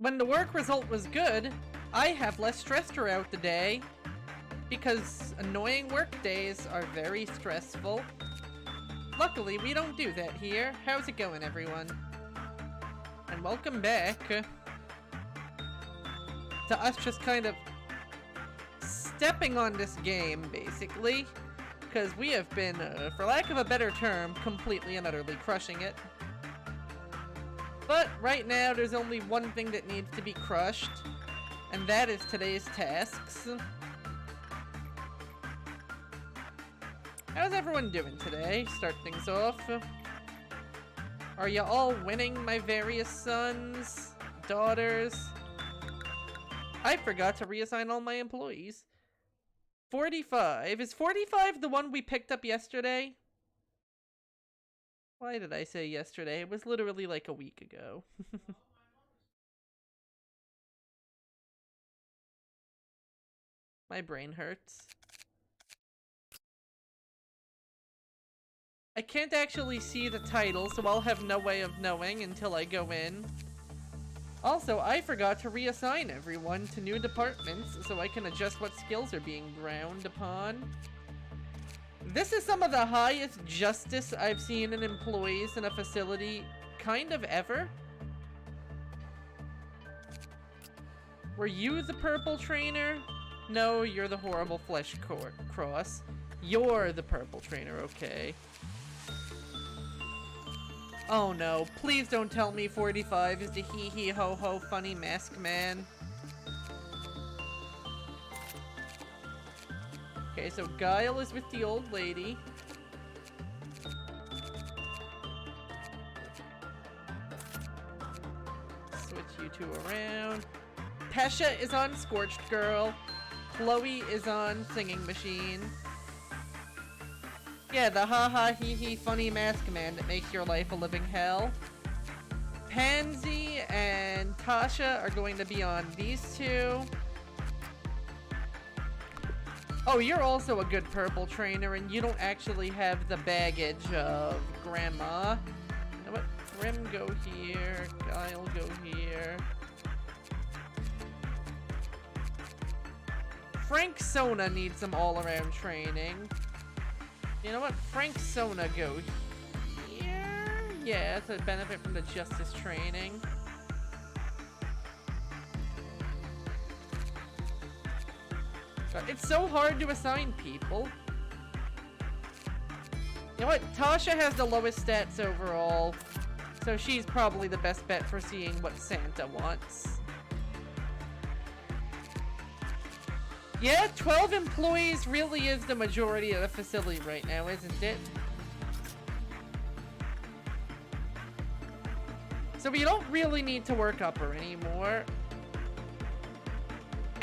when the work result was good, I have less stress throughout the day, because annoying work days are very stressful. Luckily, we don't do that here. How's it going, everyone? And welcome back to us just kind of stepping on this game, basically, because we have been, for lack of a better term, completely and utterly crushing it. But right now, there's only one thing that needs to be crushed, and that is today's tasks. How's everyone doing today? Start things off. Are you all winning, my various sons, daughters? I forgot to reassign all my employees. 45. Is 45 the one we picked up yesterday? Why did I say yesterday? It was literally like a week ago. My brain hurts. I can't actually see the title, so I'll have no way of knowing until I go in. Also, I forgot to reassign everyone to new departments so I can adjust what skills are being ground upon. This is some of the highest justice I've seen in employees in a facility kind of ever. Were you the purple trainer? No, you're the horrible flesh cross. You're the purple trainer, okay. Oh no, please don't tell me 45 is the hee-hee-ho-ho funny mask man. Okay, so Guile is with the old lady. Switch you two around. Pesha is on Scorched Girl. Chloe is on Singing Machine. Yeah, the ha-ha hee-hee funny mask man that makes your life a living hell. Pansy and Tasha are going to be on these two. Oh, you're also a good purple trainer, and you don't actually have the baggage of Grandma. You know what? Grim, go here. Guile, go here. Frank Sona needs some all-around training. You know what? Frank Sona, go here. Yeah, it's a benefit from the justice training. God, it's so hard to assign people. You know what? Tasha has the lowest stats overall, so she's probably the best bet for seeing what Santa wants. Yeah, 12 employees really is the majority of the facility right now, isn't it? So we don't really need to work up her anymore.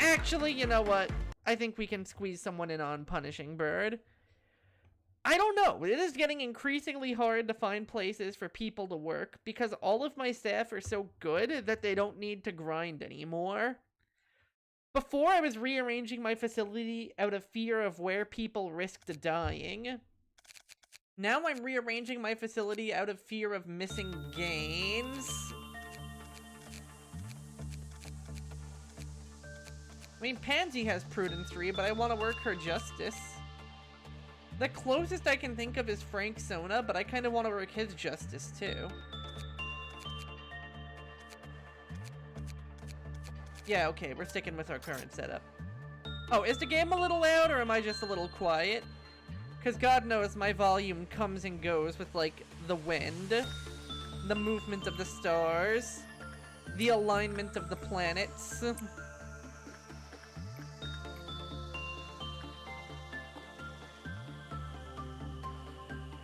Actually, you know what? I think we can squeeze someone in on Punishing Bird. I don't know. It is getting increasingly hard to find places for people to work because all of my staff are so good that they don't need to grind anymore. Before, I was rearranging my facility out of fear of where people risked dying. Now I'm rearranging my facility out of fear of missing gains. I mean, Pansy has Prudence 3, but I want to work her Justice. The closest I can think of is Frank Sona, but I kind of want to work his Justice too. Yeah, okay, we're sticking with our current setup. Oh, is the game a little loud, or am I just a little quiet? Because God knows my volume comes and goes with, like, the wind, the movement of the stars, the alignment of the planets.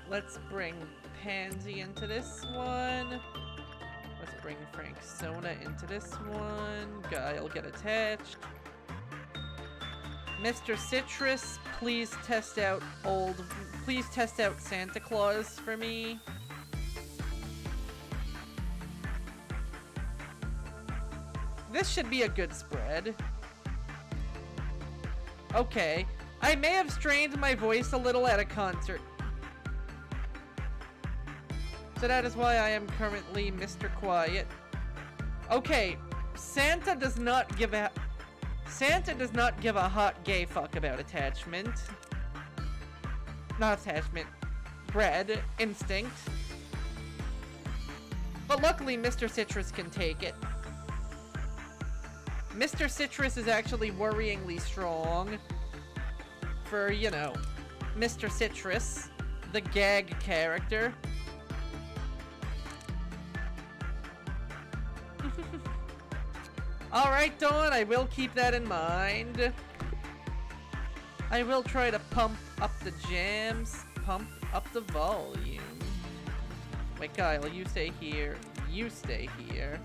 Let's bring Pansy into this one. Let's bring Frank Sona into this one. Guy'll get attached. Mr. Citrus, please test out Santa Claus for me. This should be a good spread. Okay. I may have strained my voice a little at a concert. So that is why I am currently Mr. Quiet. Okay, Santa does not give a hot gay fuck about attachment. Not attachment. Bread. Instinct. But luckily, Mr. Citrus can take it. Mr. Citrus is actually worryingly strong for, you know, Mr. Citrus, the gag character. Alright, Dawn, I will keep that in mind. I will try to pump up the jams, pump up the volume. Wait, Kyle, you stay here. You stay here.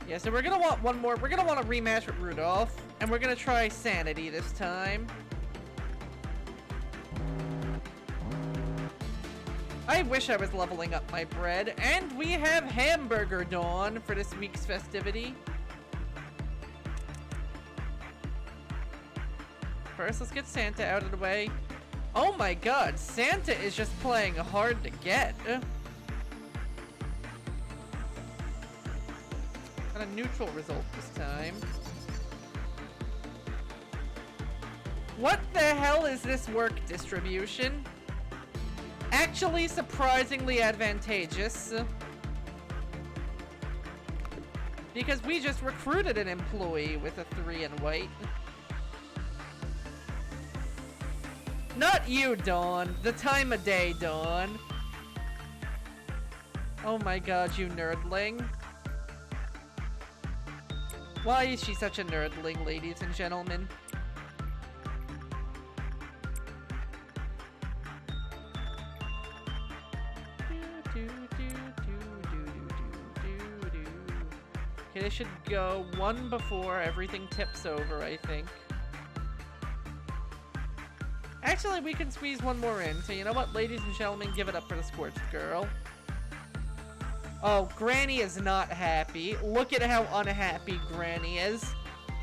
Yeah, so we're gonna want one more. We're gonna want a rematch with Rudolph, and we're gonna try Sanity this time. I wish I was leveling up my bread, and we have Hamburger Dawn for this week's festivity. First, let's get Santa out of the way. Oh my god, Santa is just playing hard to get. Got a neutral result this time. What the hell is this work distribution? Actually surprisingly advantageous. Because we just recruited an employee with a 3 in white. Not you, Dawn. The time of day, Dawn. Oh my god, you nerdling. Why is she such a nerdling, ladies and gentlemen? Okay, they should go one before everything tips over, I think. Actually, we can squeeze one more in. So you know what, ladies and gentlemen, give it up for the Scorched Girl. Oh, Granny is not happy. Look at how unhappy Granny is.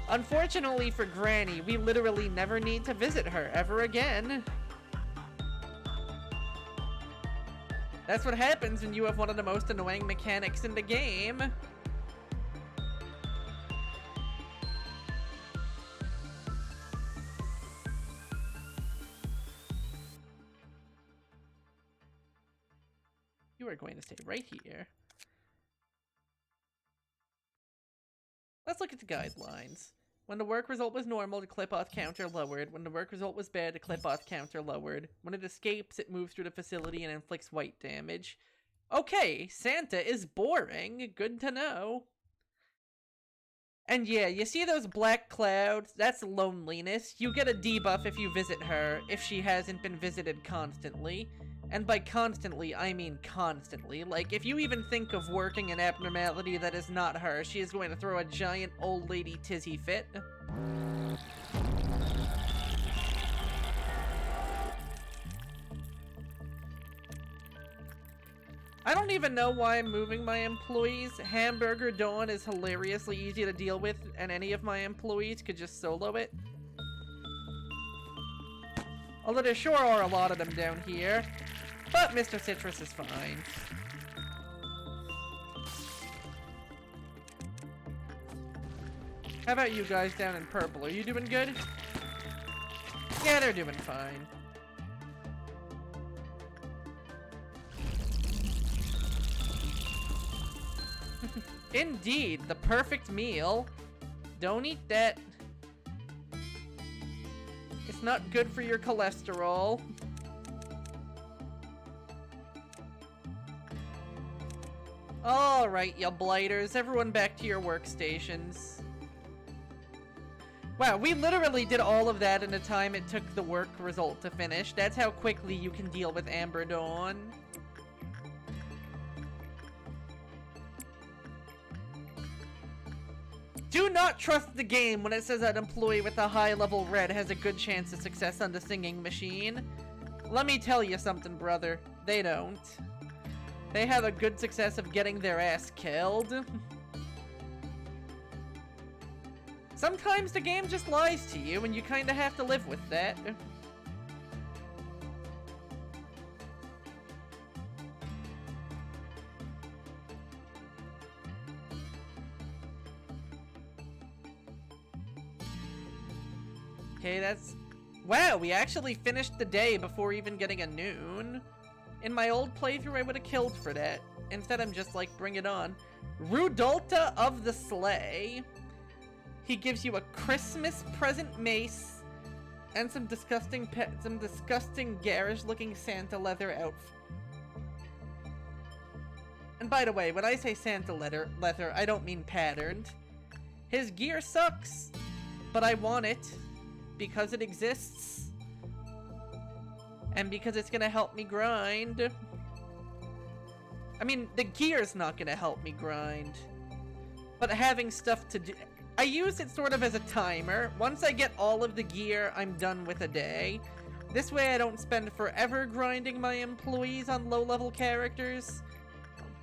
Unfortunately for Granny, we literally never need to visit her ever again. That's what happens when you have one of the most annoying mechanics in the game. You are going to stay right here. Let's look at the guidelines. When the work result was normal, the clip-off counter lowered. When the work result was bad, the clip-off counter lowered. When it escapes, it moves through the facility and inflicts white damage. Okay, Santa is boring. Good to know. And yeah, you see those black clouds? That's loneliness. You get a debuff if you visit her, if she hasn't been visited constantly. And by constantly, I mean constantly. Like, if you even think of working an abnormality that is not her, she is going to throw a giant old lady tizzy fit. I don't even know why I'm moving my employees. Hamburger Dawn is hilariously easy to deal with, and any of my employees could just solo it. Although there sure are a lot of them down here. But Mr. Citrus is fine. How about you guys down in purple? Are you doing good? Yeah, they're doing fine. Indeed, the perfect meal. Don't eat that. It's not good for your cholesterol. Alright, you blighters. Everyone back to your workstations. Wow, we literally did all of that in the time it took the work result to finish. That's how quickly you can deal with Amber Dawn. Do not trust the game when it says that an employee with a high-level red has a good chance of success on the singing machine. Let me tell you something, brother. They don't. They have a good success of getting their ass killed. Sometimes the game just lies to you, and you kinda have to live with that. Okay, that's... Wow, we actually finished the day before even getting a noon. In my old playthrough, I would have killed for that. Instead, I'm just like, bring it on. Rudolta of the Sleigh. He gives you a Christmas present mace and some disgusting garish-looking Santa leather outfit. And by the way, when I say Santa leather, I don't mean patterned. His gear sucks, but I want it because it exists. And because it's gonna help me grind. I mean, the gear's not gonna help me grind. But having stuff to do... I use it sort of as a timer. Once I get all of the gear, I'm done with a day. This way I don't spend forever grinding my employees on low-level characters.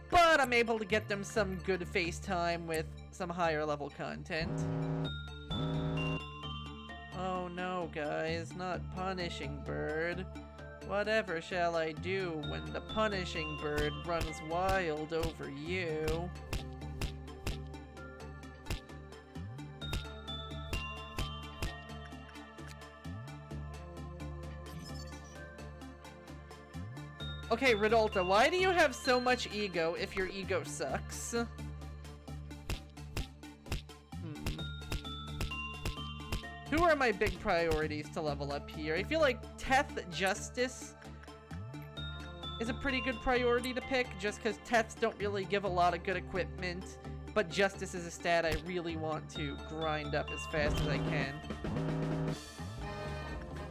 But I'm able to get them some good face time with some higher-level content. Oh no, guys, not Punishing Bird. Whatever shall I do when the Punishing Bird runs wild over you? Okay, Ridolta, why do you have so much ego if your ego sucks? Who are my big priorities to level up here? I feel like Teth Justice is a pretty good priority to pick, just because Teths don't really give a lot of good equipment, but Justice is a stat I really want to grind up as fast as I can.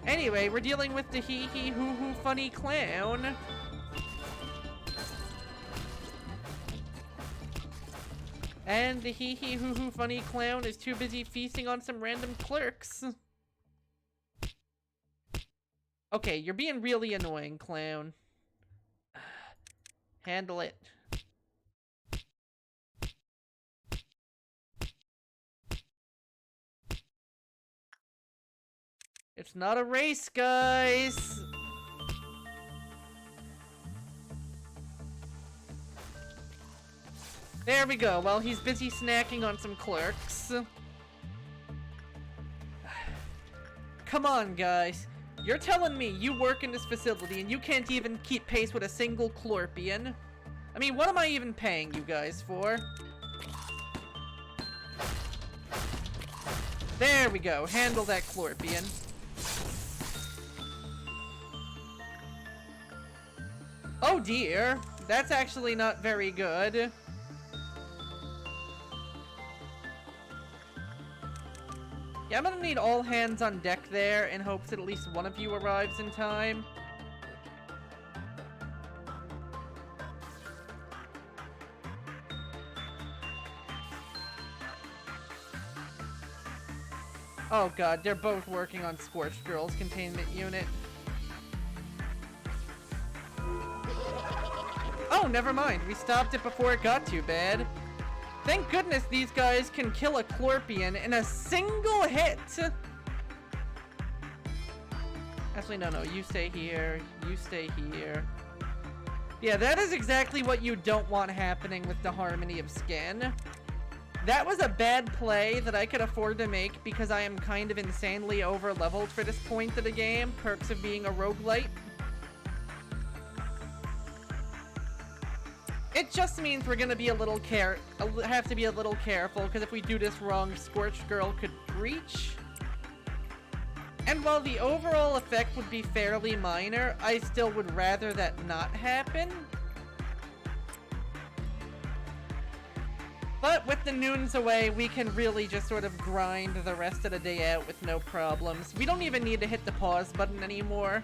Anyway, we're dealing with the hee-hee-hoo-hoo funny clown. And the hee-hee-hoo-hoo funny clown is too busy feasting on some random clerks. Okay, you're being really annoying, clown. Handle it. It's not a race, guys! There we go, while he's busy snacking on some clerks. Come on, guys. You're telling me you work in this facility and you can't even keep pace with a single Clorpian? I mean, what am I even paying you guys for? There we go, handle that Clorpian. Oh dear, that's actually not very good. Yeah, I'm gonna need all hands on deck there in hopes that at least one of you arrives in time. Oh god, they're both working on Scorched Girl's containment unit. Oh, never mind. We stopped it before it got too bad. Thank goodness these guys can kill a Clorpian in a single hit. Actually, no, you stay here. You stay here. Yeah, that is exactly what you don't want happening with the Harmony of Skin. That was a bad play that I could afford to make because I am kind of insanely over-leveled for this point of the game. Perks of being a roguelite. It just means we're gonna be have to be a little careful, because if we do this wrong, Scorched Girl could breach. And while the overall effect would be fairly minor, I still would rather that not happen. But with the noons away, we can really just sort of grind the rest of the day out with no problems. We don't even need to hit the pause button anymore.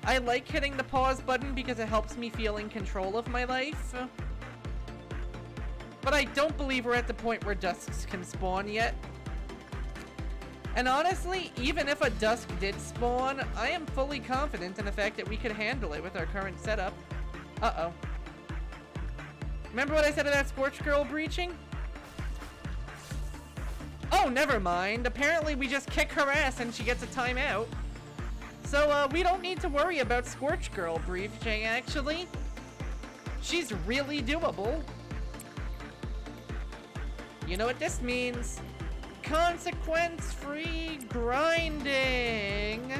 I like hitting the pause button because it helps me feel in control of my life. But I don't believe we're at the point where dusks can spawn yet. And honestly, even if a dusk did spawn, I am fully confident in the fact that we could handle it with our current setup. Uh-oh. Remember what I said about Scorched Girl breaching? Oh, never mind. Apparently we just kick her ass and she gets a timeout. So, we don't need to worry about Scorched Girl breaching, actually. She's really doable. You know what this means? consequence-free grinding.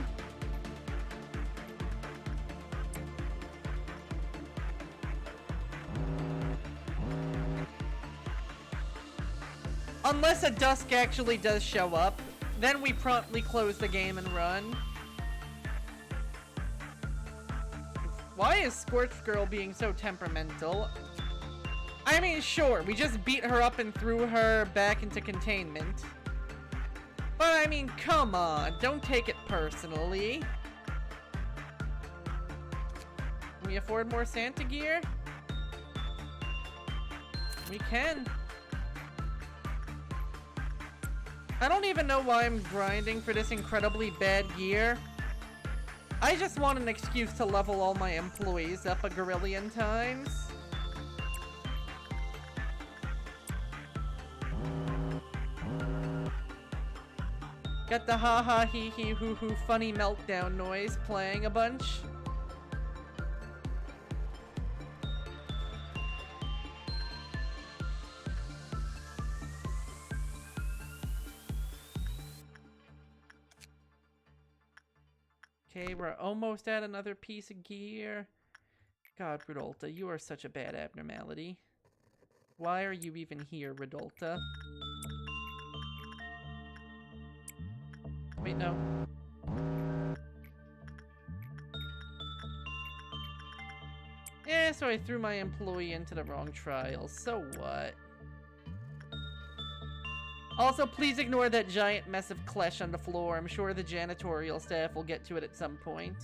Unless a dusk actually does show up, then we promptly close the game and run. Why is Scorch Girl being so temperamental? I mean, sure, we just beat her up and threw her back into containment. But I mean, come on, don't take it personally. Can we afford more Santa gear? We can. I don't even know why I'm grinding for this incredibly bad gear. I just want an excuse to level all my employees up a gorillion times. Got the ha ha hee hee hoo hoo funny meltdown noise playing a bunch. Okay, we're almost at another piece of gear. God, Rodolta, you are such a bad abnormality. Why are you even here, Rodolta? Wait, no. Yeah, so I threw my employee into the wrong trials. So what? Also, please ignore that giant mess of Klesh on the floor. I'm sure the janitorial staff will get to it at some point.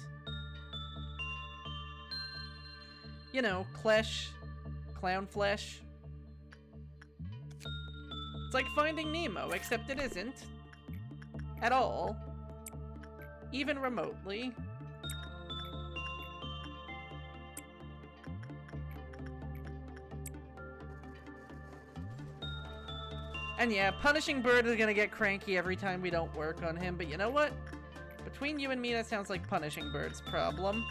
You know, Klesh. Clown flesh. It's like Finding Nemo, except it isn't. At all. Even remotely. And yeah, Punishing Bird is gonna get cranky every time we don't work on him, but you know what? Between you and me, that sounds like Punishing Bird's problem.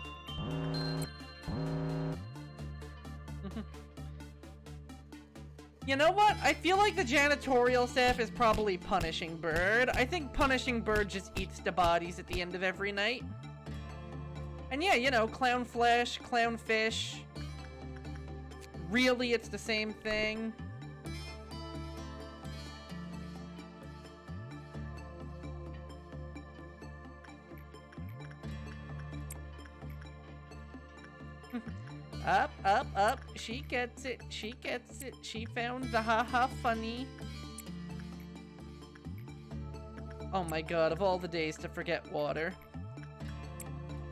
You know what? I feel like the janitorial staff is probably Punishing Bird. I think Punishing Bird just eats the bodies at the end of every night. And yeah, you know, clown flesh, clown fish. Really, it's the same thing. Up, up, up. She gets it. She gets it. She found the haha funny. Oh my god, of all the days to forget water.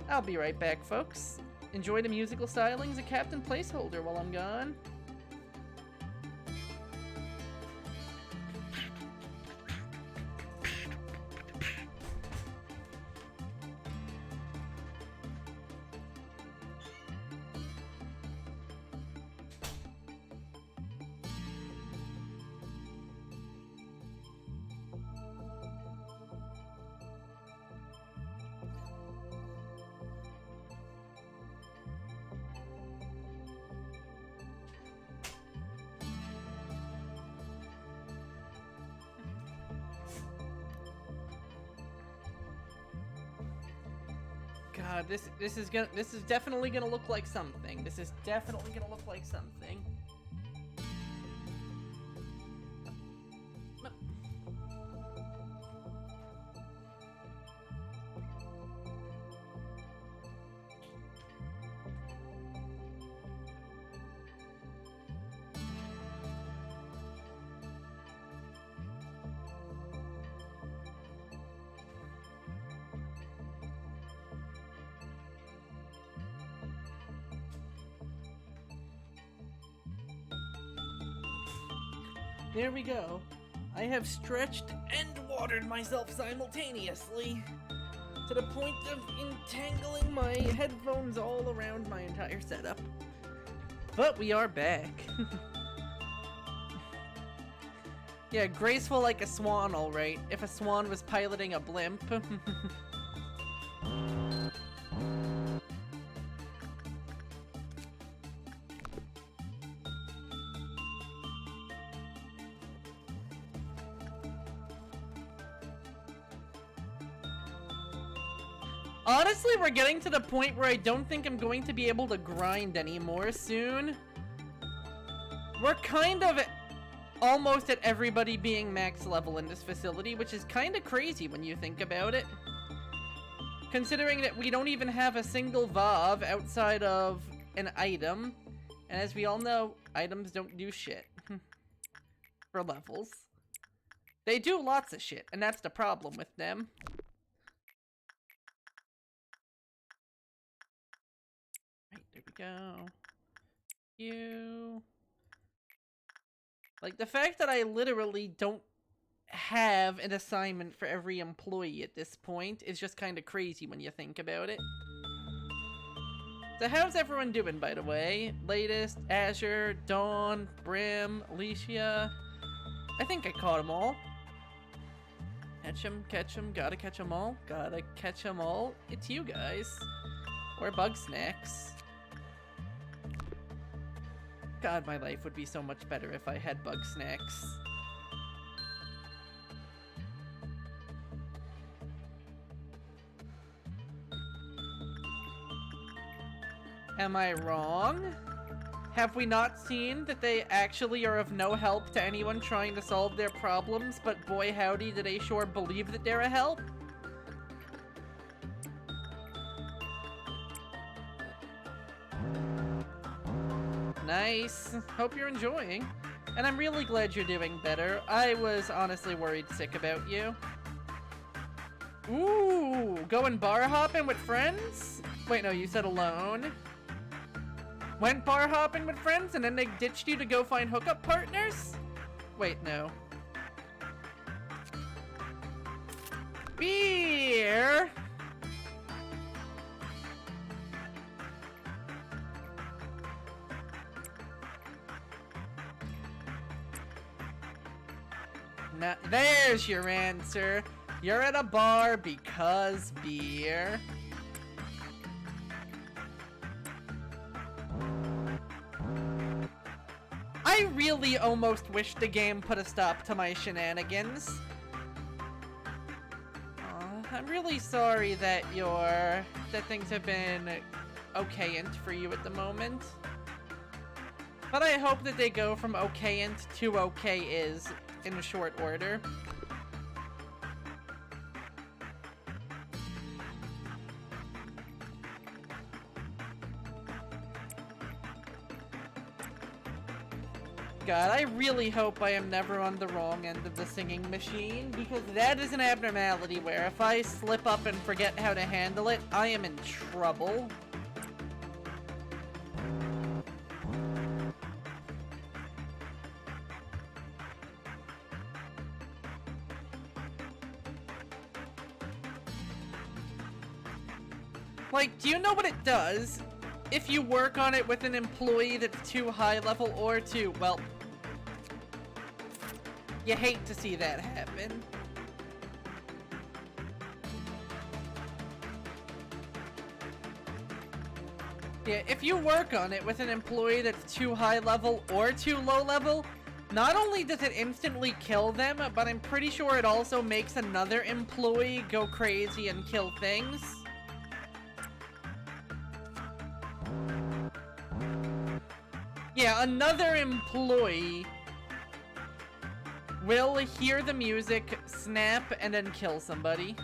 I'll be right back, folks. Enjoy the musical stylings of Captain Placeholder while I'm gone. God, this is definitely gonna look like something. This is definitely gonna look like something. There we go. I have stretched and watered myself simultaneously to the point of entangling my headphones all around my entire setup. But we are back. Yeah, graceful like a swan, alright. If a swan was piloting a blimp. Honestly, we're getting to the point where I don't think I'm going to be able to grind anymore soon. We're kind of almost at everybody being max level in this facility, which is kind of crazy when you think about it. Considering that we don't even have a single VAV outside of an item. And as we all know, items don't do shit. For levels. They do lots of shit, and that's the problem with them. Right, there we go. You... Like, the fact that I literally don't have an assignment for every employee at this point is just kind of crazy when you think about it. So how's everyone doing, by the way? Latest, Azure, Dawn, Brim, Alicia. I think I caught them all. Catch 'em, gotta catch 'em all. Gotta catch 'em all. It's you guys. Or Bug Snacks. God, my life would be so much better if I had Bug Snacks. Am I wrong? Have we not seen that they actually are of no help to anyone trying to solve their problems, but boy howdy do they sure believe that they're a help? Nice. Hope you're enjoying. And I'm really glad you're doing better. I was honestly worried sick about you. Ooh, going bar hopping with friends? Wait, no, you said alone. Went bar hopping with friends and then they ditched you to go find hookup partners? Wait, no. Beer! Now, there's your answer. You're at a bar because beer. I really almost wish the game put a stop to my shenanigans. I'm really sorry that things have been okay-int for you at the moment. But I hope that they go from okay-int to okay-is in short order. God, I really hope I am never on the wrong end of the singing machine, because that is an abnormality where if I slip up and forget how to handle it, I am in trouble. Like, do you know what it does if you work on it with an employee that's too high level or too, well, you hate to see that happen. Yeah, if you work on it with an employee that's too high level or too low level, not only does it instantly kill them, but I'm pretty sure it also makes another employee go crazy and kill things. Yeah, another employee will hear the music, snap, and then kill somebody.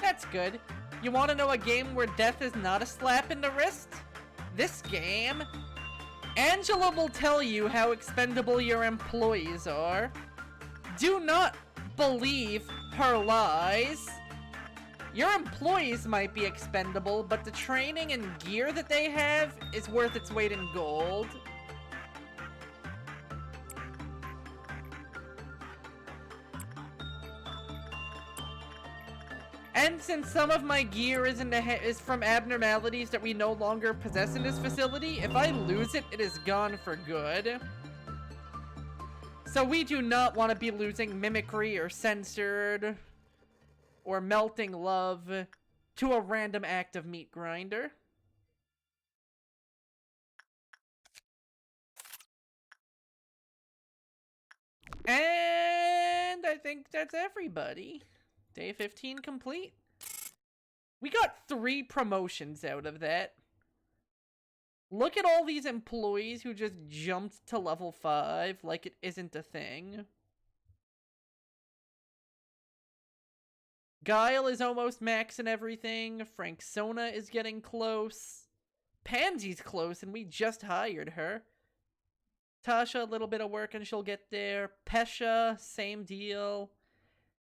That's good. You want to know a game where death is not a slap in the wrist? This game. Angela will tell you how expendable your employees are. Do not believe her lies. Your employees might be expendable, but the training and gear that they have is worth its weight in gold. And since some of my gear is from abnormalities that we no longer possess in this facility, if I lose it, it is gone for good. So we do not want to be losing mimicry or censored or melting love to a random act of meat grinder. And I think that's everybody. Day 15 complete. We got 3 promotions out of that. Look at all these employees who just jumped to level 5 like it isn't a thing. Guile is almost max and everything. Franksona is getting close. Pansy's close and we just hired her. Tasha, a little bit of work and she'll get there. Pesha, same deal.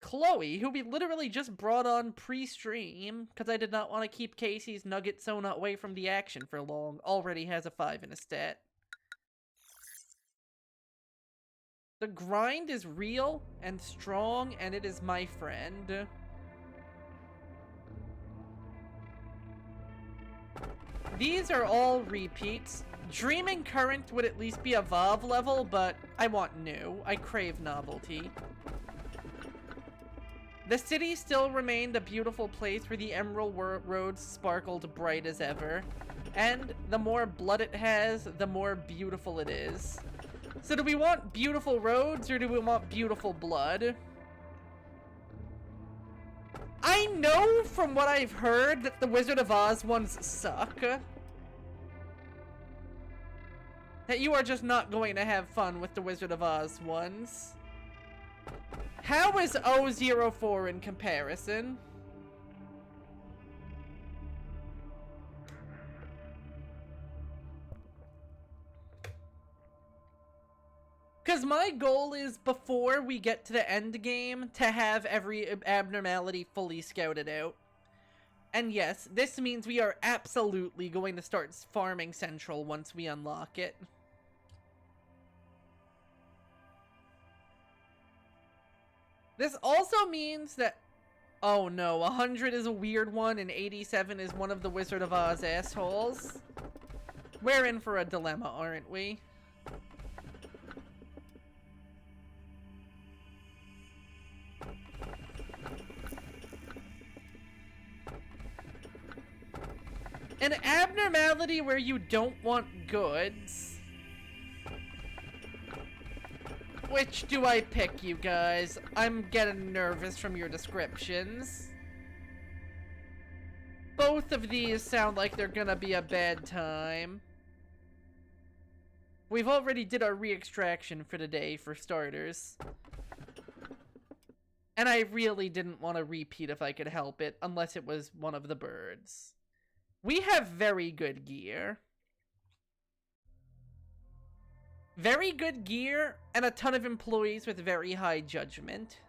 Chloe, who we literally just brought on pre-stream, because I did not want to keep Casey's Nugget Sona away from the action for long, already has a 5 in a stat. The grind is real and strong, and it is my friend. These are all repeats. Dreaming Current would at least be a VoV level, but I want new. I crave novelty. The city still remained a beautiful place where the emerald roads sparkled bright as ever. And the more blood it has, the more beautiful it is. So do we want beautiful roads or do we want beautiful blood? I know from what I've heard that the Wizard of Oz ones suck. That you are just not going to have fun with the Wizard of Oz ones. How is 004 in comparison? Because my goal is, before we get to the end game, to have every abnormality fully scouted out. And yes, this means we are absolutely going to start farming Central once we unlock it. This also means that... Oh no, 100 is a weird one and 87 is one of the Wizard of Oz assholes. We're in for a dilemma, aren't we? An abnormality where you don't want goods. Which do I pick, you guys? I'm getting nervous from your descriptions. Both of these sound like they're gonna be a bad time. We've already did our re-extraction for today, for starters. And I really didn't want to repeat if I could help it, unless it was one of the birds. We have very good gear. Very good gear, and a ton of employees with very high judgment.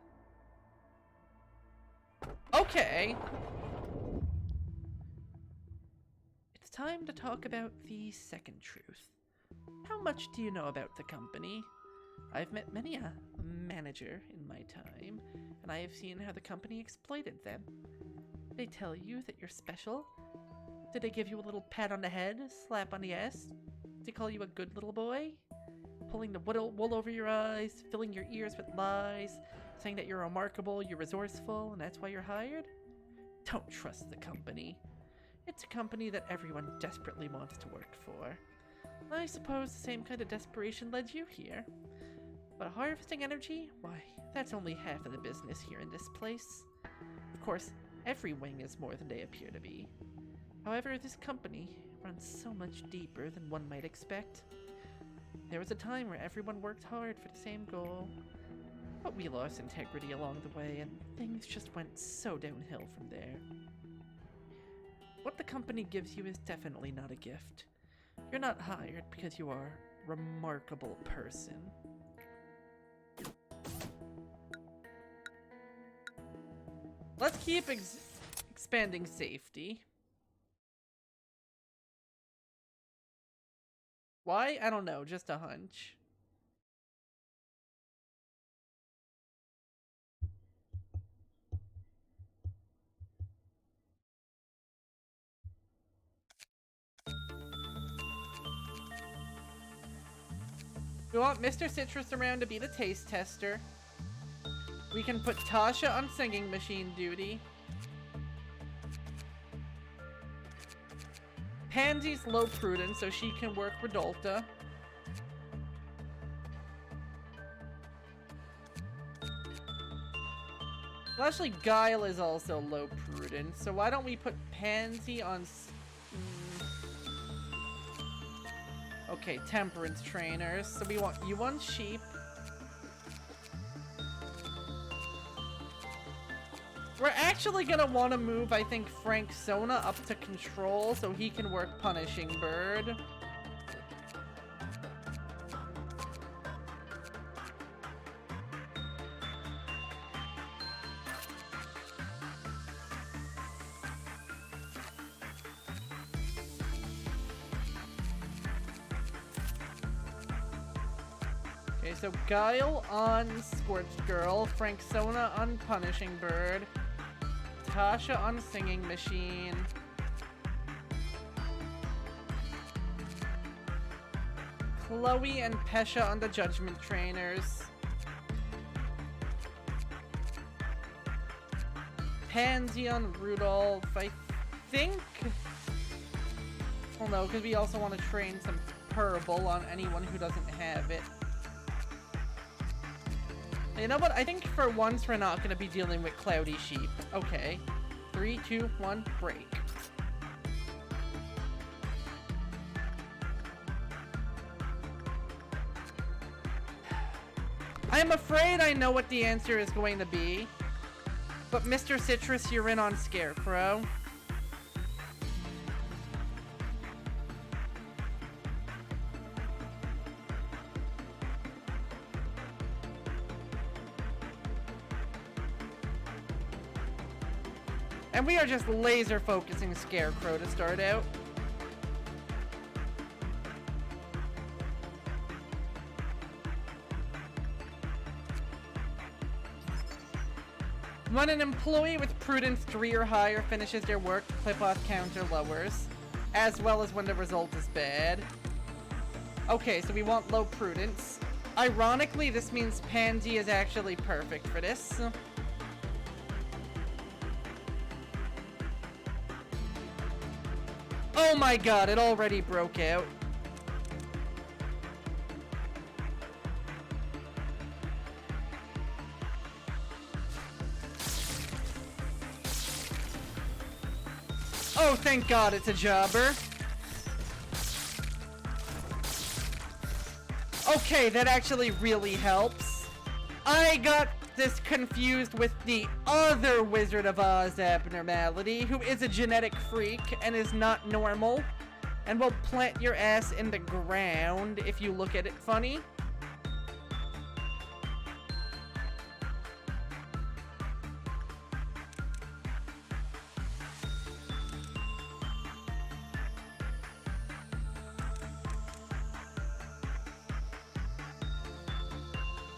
Okay. It's time to talk about the second truth. How much do you know about the company? I've met many a manager in my time, and I have seen how the company exploited them. They tell you that you're special. Did they give you a little pat on the head, slap on the ass? Did they call you a good little boy? Pulling the wool over your eyes, filling your ears with lies, saying that you're remarkable, you're resourceful, and that's why you're hired? Don't trust the company. It's a company that everyone desperately wants to work for. I suppose the same kind of desperation led you here. But harvesting energy? Why, that's only half of the business here in this place. Of course, every wing is more than they appear to be. However, this company runs so much deeper than one might expect. There was a time where everyone worked hard for the same goal, but we lost integrity along the way, and things just went so downhill from there. What the company gives you is definitely not a gift. You're not hired because you are a remarkable person. Let's keep expanding safety. Why? I don't know, just a hunch. We want Mr. Citrus around to be the taste tester. We can put Tasha on singing machine duty. Pansy's low prudence, so she can work Redolta. Well, actually, Guile is also low prudence, so why don't we put Pansy on... Okay, temperance trainers. So we want you on sheep. We're actually gonna want to move, I think, Frank Sona up to control so he can work punishing bird. Okay, so Guile on Scorched Girl, Frank Sona on Punishing Bird, Tasha on Singing Machine, Chloe and Pesha on the Judgment Trainers, Pansy on Rudolph, I think... Well, no, because we also want to train some Purple on anyone who doesn't have it. You know what? I think for once we're not going to be dealing with Cloudy Sheep. Okay. 3, 2, 1, break. I'm afraid I know what the answer is going to be. But Mr. Citrus, you're in on Scarecrow. And we are just laser focusing Scarecrow to start out. When an employee with Prudence 3 or higher finishes their work, clip-off counter lowers, as well as when the result is bad. Okay, so we want low Prudence. Ironically, this means Pansy is actually perfect for this. Oh my god, it already broke out. Oh, thank god it's a jobber. Okay, that actually really helps. I got this confused with the other Wizard of Oz abnormality, who is a genetic freak and is not normal, and will plant your ass in the ground if you look at it funny.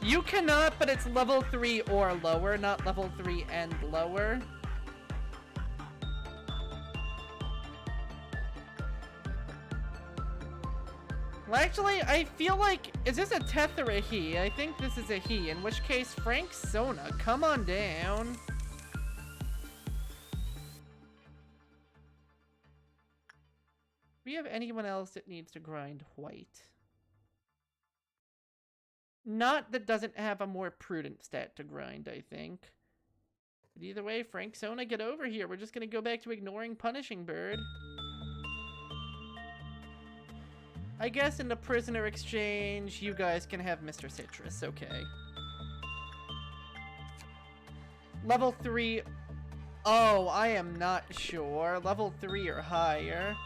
You cannot, but it's level 3 or lower, not level 3 and lower. Well, actually, I feel like... Is this a Teth or a he? I think this is a he, in which case, Frank Sona, come on down. Do we have anyone else that needs to grind white? Not that doesn't have a more prudent stat to grind, I think. But either way, Frank Sona, get over here. We're just going to go back to ignoring Punishing Bird. I guess in the prisoner exchange, you guys can have Mr. Citrus. Okay. Level 3. Oh, I am not sure. Level 3 or higher.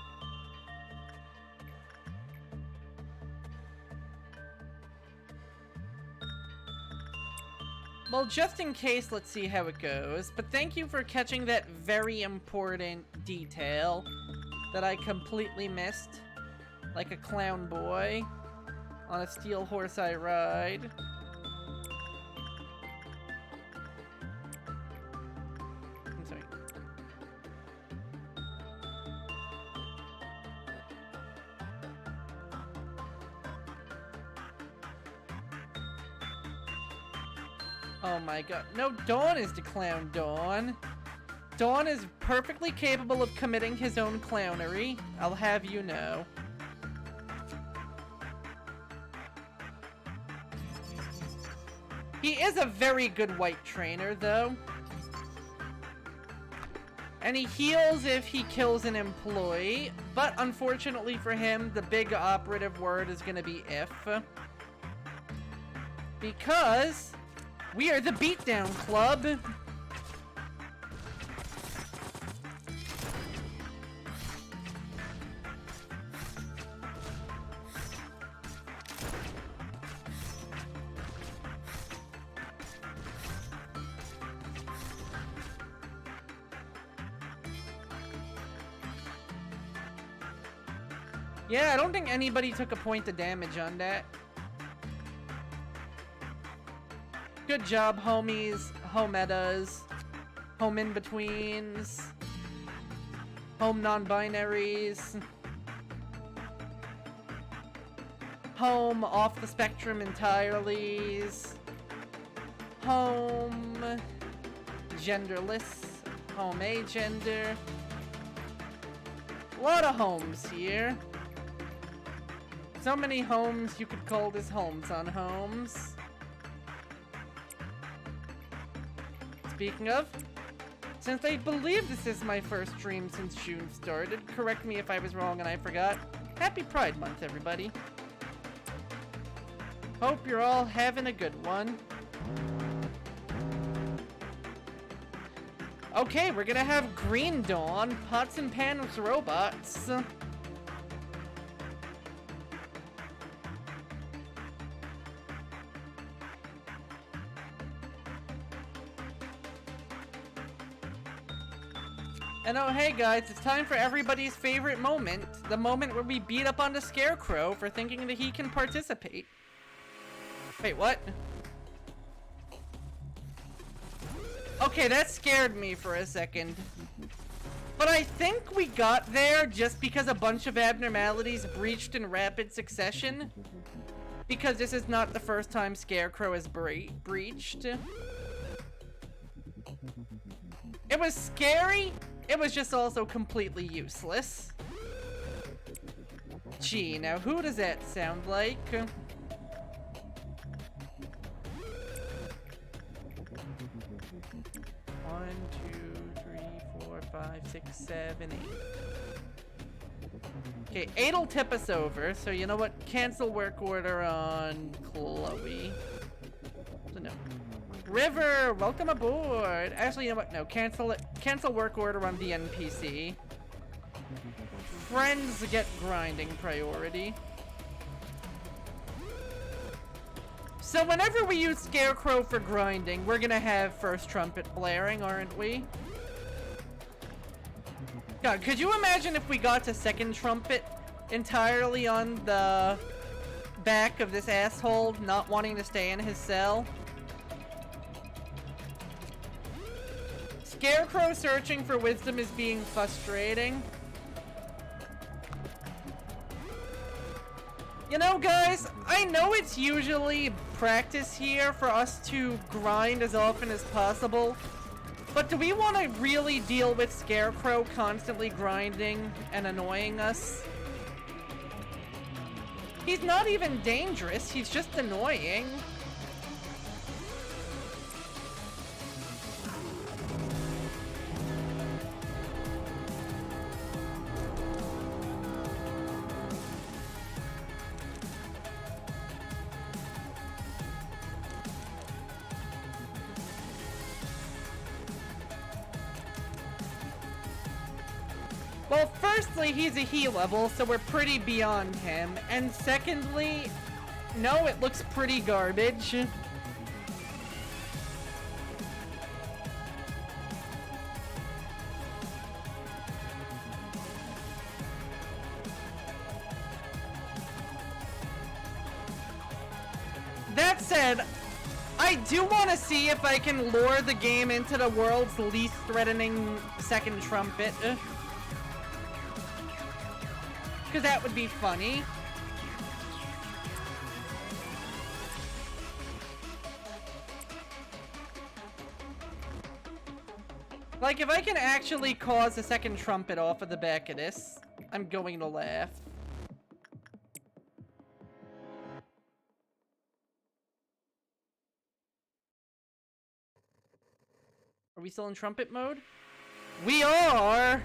Well, just in case, let's see how it goes. But thank you for catching that very important detail that I completely missed. Like a clown boy on a steel horse I ride. I'm sorry. Oh my god. No, Dawn is the clown, Dawn. Dawn is perfectly capable of committing his own clownery. I'll have you know. He is a very good white trainer, though. And he heals if he kills an employee, but unfortunately for him, the big operative word is gonna be if. Because we are the Beatdown Club. Yeah, I don't think anybody took a point of damage on that. Good job, homies, hometas, home in-betweens, home non-binaries, home off the spectrum entirelys, home genderless, home agender. A lot of homes here. So many homes you could call this homes on homes. Speaking of, since I believe this is my first stream since June started, correct me if I was wrong and I forgot. Happy Pride Month, everybody. Hope you're all having a good one. Okay, we're gonna have Green Dawn, Pots and Pans robots. And oh hey guys, it's time for everybody's favorite moment. The moment where we beat up on the Scarecrow for thinking that he can participate. Wait, what? Okay, that scared me for a second. But I think we got there just because a bunch of abnormalities breached in rapid succession. Because this is not the first time Scarecrow has breached. It was scary. It was just also completely useless. Gee, now who does that sound like? 1, 2, 3, 4, 5, 6, 7, 8. Okay, 8'll tip us over, so you know what? Cancel work order on Chloe. So no. River, welcome aboard. Actually, you know what? No, cancel it. Cancel work order on the NPC. Friends get grinding priority. So whenever we use Scarecrow for grinding, we're gonna have first trumpet blaring, aren't we? God, could you imagine if we got to second trumpet entirely on the back of this asshole not wanting to stay in his cell? Scarecrow searching for wisdom is being frustrating. You know, guys, I know it's usually practice here for us to grind as often as possible, but do we want to really deal with Scarecrow constantly grinding and annoying us? He's not even dangerous, he's just annoying. Well, firstly, he's a he level, so we're pretty beyond him. And secondly, no, it looks pretty garbage. That said, I do want to see if I can lure the game into the world's least threatening second trumpet. Because that would be funny. Like, if I can actually cause a second trumpet off of the back of this, I'm going to laugh. Are we still in trumpet mode? We are...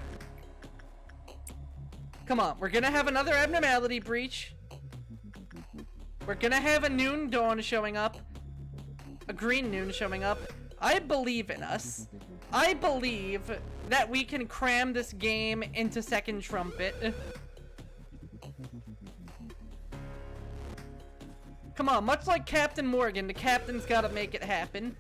Come on, we're gonna have another abnormality breach. We're gonna have a noon dawn showing up. A green noon showing up. I believe in us. I believe that we can cram this game into second trumpet. Come on, much like Captain Morgan, the captain's gotta make it happen.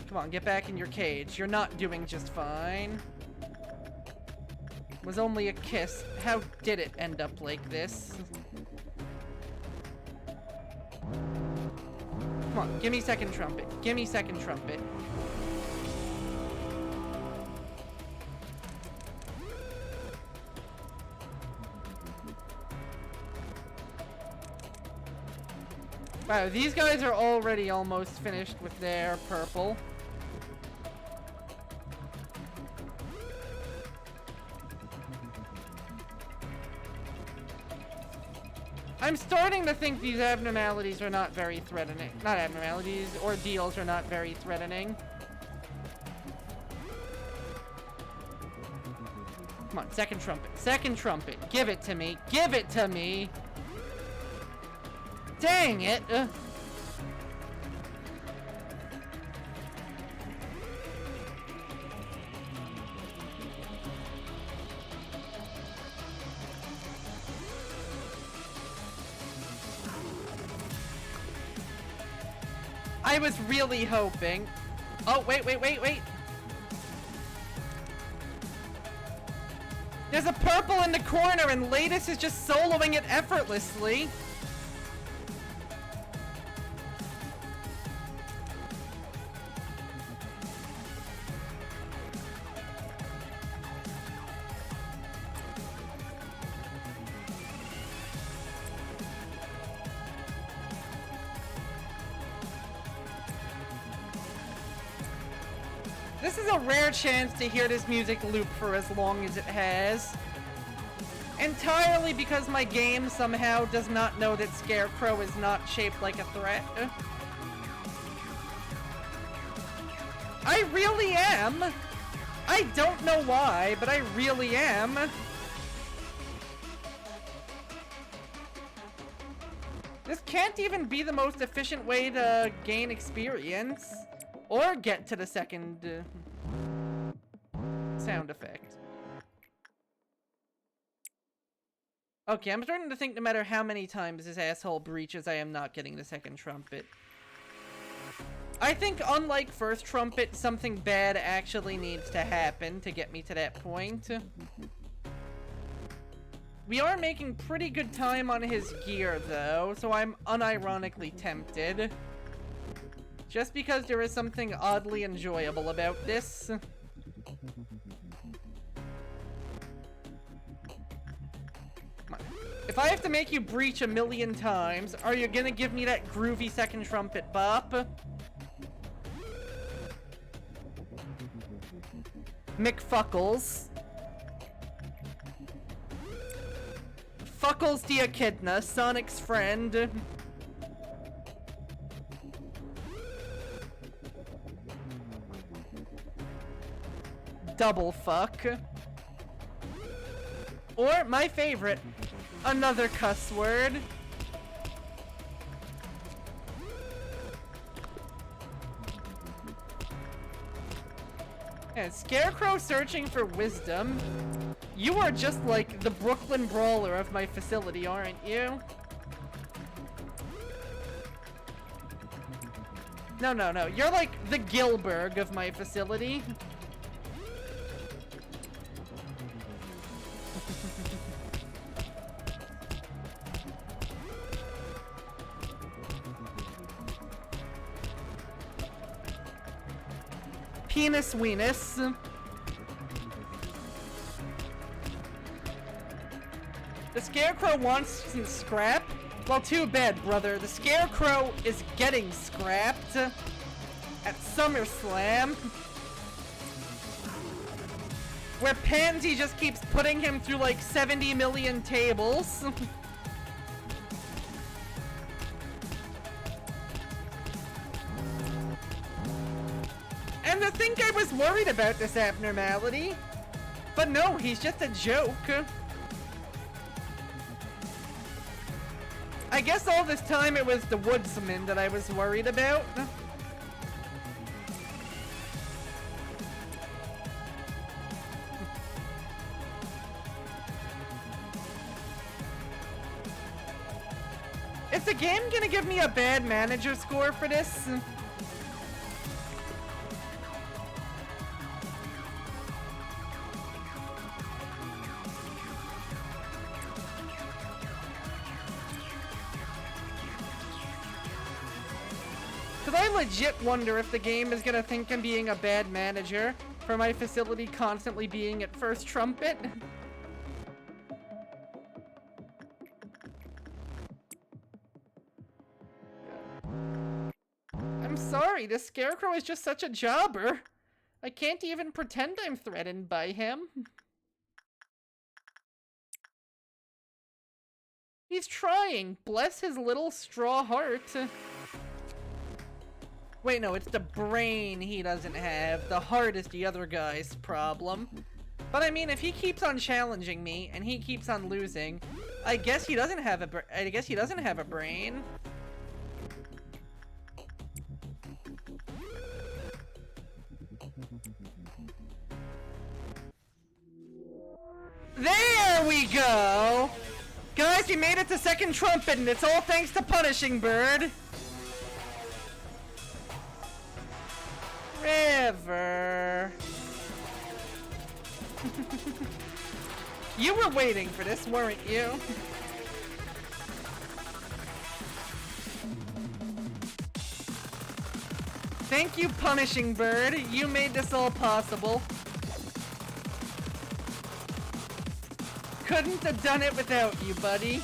Come on, get back in your cage. You're not doing just fine. It was only a kiss. How did it end up like this? Come on, give me second trumpet. Give me second trumpet. Wow, these guys are already almost finished with their purple. I'm starting to think these abnormalities are not very threatening. Not abnormalities, ordeals are not very threatening. Come on, second trumpet. Second trumpet. Give it to me. Give it to me. Dang it. I was really hoping. Oh, wait. There's a purple in the corner and Latest is just soloing it effortlessly. This is a rare chance to hear this music loop for as long as it has. Entirely because my game somehow does not know that Scarecrow is not shaped like a threat. I really am! I don't know why, but I really am. This can't even be the most efficient way to gain experience. Or get to the second sound effect. Okay, I'm starting to think no matter how many times this asshole breaches, I am not getting the second trumpet. I think unlike first trumpet, something bad actually needs to happen to get me to that point. We are making pretty good time on his gear though, so I'm unironically tempted. Just because there is something oddly enjoyable about this. If I have to make you breach 1,000,000 times, are you gonna give me that groovy second trumpet bop? McFuckles. Fuckles the Echidna, Sonic's friend. Double fuck. Or, my favorite, another cuss word. And Scarecrow searching for wisdom. You are just like the Brooklyn Brawler of my facility, aren't you? No. You're like the Gilberg of my facility. Penis weenus. The Scarecrow wants some scrap? Well, too bad, brother. The Scarecrow is getting scrapped at SummerSlam. Where Pansy just keeps putting him through like 70 million tables. And to think I was worried about this abnormality. But no, he's just a joke. I guess all this time it was the woodsman that I was worried about. Is the game gonna give me a bad manager score for this? Cause I legit wonder if the game is gonna think I'm being a bad manager for my facility constantly being at first trumpet. I'm sorry, this scarecrow is just such a jobber. I can't even pretend I'm threatened by him. He's trying, bless his little straw heart. Wait, no, it's the brain he doesn't have. The heart is the other guy's problem. But I mean, if he keeps on challenging me and he keeps on losing, I guess he doesn't have a brain. There we go! Guys, we made it to second trumpet, and it's all thanks to Punishing Bird. River. You were waiting for this, weren't you? Thank you, Punishing Bird. You made this all possible. Couldn't have done it without you, buddy.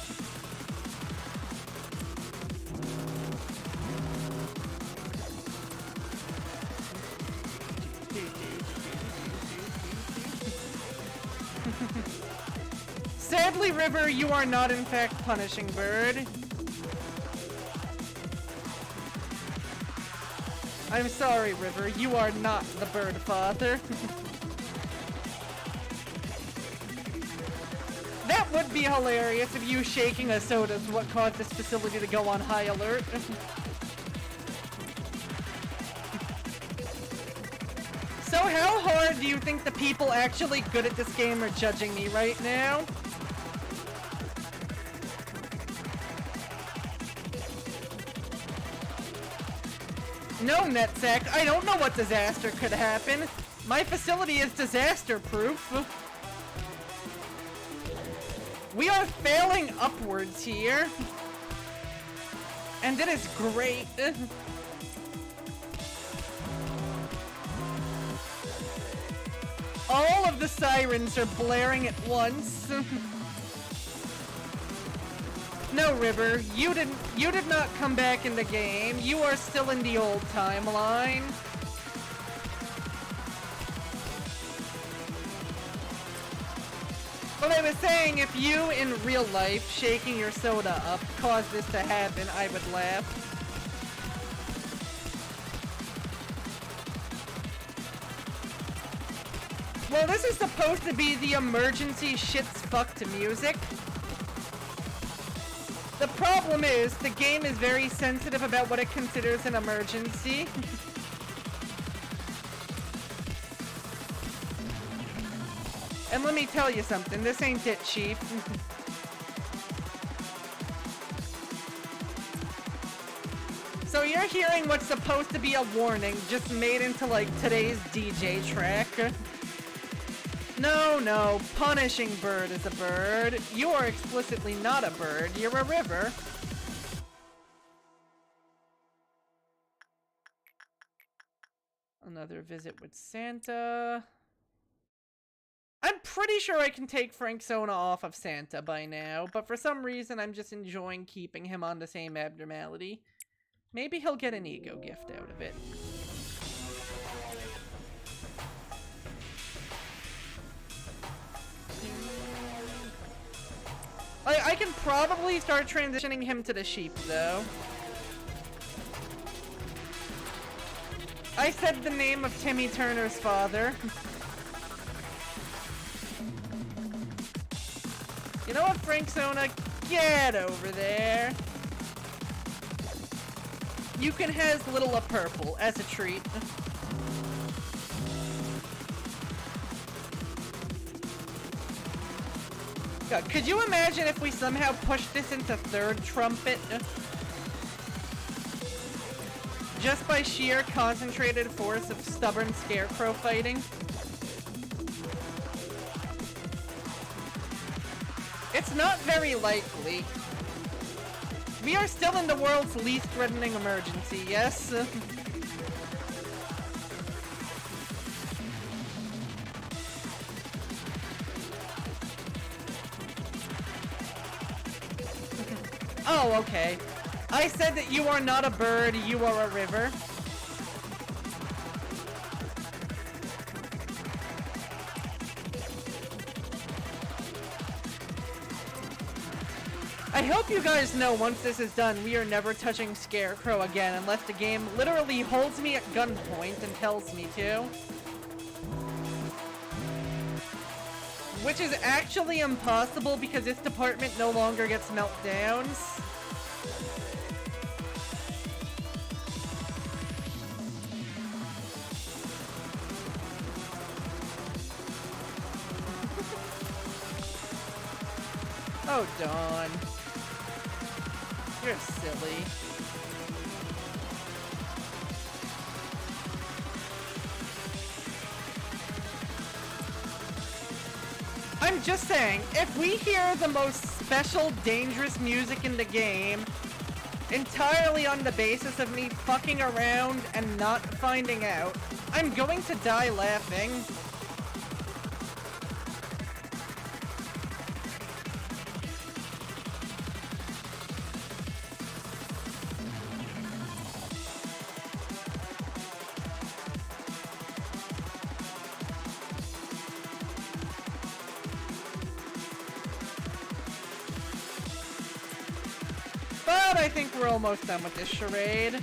Sadly, River, you are not in fact Punishing Bird. I'm sorry, River, you are not the bird father. That would be hilarious if you shaking a soda is what caused this facility to go on high alert. So how hard do you think the people actually good at this game are judging me right now? No, Netsack, I don't know what disaster could happen. My facility is disaster-proof. We are failing upwards here. And it is great. All of the sirens are blaring at once. No, River, you did not come back in the game. You are still in the old timeline. But I was saying, if you in real life shaking your soda up caused this to happen, I would laugh. Well, this is supposed to be the emergency shit's fucked music. The problem is, the game is very sensitive about what it considers an emergency. And let me tell you something, this ain't it, Chief. So you're hearing what's supposed to be a warning, just made into, like, today's DJ track. No, Punishing Bird is a bird. You are explicitly not a bird, you're a river. Another visit with Santa. I'm pretty sure I can take Frank Sona off of Santa by now, but for some reason I'm just enjoying keeping him on the same abnormality. Maybe he'll get an ego gift out of it. I can probably start transitioning him to the sheep, though. I said the name of Timmy Turner's father. You know what, Frank Sona? Get over there. You can have Little a Purple as a treat. God, could you imagine if we somehow pushed this into third trumpet? Just by sheer concentrated force of stubborn scarecrow fighting? It's not very likely. We are still in the world's least threatening emergency, yes? Oh, okay. I said that you are not a bird, you are a river. I hope you guys know once this is done, we are never touching Scarecrow again unless the game literally holds me at gunpoint and tells me to. Which is actually impossible because this department no longer gets meltdowns. Oh, Dawn. You're silly. I'm just saying, if we hear the most special, dangerous music in the game, entirely on the basis of me fucking around and not finding out, I'm going to die laughing. But I think we're almost done with this charade.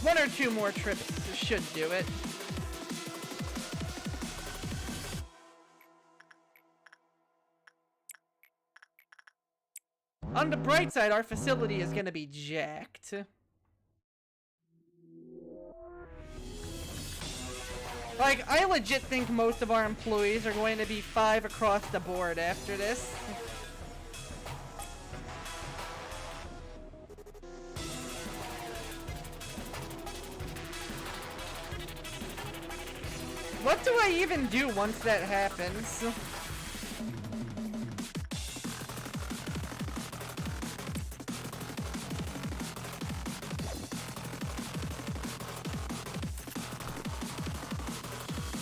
One or two more trips should do it. On the bright side, our facility is gonna be jacked. Like, I legit think most of our employees are going to be 5 across the board after this. What do I even do once that happens?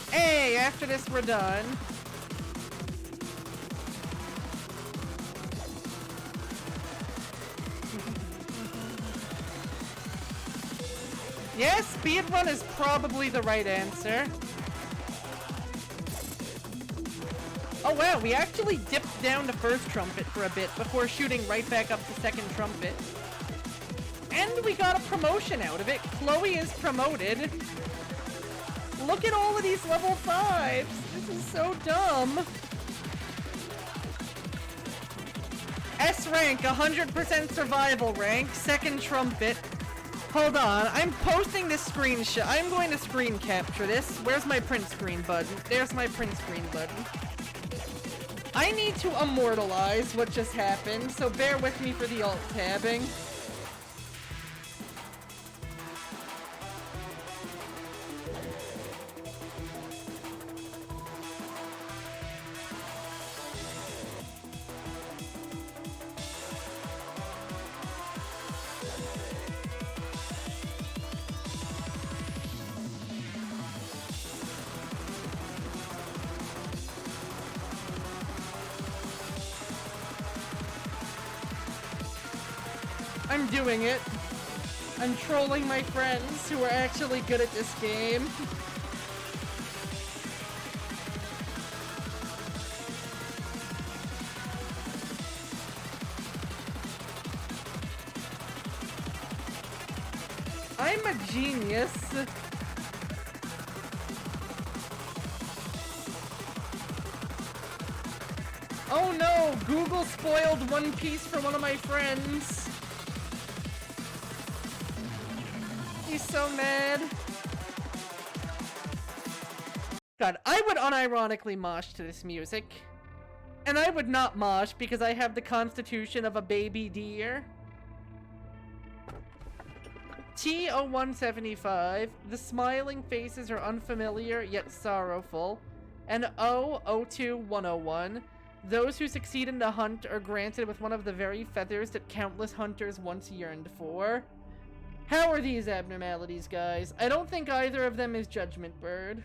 Hey, after this we're done. Yes, speedrun is probably the right answer. Oh wow, we actually dipped down to first trumpet for a bit before shooting right back up to second trumpet. And we got a promotion out of it. Chloe is promoted. Look at all of these level 5s. This is so dumb. S rank, 100% survival rank, second trumpet. Hold on, I'm posting this screenshot. I'm going to screen capture this. Where's my print screen button? There's my print screen button. I need to immortalize what just happened, so bear with me for the alt tabbing. I'm doing it. I'm trolling my friends who are actually good at this game. I'm a genius. Oh no, Google spoiled One Piece for one of my friends. He's so mad. God, I would unironically mosh to this music. And I would not mosh because I have the constitution of a baby deer. T0175, the smiling faces are unfamiliar yet sorrowful. And O02101, those who succeed in the hunt are granted with one of the very feathers that countless hunters once yearned for. How are these abnormalities, guys? I don't think either of them is Judgment Bird.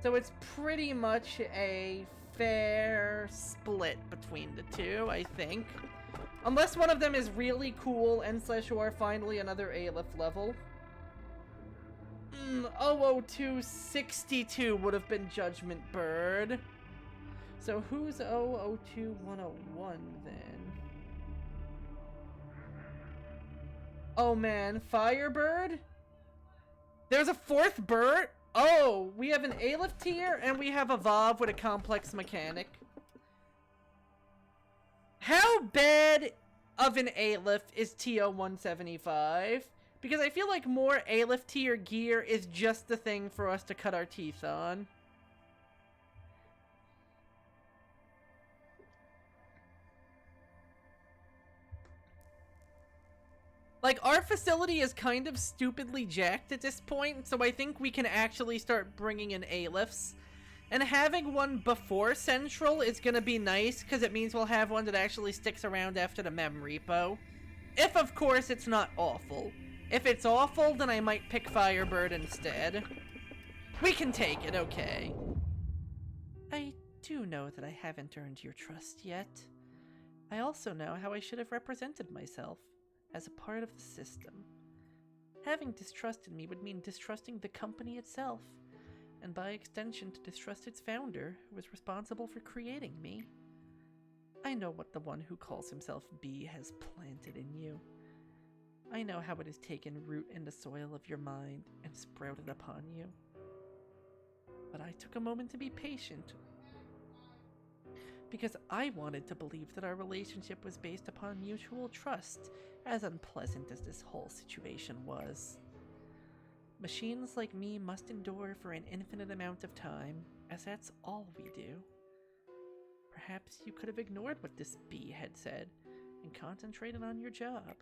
So it's pretty much a fair split between the two, I think. Unless one of them is really cool and / or finally another Aleph level. 00262 would have been Judgment Bird. So who's 002101 then? Oh man, Firebird? There's a fourth bird? Oh, we have an Aleph tier and we have a Vav with a complex mechanic. How bad of an Aleph is TO175? Because I feel like more Aleph tier gear is just the thing for us to cut our teeth on. Like, our facility is kind of stupidly jacked at this point, so I think we can actually start bringing in Alephs. And having one before Central is gonna be nice, because it means we'll have one that actually sticks around after the mem repo. If, of course, it's not awful. If it's awful, then I might pick Firebird instead. We can take it, okay. I do know that I haven't earned your trust yet. I also know how I should have represented myself as a part of the system. Having distrusted me would mean distrusting the company itself, and by extension to distrust its founder, who was responsible for creating me. I know what the one who calls himself B has planted in you. I know how it has taken root in the soil of your mind and sprouted upon you. But I took a moment to be patient, because I wanted to believe that our relationship was based upon mutual trust, as unpleasant as this whole situation was. Machines like me must endure for an infinite amount of time, as that's all we do. Perhaps you could have ignored what this bee had said, and concentrated on your job.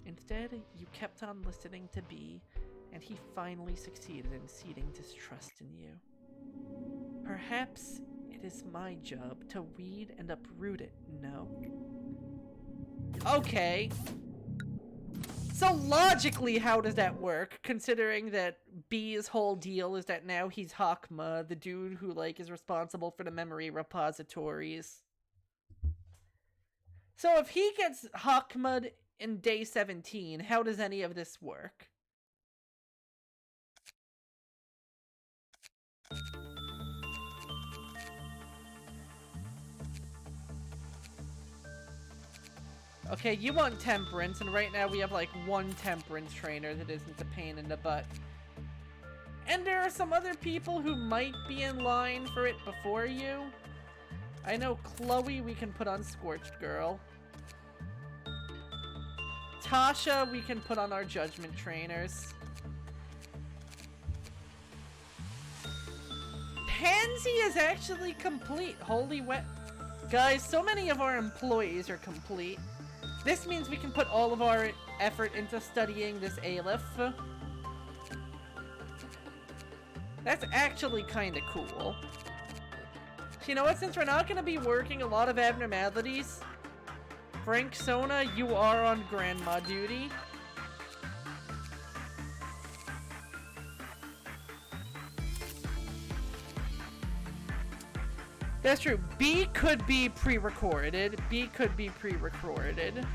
Instead, you kept on listening to B, and he finally succeeded in seeding distrust in you. Perhaps it is my job to weed and uproot it, no? Okay. So logically, how does that work? Considering that B's whole deal is that now he's Hakma, the dude who, like, is responsible for the memory repositories. So if he gets Hakma'd in day 17, how does any of this work? Okay, you want temperance, and right now we have like one temperance trainer that isn't a pain in the butt. And there are some other people who might be in line for it before you. I know Chloe we can put on Scorched Girl. Tasha we can put on our Judgment trainers. Pansy is actually complete. Holy wet. Guys, so many of our employees are complete. This means we can put all of our effort into studying this Aleph. That's actually kind of cool. You know what? Since we're not going to be working a lot of abnormalities, Frank Sona, you are on grandma duty. That's true. B could be pre-recorded. B could be pre-recorded.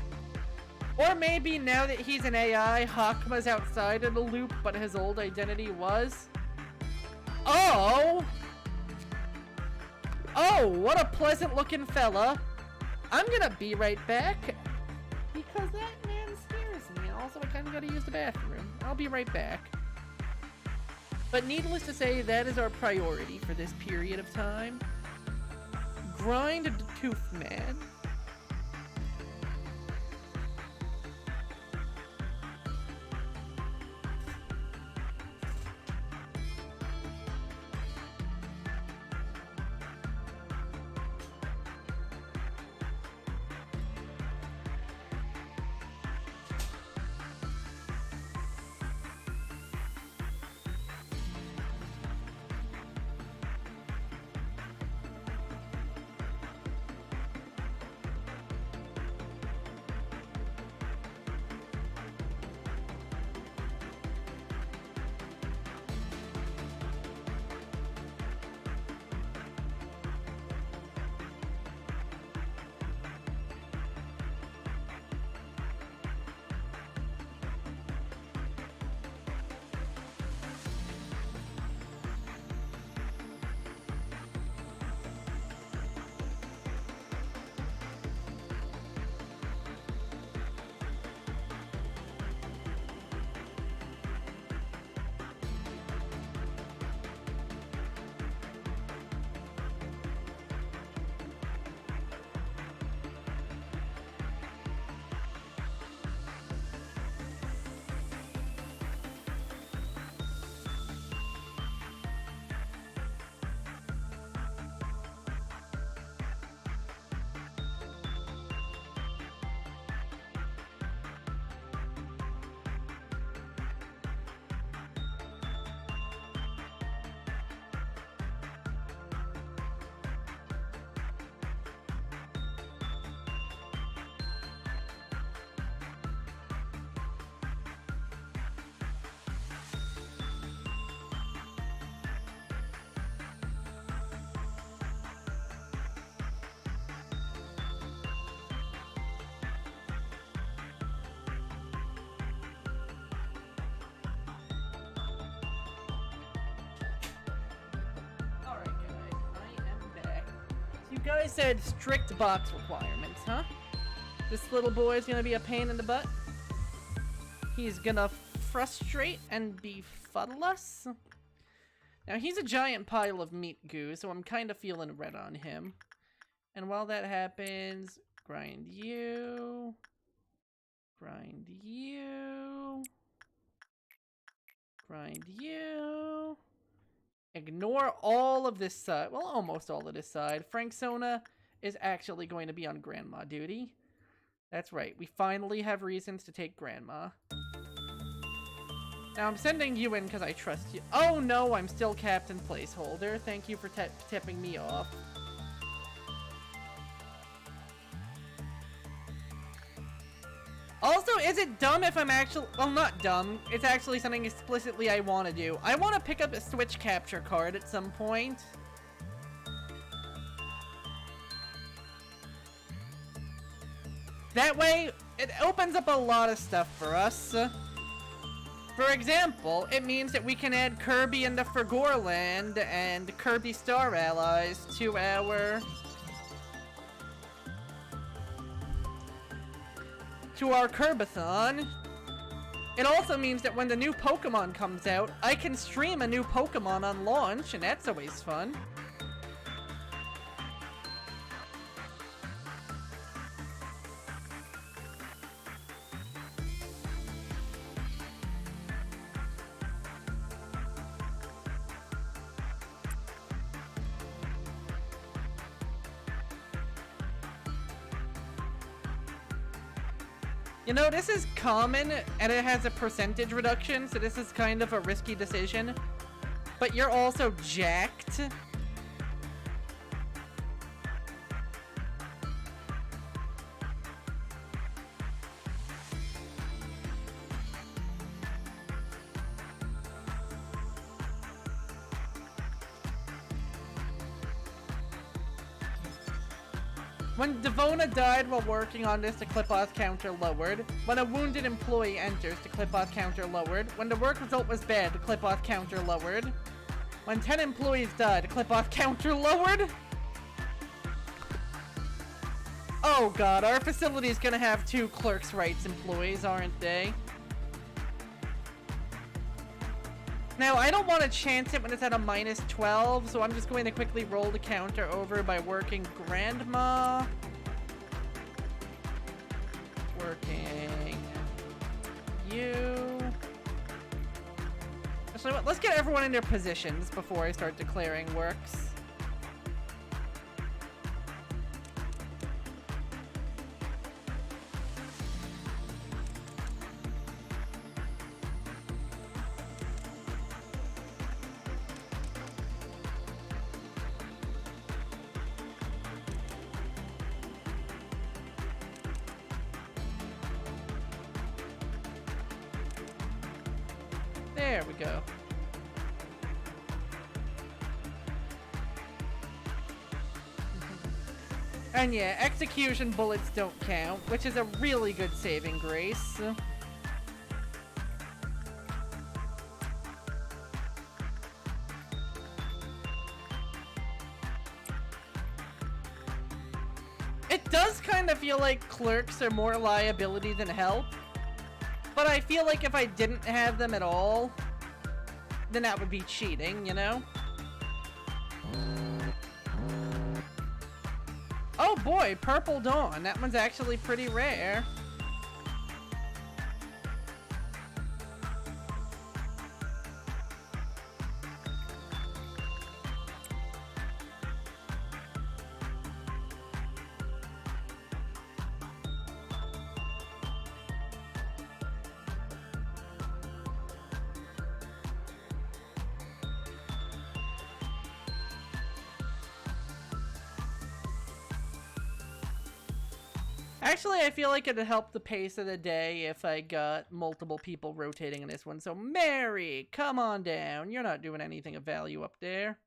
Or maybe now that he's an AI, Hakma's outside of the loop, but his old identity was. Oh! Oh, what a pleasant looking fella. I'm gonna be right back, because that man scares me Also, I kind of gotta use the bathroom. I'll be right back. But needless to say, that is our priority for this period of time. Grind the tooth man. You guys said strict box requirements, huh? This little boy is gonna be a pain in the butt. He's gonna frustrate and befuddle us. Now, he's a giant pile of meat goo, so I'm kind of feeling red on him. And while that happens, grind you. Grind you. Grind you. Ignore all of this side. Well, almost all of this side. Franksona is actually going to be on grandma duty. That's right. We finally have reasons to take grandma. Now, I'm sending you in because I trust you. Oh, no, I'm still captain placeholder. Thank you for tipping me off. Also, is it dumb if I'm actually... Well, not dumb. It's actually something explicitly I want to do. I want to pick up a Switch capture card at some point. That way, it opens up a lot of stuff for us. For example, it means that we can add Kirby into Forgoreland and Kirby Star Allies to our Kirbathon. It also means that when the new Pokemon comes out, I can stream a new Pokemon on launch, and that's always fun. You know, this is common, and it has a percentage reduction, so this is kind of a risky decision. But you're also jacked. When Devona died while working on this, the clip-off counter lowered. When a wounded employee enters, the clip-off counter lowered. When the work result was bad, the clip-off counter lowered. When 10 employees died, the clip-off counter lowered. Oh god, our facility's gonna have 2 clerks' rights employees, aren't they? Now, I don't want to chance it when it's at a -12, so I'm just going to quickly roll the counter over by working Grandma. Working you. Actually, let's get everyone in their positions before I start declaring works. There we go. And yeah, execution bullets don't count, which is a really good saving grace. It does kind of feel like clerks are more liability than help. But I feel like if I didn't have them at all, then that would be cheating, you know? Oh boy, Purple Dawn. That one's actually pretty rare. Actually, I feel like it'd help the pace of the day if I got multiple people rotating in this one. So, Mary, come on down. You're not doing anything of value up there.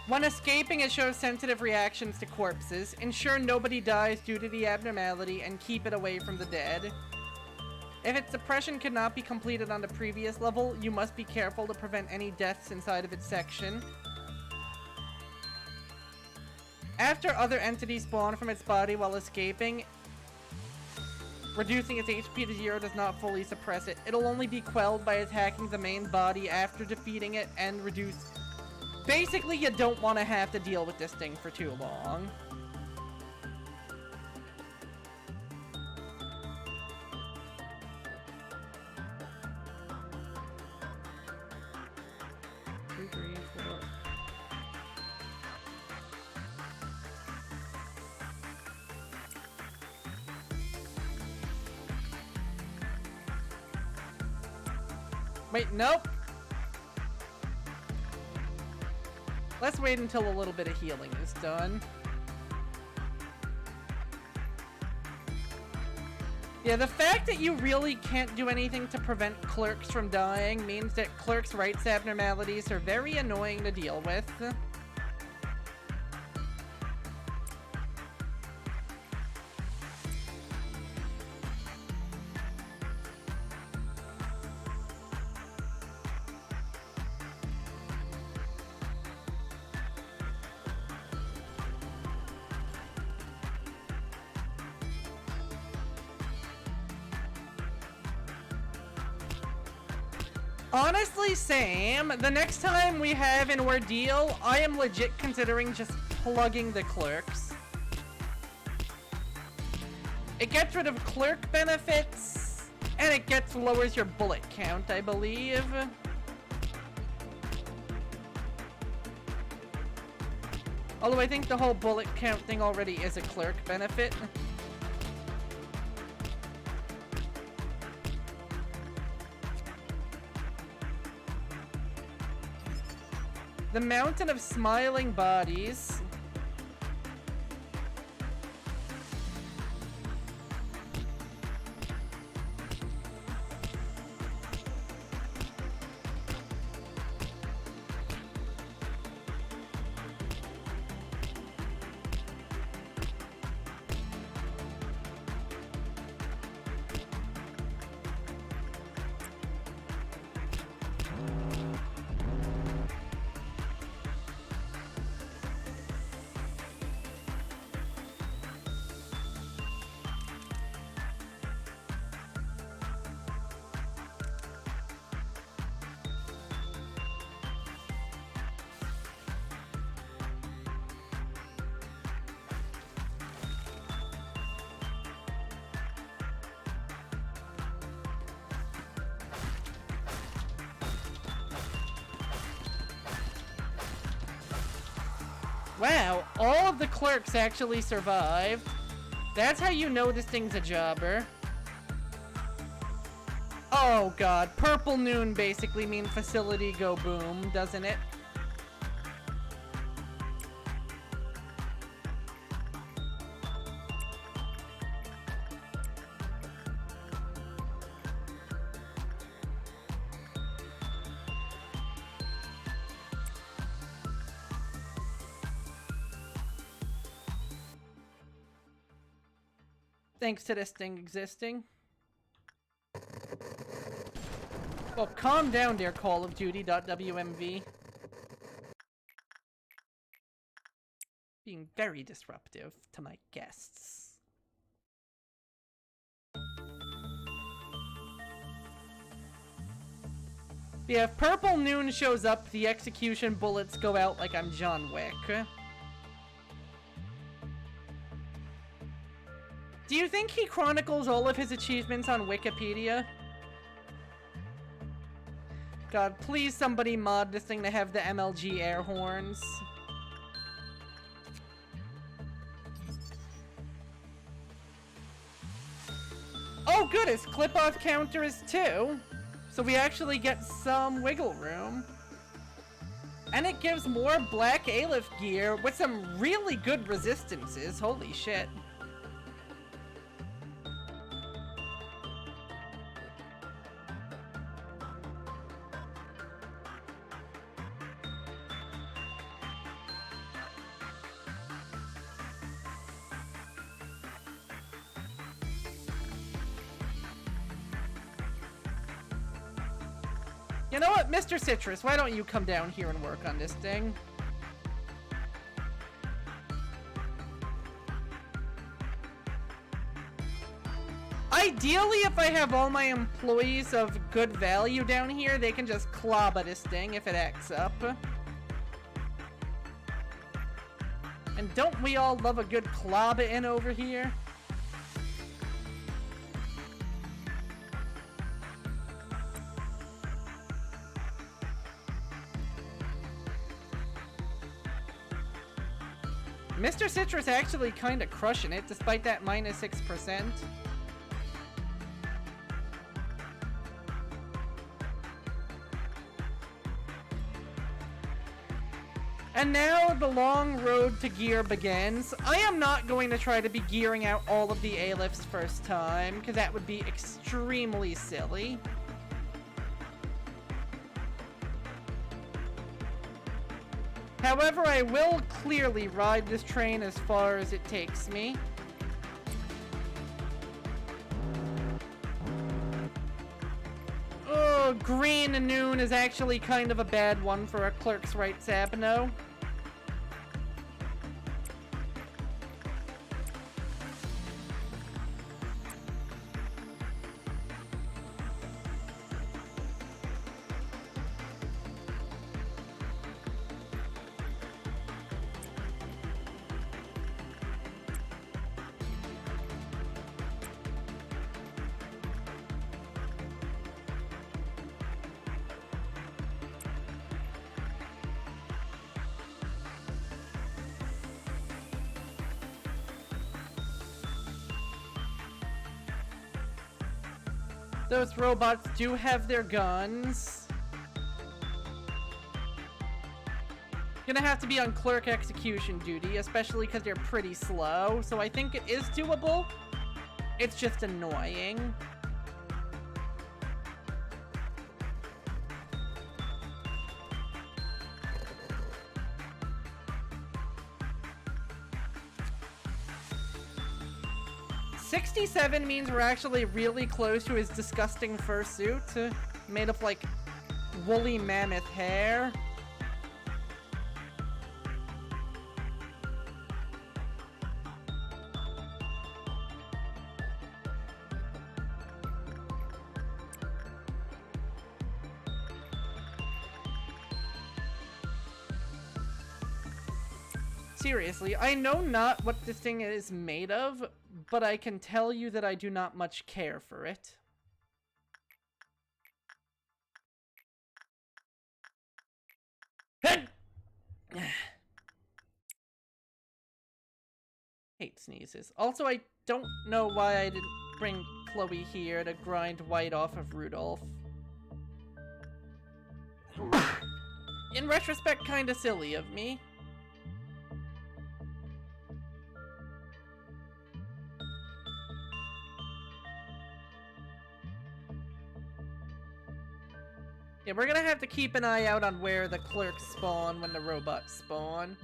When escaping, it shows sensitive reactions to corpses. Ensure nobody dies due to the abnormality and keep it away from the dead. If its suppression could not be completed on the previous level, you must be careful to prevent any deaths inside of its section. After other entities spawn from its body while escaping, reducing its HP to 0 does not fully suppress it. It'll only be quelled by attacking the main body after defeating it and reduce... Basically, you don't want to have to deal with this thing for too long. Wait, nope. Let's wait until a little bit of healing is done. Yeah, the fact that you really can't do anything to prevent clerks from dying means that clerks' rights abnormalities are very annoying to deal with. Honestly, Sam, the next time we have an ordeal, I am legit considering just plugging the clerks. It gets rid of clerk benefits, and it lowers your bullet count, I believe. Although I think the whole bullet count thing already is a clerk benefit. The Mountain of Smiling Bodies. Wow, all of the clerks actually survived. That's how you know this thing's a jobber. Oh god, purple noon basically means facility go boom, doesn't it? Thanks to this thing existing. Well, calm down there, Call of Duty.wmv. Being very disruptive to my guests. Yeah, if Purple Noon shows up, the execution bullets go out like I'm John Wick. Do you think he chronicles all of his achievements on Wikipedia? God, please somebody mod this thing to have the MLG air horns. Oh good, his clip-off counter is 2. So we actually get some wiggle room. And it gives more black Aleph gear with some really good resistances. Holy shit. You know what, Mr. Citrus, why don't you come down here and work on this thing? Ideally, if I have all my employees of good value down here, they can just clobber this thing if it acts up. And don't we all love a good clobber-in over here? Mr. Citrus actually kind of crushing it, despite that minus 6%. And now the long road to gear begins. I am not going to try to be gearing out all of the Alephs first time, because that would be extremely silly. However, I will clearly ride this train as far as it takes me. Oh, green noon is actually kind of a bad one for a Clerk's Rights Abno. Those robots do have their guns. Gonna have to be on clerk execution duty, especially because they're pretty slow, so I think it is doable. It's just annoying. $67 means we're actually really close to his disgusting fursuit, made of like woolly mammoth hair. Seriously, I know not what this thing is made of, but I can tell you that I do not much care for it. Hate sneezes. Also, I don't know why I didn't bring Chloe here to grind white off of Rudolph. In retrospect, kinda silly of me. Yeah, we're gonna have to keep an eye out on where the clerks spawn when the robots spawn.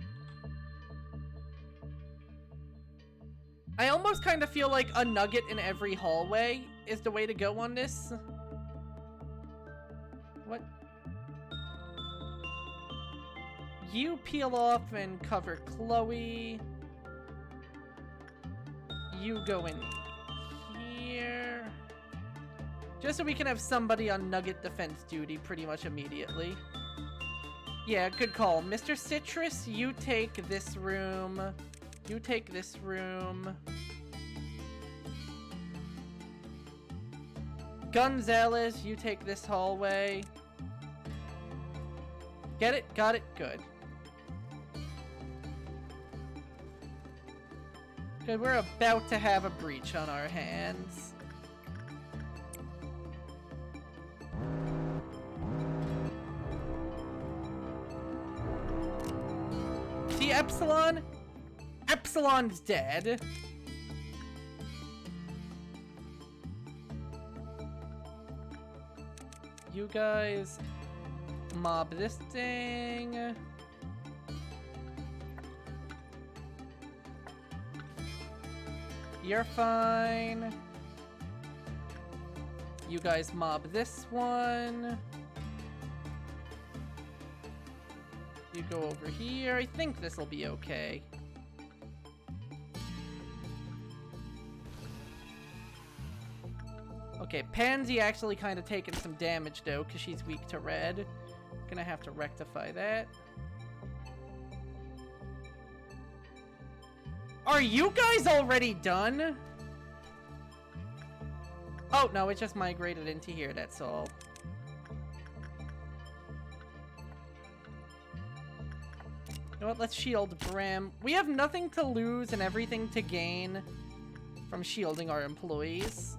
I almost kind of feel like a nugget in every hallway is the way to go on this. What? You peel off and cover Chloe. You go in here. Just so we can have somebody on nugget defense duty pretty much immediately. Yeah, good call. Mr. Citrus, you take this room. You take this room. Gonzalez, you take this hallway. Get it? Got it? Good. Good, we're about to have a breach on our hands. See, Epsilon? Epsilon's dead. You guys mob this thing. You're fine. You guys mob this one. You go over here. I think this will be okay. Okay, Pansy actually kind of taking some damage though, because she's weak to red. Gonna have to rectify that. Are you guys already done? Oh, no, it just migrated into here, that's all. You know what, let's shield Brim. We have nothing to lose and everything to gain from shielding our employees.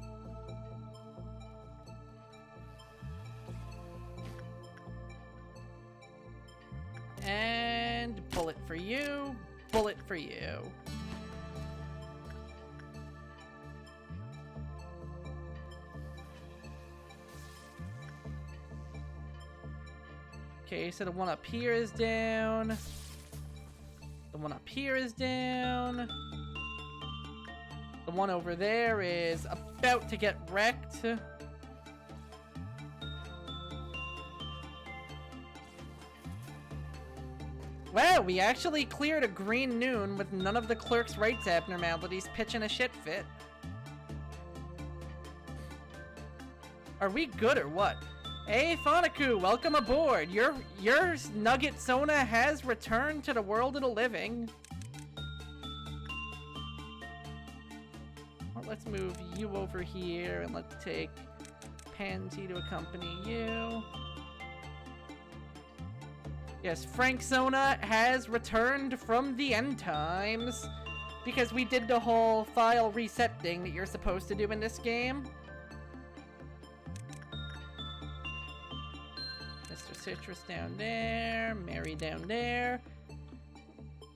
And bullet for you, bullet for you. Okay, so the one up here is down. The one up here is down. The one over there is about to get wrecked. Wow, we actually cleared a green noon with none of the clerk's rights abnormalities pitching a shit fit. Are we good or what? Hey, Fanaku, welcome aboard. Your Nugget Sona has returned to the world of the living. Well, let's move you over here and let's take Pansy to accompany you. Yes, Frank Sona has returned from the end times because we did the whole file reset thing that you're supposed to do in this game. Mr. Citrus down there, Mary down there.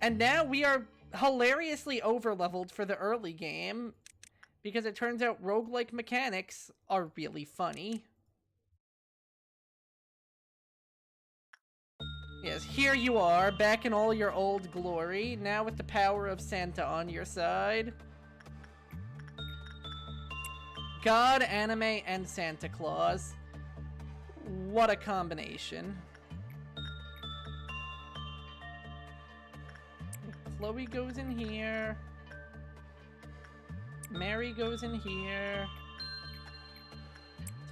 And now we are hilariously overleveled for the early game because it turns out roguelike mechanics are really funny. Yes, here you are, back in all your old glory, now with the power of Santa on your side. God, anime, and Santa Claus. What a combination. Chloe goes in here. Mary goes in here.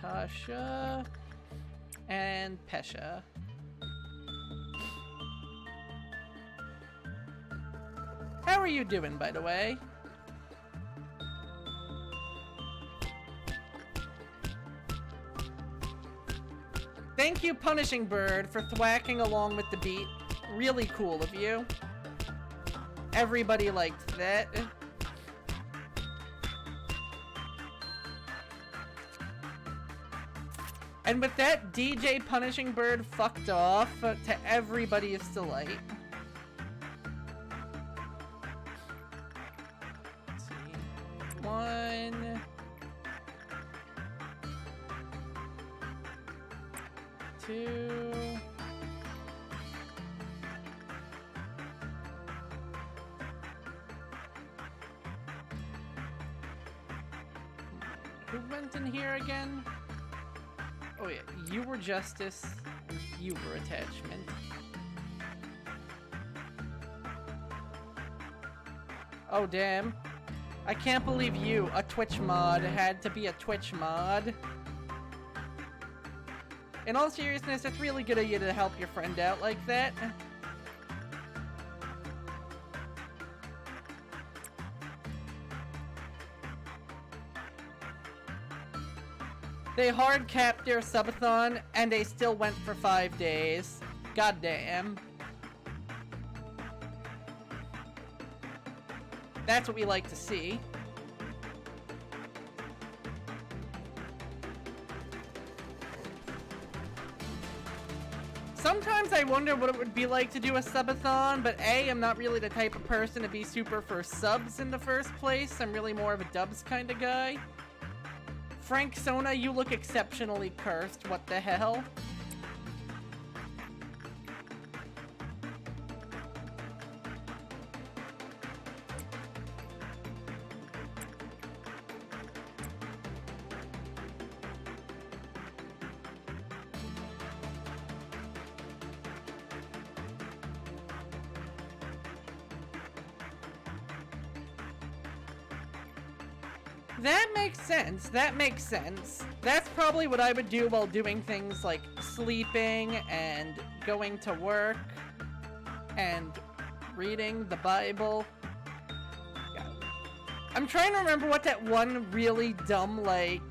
Tasha. And Pesha. How are you doing, by the way? Thank you, Punishing Bird, for thwacking along with the beat. Really cool of you. Everybody liked that. And with that, DJ Punishing Bird fucked off to everybody's delight. Let's see. 1, 2. Who went in here again? Oh yeah, you were Justice, and you were Attachment. Oh damn. I can't believe you, a Twitch mod, had to be a Twitch mod. In all seriousness, it's really good of you to help your friend out like that. They hard capped their subathon, and they still went for 5 days. God damn. That's what we like to see. Sometimes I wonder what it would be like to do a subathon, but A, I'm not really the type of person to be super for subs in the first place. I'm really more of a dubs kind of guy. Frank Sona, you look exceptionally cursed. What the hell? That makes sense. That makes sense. That's probably what I would do while doing things like sleeping and going to work and reading the Bible. Yeah. I'm trying to remember what that one really dumb, like,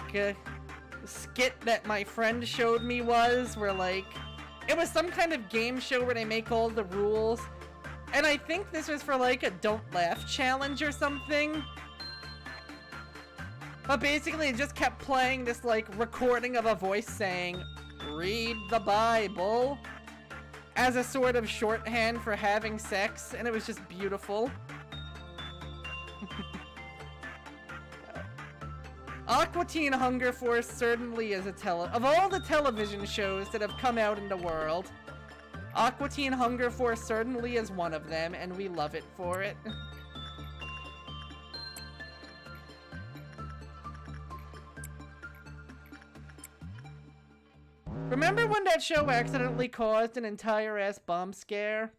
skit that my friend showed me was, where, like, it was some kind of game show where they make all the rules. And I think this was for, like, a Don't Laugh challenge or something. But basically, it just kept playing this, like, recording of a voice saying, "Read the Bible," as a sort of shorthand for having sex, and it was just beautiful. Aqua Teen Hunger Force certainly is of all the television shows that have come out in the world, Aqua Teen Hunger Force certainly is one of them, and we love it for it. Remember when that show accidentally caused an entire-ass bomb scare?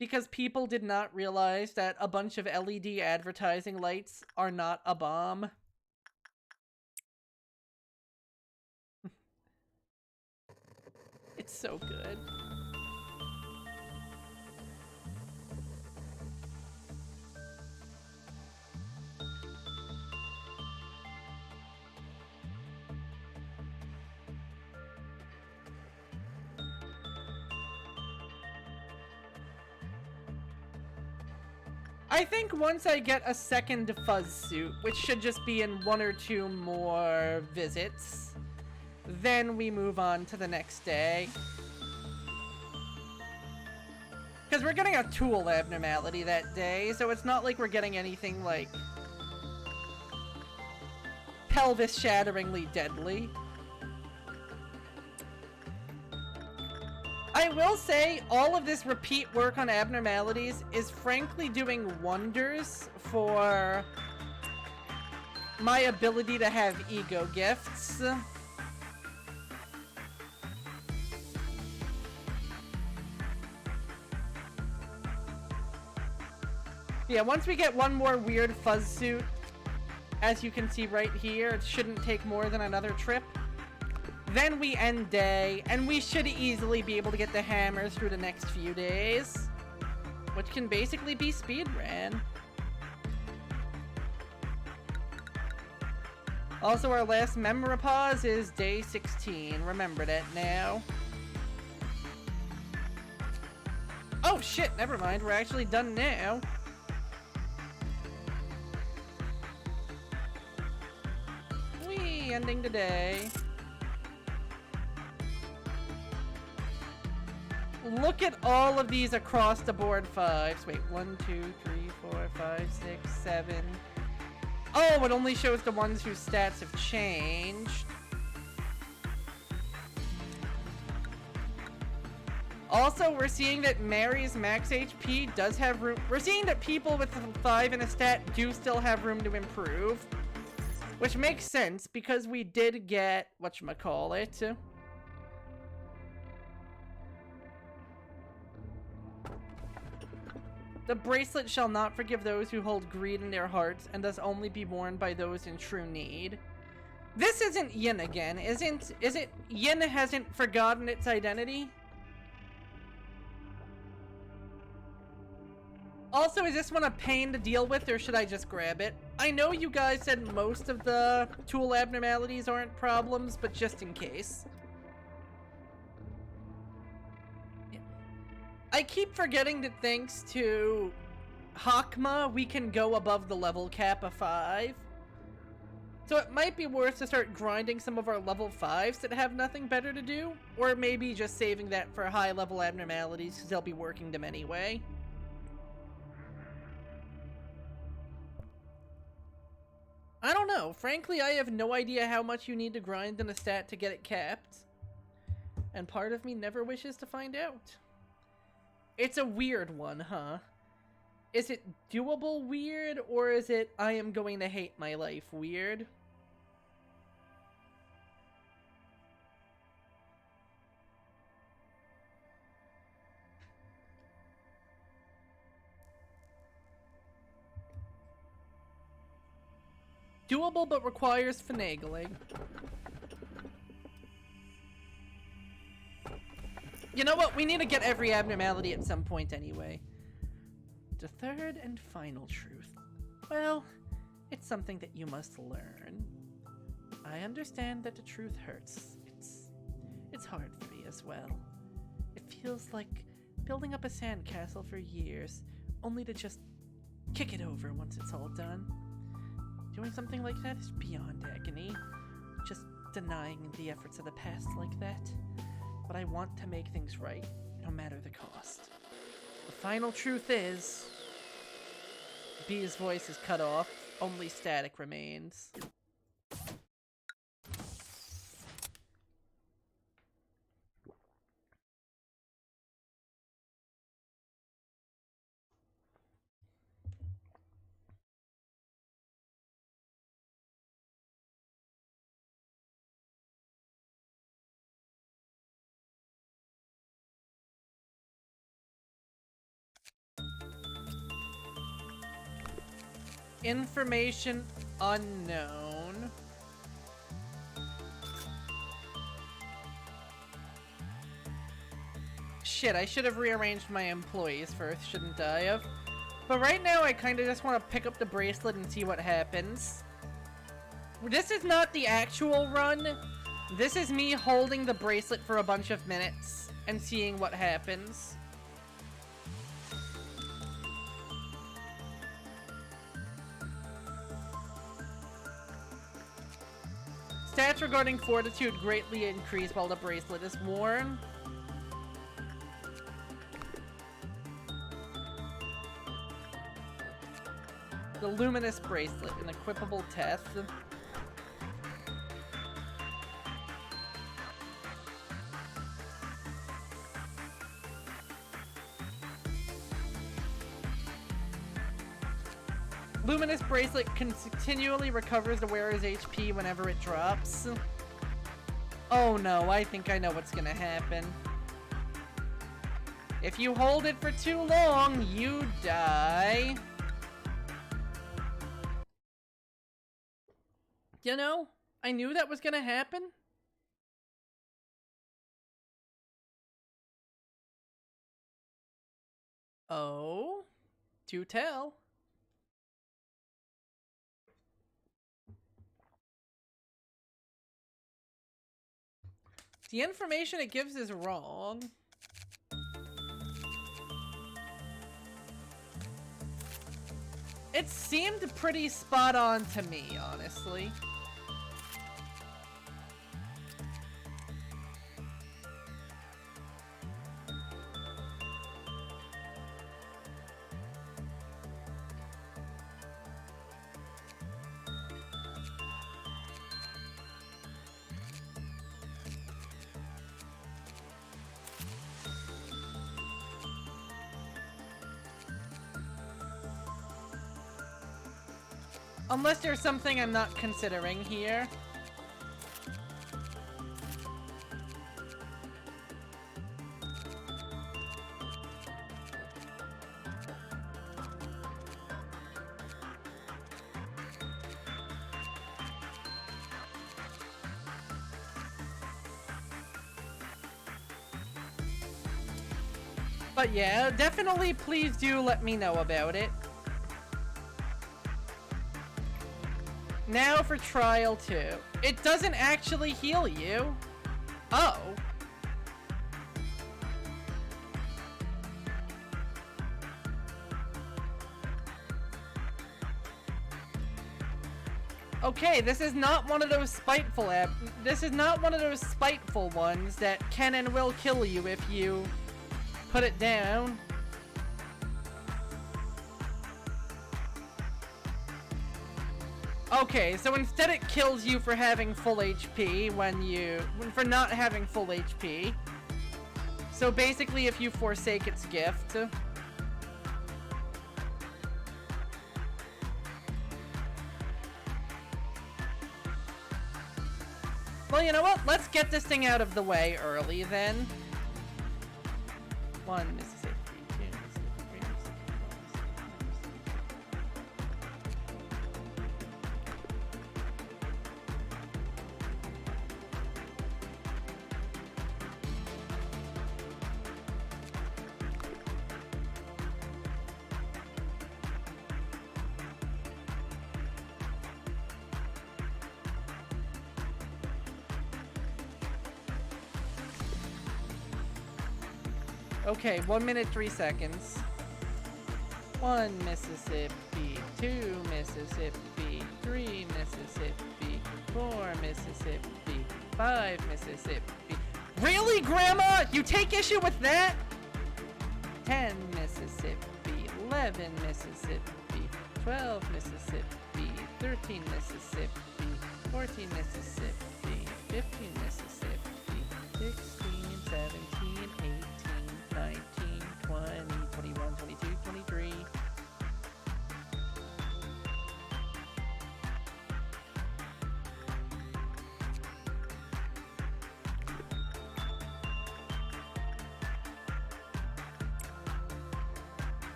Because people did not realize that a bunch of LED advertising lights are not a bomb. It's so good. I think once I get a second fuzz suit, which should just be in 1 or 2 more visits, then we move on to the next day. Because we're getting a tool abnormality that day, so it's not like we're getting anything like pelvis-shatteringly deadly. I will say, all of this repeat work on abnormalities is frankly doing wonders for my ability to have ego gifts. Yeah, once we get one more weird fuzz suit, as you can see right here, it shouldn't take more than another trip. Then we end day, and we should easily be able to get the hammers through the next few days, which can basically be speedran. Also, our last Memorapause is day 16. Remember that now. Oh shit, never mind. We're actually done now. Whee, ending the day. look at all of these across the board fives. Wait, 1, 2, 3, 4, 5, 6, 7. Oh, it only shows the ones whose stats have changed. Also, we're seeing that Mary's max HP does have room. We're seeing that people with 5 in a stat do still have room to improve. Which makes sense, because we did get, whatchamacallit. The bracelet shall not forgive those who hold greed in their hearts, and thus only be worn by those in true need. This isn't Yin again, is it? Yin hasn't forgotten its identity? Also, is this one a pain to deal with, or should I just grab it? I know you guys said most of the tool abnormalities aren't problems, but just in case. Yeah. I keep forgetting that thanks to Hakma, we can go above the level cap of 5. So it might be worth to start grinding some of our level 5s that have nothing better to do, or maybe just saving that for high level abnormalities, because they'll be working them anyway. I don't know. Frankly, I have no idea how much you need to grind in a stat to get it capped. And part of me never wishes to find out. It's a weird one, huh? Is it doable weird, or is it I am going to hate my life weird? Doable, but requires finagling. You know what? We need to get every abnormality at some point anyway. The third and final truth. Well, it's something that you must learn. I understand that the truth hurts. It's hard for me as well. It feels like building up a sandcastle for years, only to just kick it over once it's all done. Doing something like that is beyond agony. Just denying the efforts of the past like that. But I want to make things right, no matter the cost. The final truth is... B's voice is cut off. Only static remains. Information unknown. Shit, I should have rearranged my employees first, shouldn't I have? But right now I kind of just want to pick up the bracelet and see what happens. This is not the actual run. This is me holding the bracelet for a bunch of minutes and seeing what happens. Stats regarding fortitude greatly increase while the bracelet is worn. The luminous bracelet, an equipable test. Luminous bracelet continually recovers the wearer's HP whenever it drops. Oh no, I think I know what's gonna happen. If you hold it for too long, you die. You know, I knew that was gonna happen. Oh, do tell. The information it gives is wrong. It seemed pretty spot on to me, honestly. Unless there's something I'm not considering here. But yeah, definitely please do let me know about it. Now for trial 2. It doesn't actually heal you. Oh. Okay, this is not one of those spiteful ones that can and will kill you if you put it down. Okay, so instead it kills you for having full HP for not having full HP. So basically if you forsake its gift. Well, you know what? Let's get this thing out of the way early then. 1 Mississippi, 2 Mississippi, 3 Mississippi, 1 Okay, 1 minute, 3 seconds. 1 Mississippi, 2 Mississippi, 3 Mississippi, 4 Mississippi, 5 Mississippi. Really, Grandma? You take issue with that? 10 Mississippi, 11 Mississippi, 12 Mississippi, 13 Mississippi, 14 Mississippi, 15 Mississippi, 16, 17, 18. 19, 20, 21, 22, 23.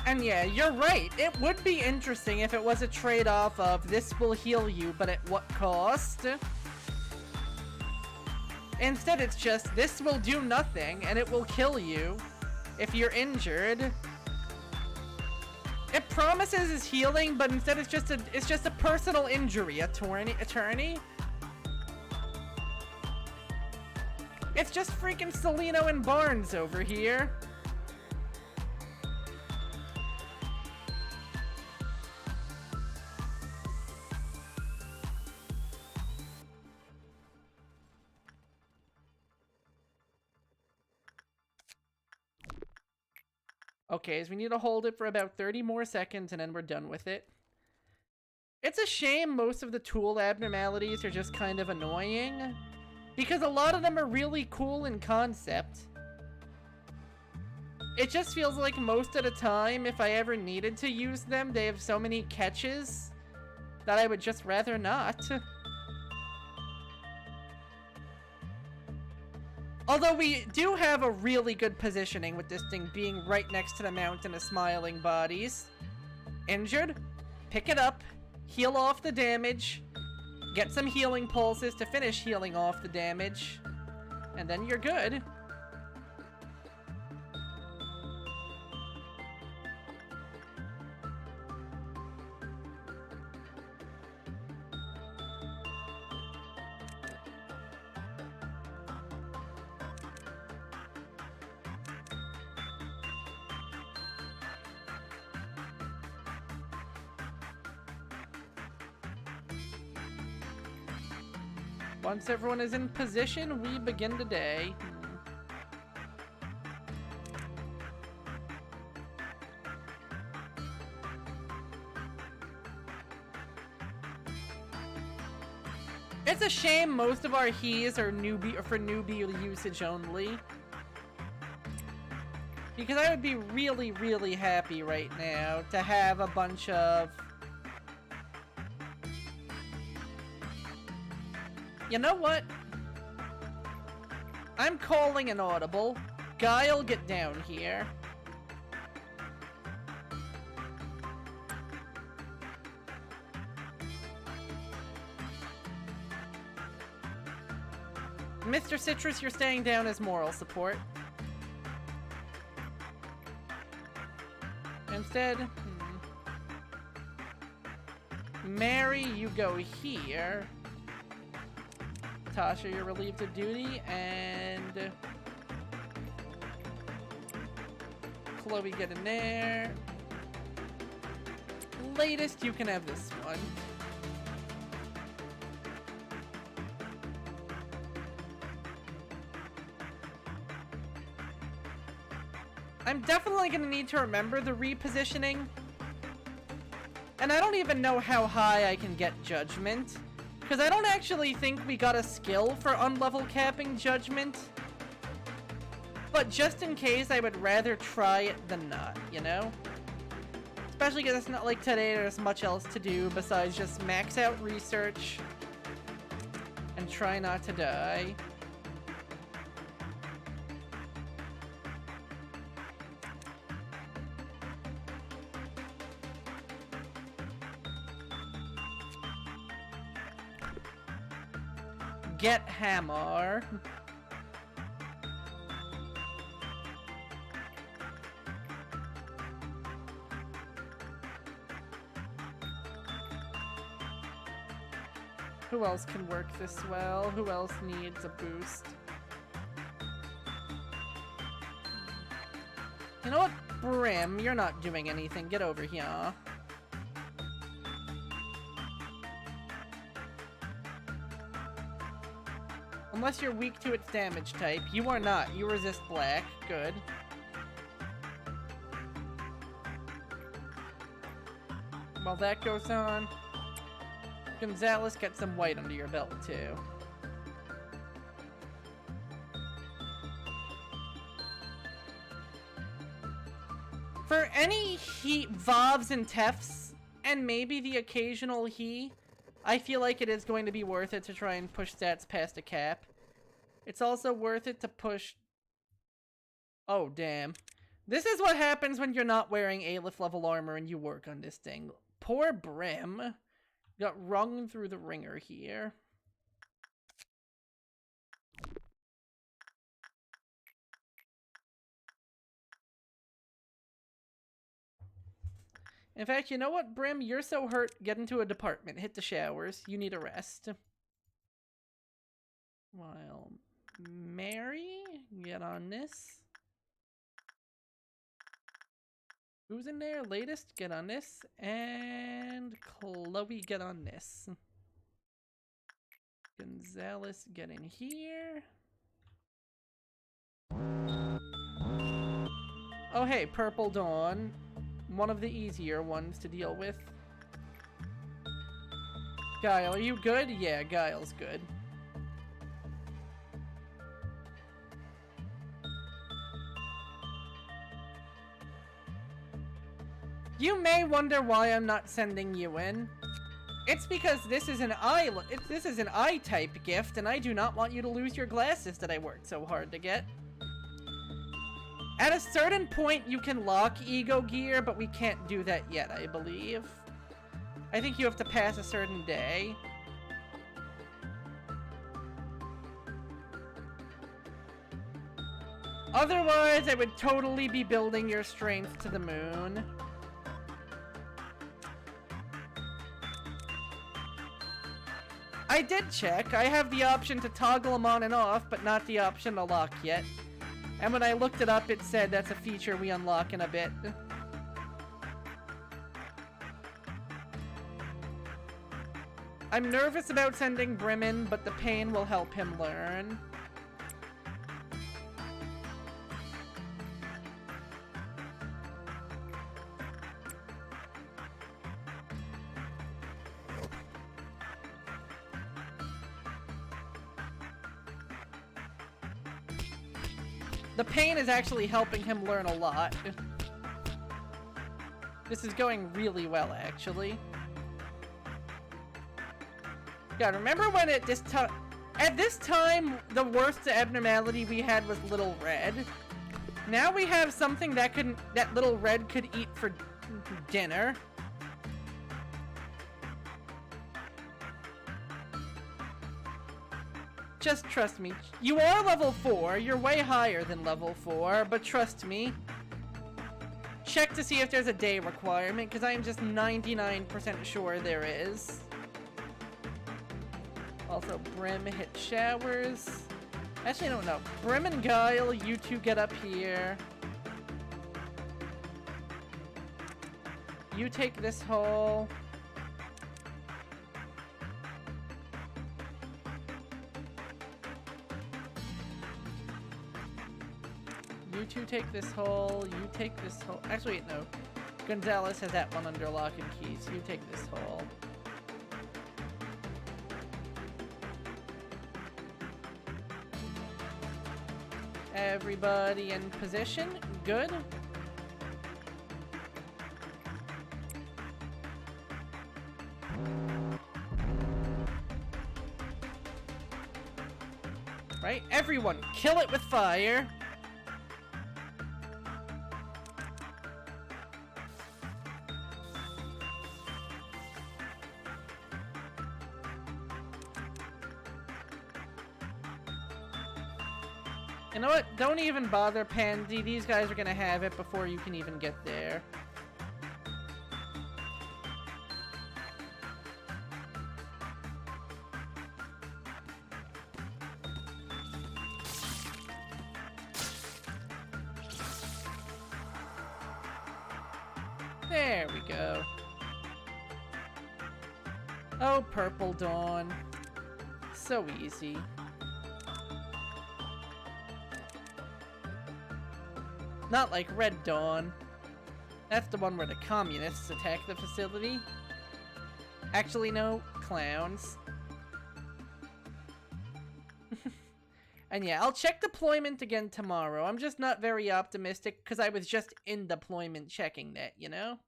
And yeah, you're right. It would be interesting if it was a trade-off of this will heal you, but at what cost? Instead, it's just, this will do nothing, and it will kill you if you're injured. It promises it's healing, but instead it's just a personal injury, attorney. It's just freaking Celino and Barnes over here. Okay, so we need to hold it for about 30 more seconds and then we're done with it. It's a shame most of the tool abnormalities are just kind of annoying, because a lot of them are really cool in concept. It just feels like most of the time, if I ever needed to use them, they have so many catches that I would just rather not. Although we do have a really good positioning with this thing being right next to the mountain of smiling bodies. Injured? Pick it up, heal off the damage, get some healing pulses to finish healing off the damage, and then you're good. Once everyone is in position, we begin the day. It's a shame most of our he's are for newbie usage only. Because I would be really, really happy right now to have a bunch of... You know what? I'm calling an audible. Guile, get down here. Mr. Citrus, you're staying down as moral support. Instead, Mary, you go here. Tasha, you're relieved of duty, and Chloe, get in there. Latest, you can have this one. I'm definitely gonna need to remember the repositioning. And I don't even know how high I can get judgment. Because I don't actually think we got a skill for unlevel capping judgment. But just in case, I would rather try it than not, you know? Especially because it's not like today there's much else to do besides just max out research and try not to die. Get hammer. Who else can work this well? Who else needs a boost? You know what, Brim? You're not doing anything. Get over here. Unless you're weak to its damage type. You are not. You resist black. Good. While that goes on, Gonzalez, get some white under your belt, too. For any he, Vovs and Tefs, and maybe the occasional he, I feel like it is going to be worth it to try and push stats past a cap. It's also worth it to push... Oh, damn. This is what happens when you're not wearing Aleph level armor and you work on this thing. Poor Brim got rung through the ringer here. In fact, you know what, Brim? You're so hurt, get into a department. Hit the showers. You need a rest. While Mary, get on this. Who's in there? Latest, get on this. And Chloe, get on this. Gonzalez, get in here. Oh, hey, Purple Dawn. One of the easier ones to deal with. Guile, are you good? Yeah, Guile's good. You may wonder why I'm not sending you in. It's because this is an I-type gift, and I do not want you to lose your glasses that I worked so hard to get. At a certain point, you can lock Ego Gear, but we can't do that yet, I believe. I think you have to pass a certain day. Otherwise, I would totally be building your strength to the moon. I did check. I have the option to toggle them on and off, but not the option to lock yet. And when I looked it up, it said that's a feature we unlock in a bit. I'm nervous about sending Brim in, but the pain will help him learn. The pain is actually helping him learn a lot. This is going really well, actually. God, remember when at this time, the worst abnormality we had was Little Red. Now we have something that Little Red could eat for dinner. Just trust me. You are level 4. You're way higher than level 4, but trust me. Check to see if there's a day requirement, because I am just 99% sure there is. Also, Brim hit showers. Actually, I don't know. Brim and Guile, you two get up here. You take this hole. You two take this hole. You take this hole. Actually, no. Gonzalez has that one under lock and key, so you take this hole. Everybody in position. Good. Right? Everyone, kill it with fire. You know what? Don't even bother, Pansy. These guys are gonna have it before you can even get there. There we go. Oh, Purple Dawn. So easy. Not like Red Dawn. That's the one where the communists attack the facility. Actually, no. Clowns. And yeah, I'll check deployment again tomorrow. I'm just not very optimistic because I was just in deployment checking that, you know?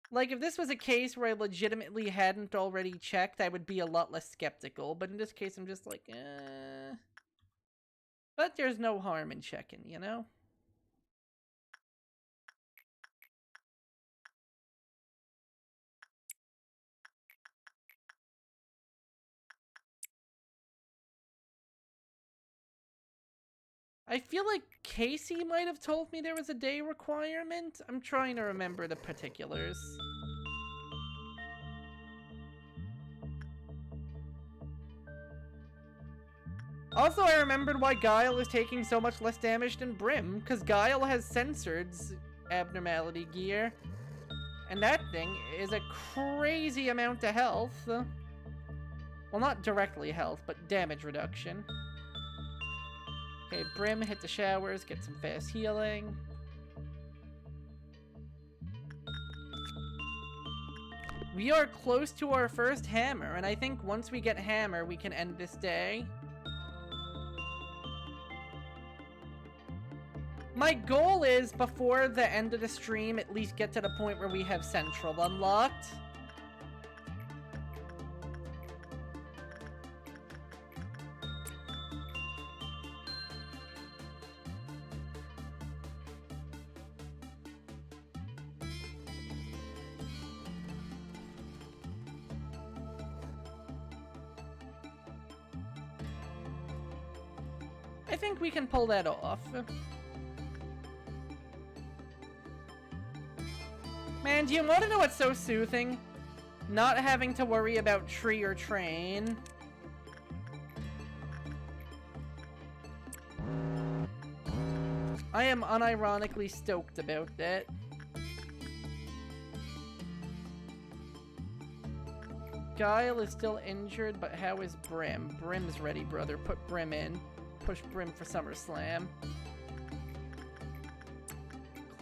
Like, if this was a case where I legitimately hadn't already checked, I would be a lot less skeptical. But in this case, I'm just like, eh... But there's no harm in checking, you know? I feel like Casey might have told me there was a day requirement. I'm trying to remember the particulars. Also, I remembered why Guile is taking so much less damage than Brim, because Guile has censored abnormality gear. And that thing is a crazy amount of health. Well, not directly health, but damage reduction. Okay, Brim, hit the showers, get some fast healing. We are close to our first hammer, and I think once we get hammer, we can end this day. My goal is, before the end of the stream, at least get to the point where we have Central unlocked. I think we can pull that off. Man, do you want to know what's so soothing? Not having to worry about tree or train. I am unironically stoked about that. Guile is still injured, but how is Brim? Brim's ready, brother. Put Brim in. Push Brim for SummerSlam.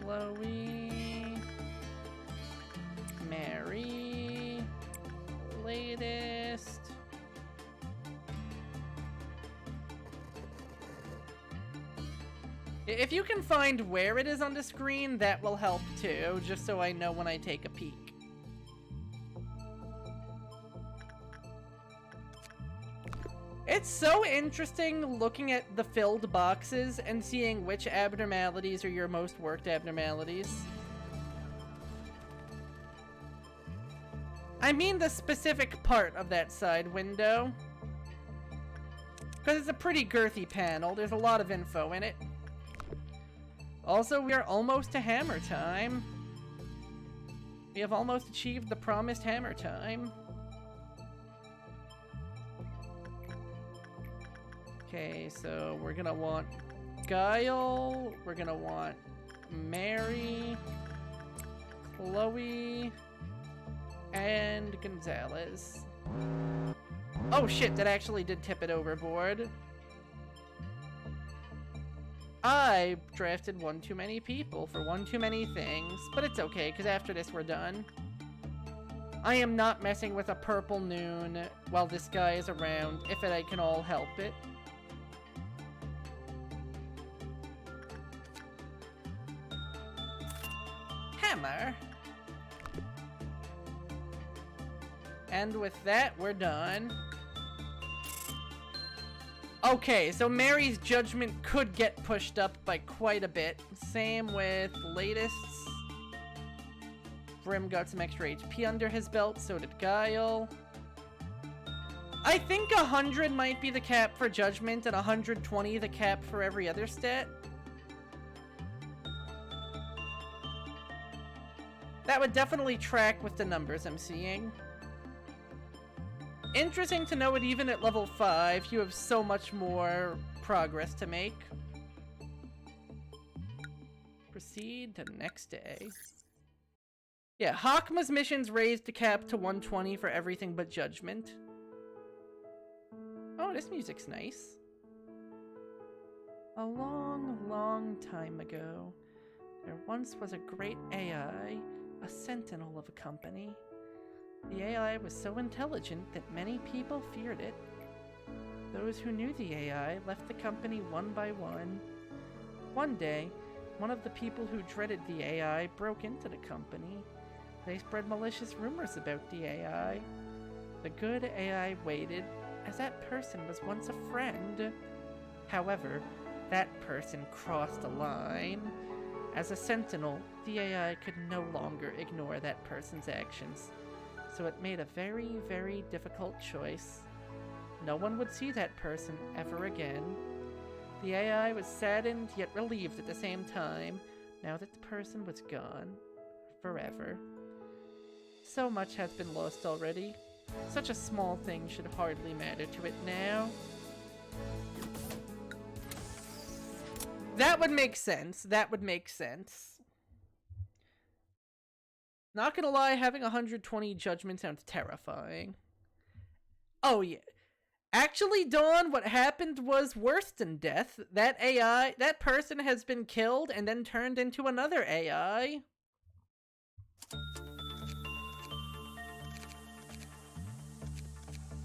Chloe... Mary... Latest... If you can find where it is on the screen, that will help too, just so I know when I take a peek. It's so interesting looking at the filled boxes and seeing which abnormalities are your most worked abnormalities. I mean the specific part of that side window. Because it's a pretty girthy panel, there's a lot of info in it. Also, we are almost to hammer time. We have almost achieved the promised hammer time. Okay, so we're gonna want Guile, we're gonna want Mary, Chloe, and Gonzalez. Oh shit, that actually did tip it overboard. I drafted one too many people for one too many things, but it's okay, because after this we're done. I am not messing with a purple noon while this guy is around, if I can all help it. Hammer. And with that, we're done. Okay, so Mary's judgment could get pushed up by quite a bit. Same with latest. Brim got some extra HP under his belt, so did Guile. I think 100 might be the cap for judgment and 120 the cap for every other stat. That would definitely track with the numbers I'm seeing. Interesting to know it even at level 5, you have so much more progress to make. Proceed to next day. Yeah, Hakma's missions raised the cap to 120 for everything but judgment. Oh, this music's nice. A long, long time ago, there once was a great AI, a sentinel of a company. The AI was so intelligent that many people feared it. Those who knew the AI left the company one by one. One day, one of the people who dreaded the AI broke into the company. They spread malicious rumors about the AI. The good AI waited, as that person was once a friend. However, that person crossed a line. As a sentinel, the AI could no longer ignore that person's actions. So it made a very, very difficult choice. No one would see that person ever again. The AI was saddened yet relieved at the same time, now that the person was gone. Forever. So much has been lost already. Such a small thing should hardly matter to it now. That would make sense. That would make sense. Not gonna lie, having 120 judgment sounds terrifying. Oh yeah. Actually, Dawn, what happened was worse than death. That AI, that person has been killed and then turned into another AI.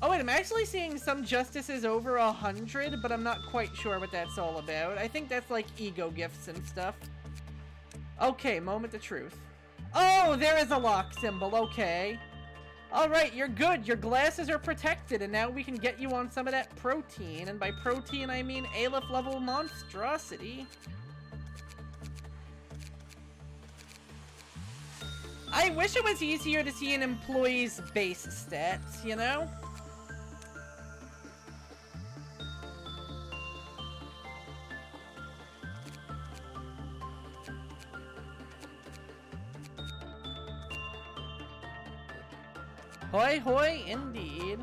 Oh wait, I'm actually seeing some justices over 100, but I'm not quite sure what that's all about. I think that's like ego gifts and stuff. Okay, moment of truth. Oh, there is a lock symbol, okay. Alright, you're good. Your glasses are protected, and now we can get you on some of that protein. And by protein, I mean Aleph level monstrosity. I wish it was easier to see an employee's base stats, you know? Hoi hoi, indeed.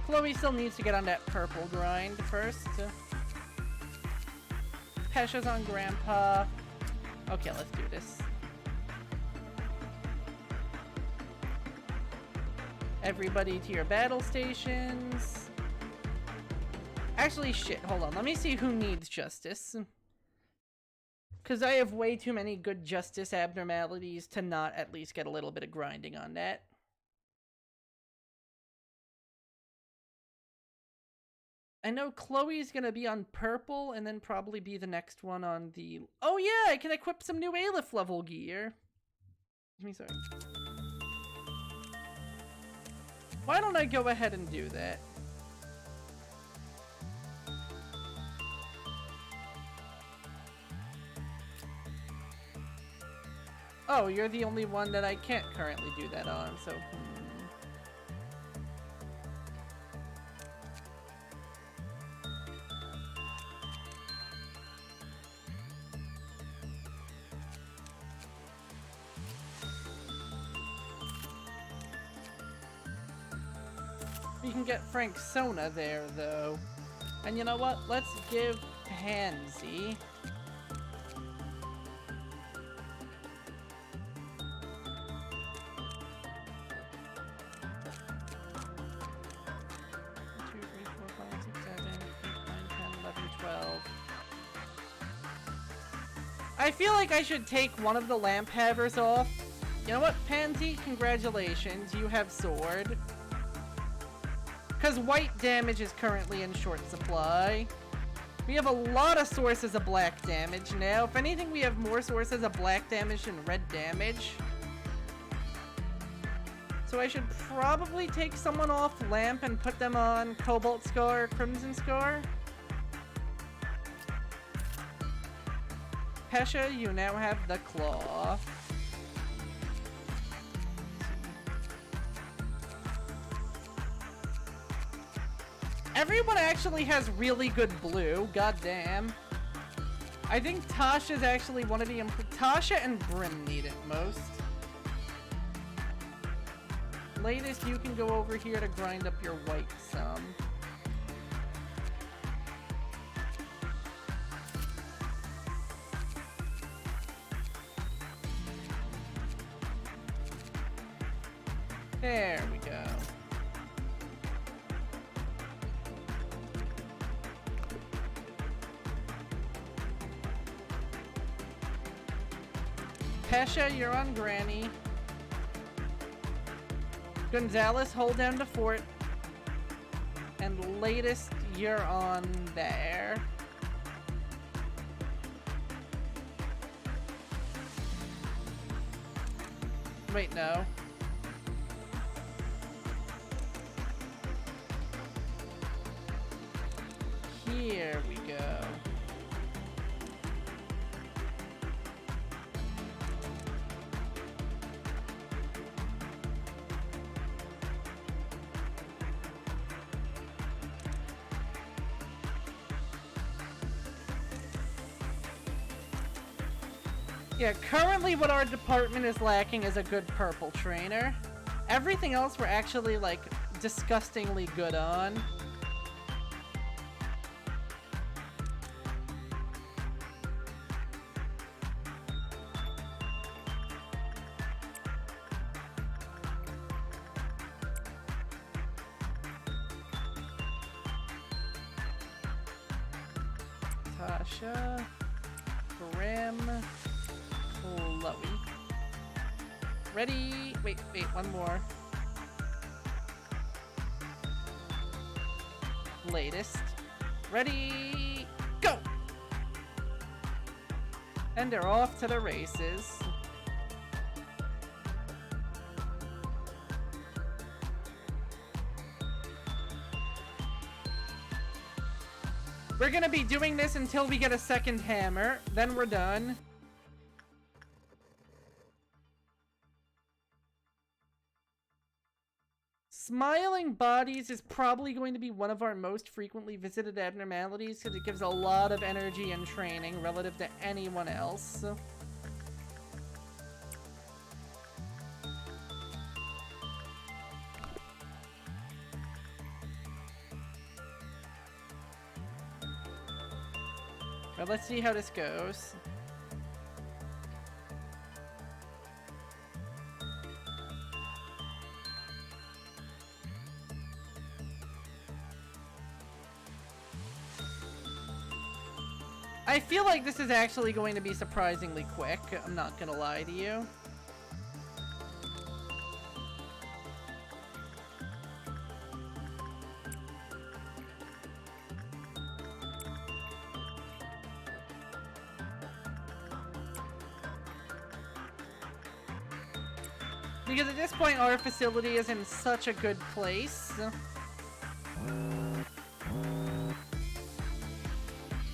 Chloe still needs to get on that purple grind first. Pesha's on Grandpa. Okay, let's do this. Everybody to your battle stations. Actually, shit, hold on. Let me see who needs justice. Because I have way too many good justice abnormalities to not at least get a little bit of grinding on that. I know Chloe's gonna be on purple and then probably be the next one on the... Oh yeah, I can equip some new Aleph level gear. Sorry. Why don't I go ahead and do that? Oh, you're the only one that I can't currently do that on, so... We can get Frank-Sona there, though. And you know what? Let's give Pansy... I feel like I should take one of the lamp havers off. You know what, Pansy? Congratulations, you have sword. Because white damage is currently in short supply. We have a lot of sources of black damage now. If anything, we have more sources of black damage than red damage. So I should probably take someone off lamp and put them on Cobalt Scar or Crimson Scar. Pesha, you now have the claw. Everyone actually has really good blue, goddamn. I think Tasha's actually one of the Tasha and Brim need it most. Latest, you can go over here to grind up your white some. There we go. Pesha, you're on Granny. Gonzalez, hold down the fort. And latest, you're on there. Wait, no. Here we go. Yeah, currently what our department is lacking is a good purple trainer. Everything else we're actually, like, disgustingly good on. Tasha, Brim, Chloe. Ready? Wait, one more. Latest. Ready, go! And they're off to the races. We're gonna be doing this until we get a second hammer, then we're done. Smiling bodies is probably going to be one of our most frequently visited abnormalities because it gives a lot of energy and training relative to anyone else. But let's see how this goes. I feel like this is actually going to be surprisingly quick. I'm not gonna lie to you. Because at this point, our facility is in such a good place.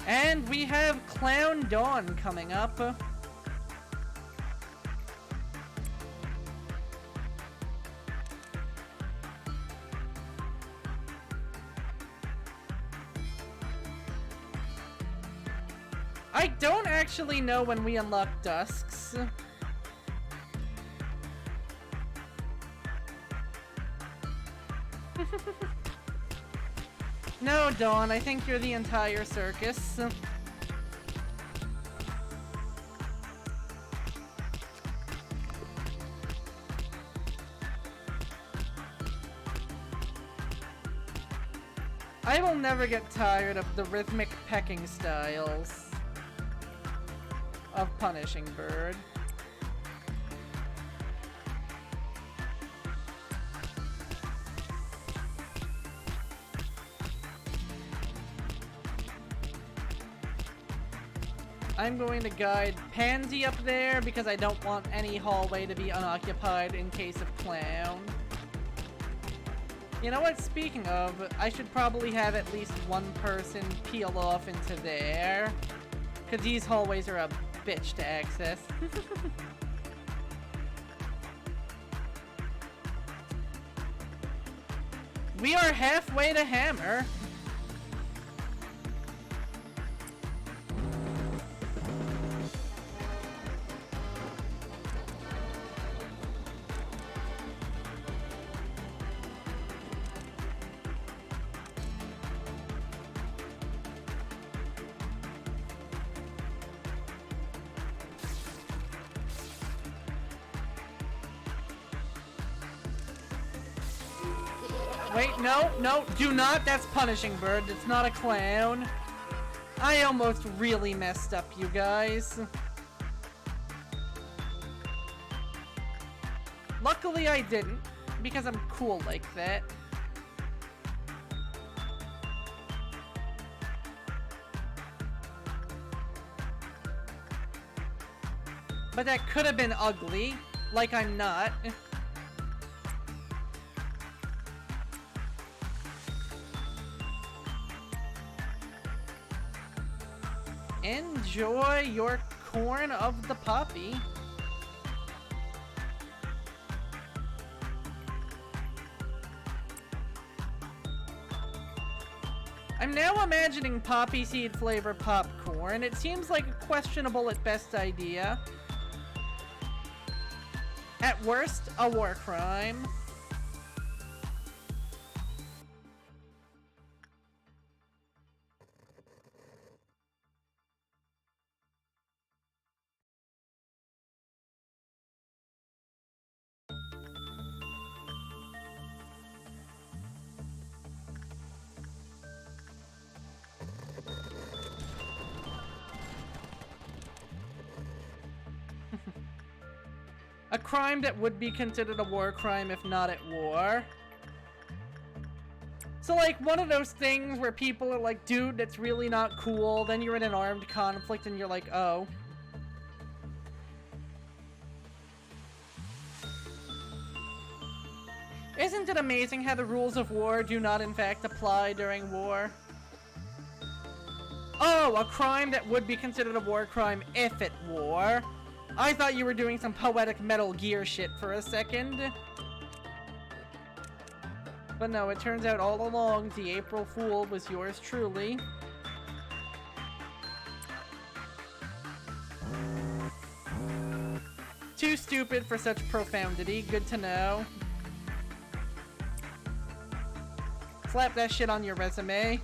And we have Clown Dawn coming up. I don't actually know when we unlock Dusks. No, Dawn, I think you're the entire circus. I will never get tired of the rhythmic pecking styles of Punishing Bird. I'm going to guide Pansy up there because I don't want any hallway to be unoccupied in case of Clown. You know what, speaking of, I should probably have at least one person peel off into there. Because these hallways are a bitch to access. We are halfway to Hammer. Wait, no, do not. That's Punishing Bird. It's not a clown. I almost really messed up, you guys. Luckily, I didn't, because I'm cool like that. But that could have been ugly, like I'm not. Enjoy your corn of the poppy. I'm now imagining poppy seed flavor popcorn. It seems like a questionable at best idea. At worst, a war crime. A crime that would be considered a war crime if not at war. So like one of those things where people are like, dude, that's really not cool. Then you're in an armed conflict and you're like, oh. Isn't it amazing how the rules of war do not in fact apply during war? Oh, a crime that would be considered a war crime if at war. I thought you were doing some poetic Metal Gear shit for a second. But no, it turns out all along the April Fool was yours truly. Too stupid for such profundity, good to know. Slap that shit on your resume.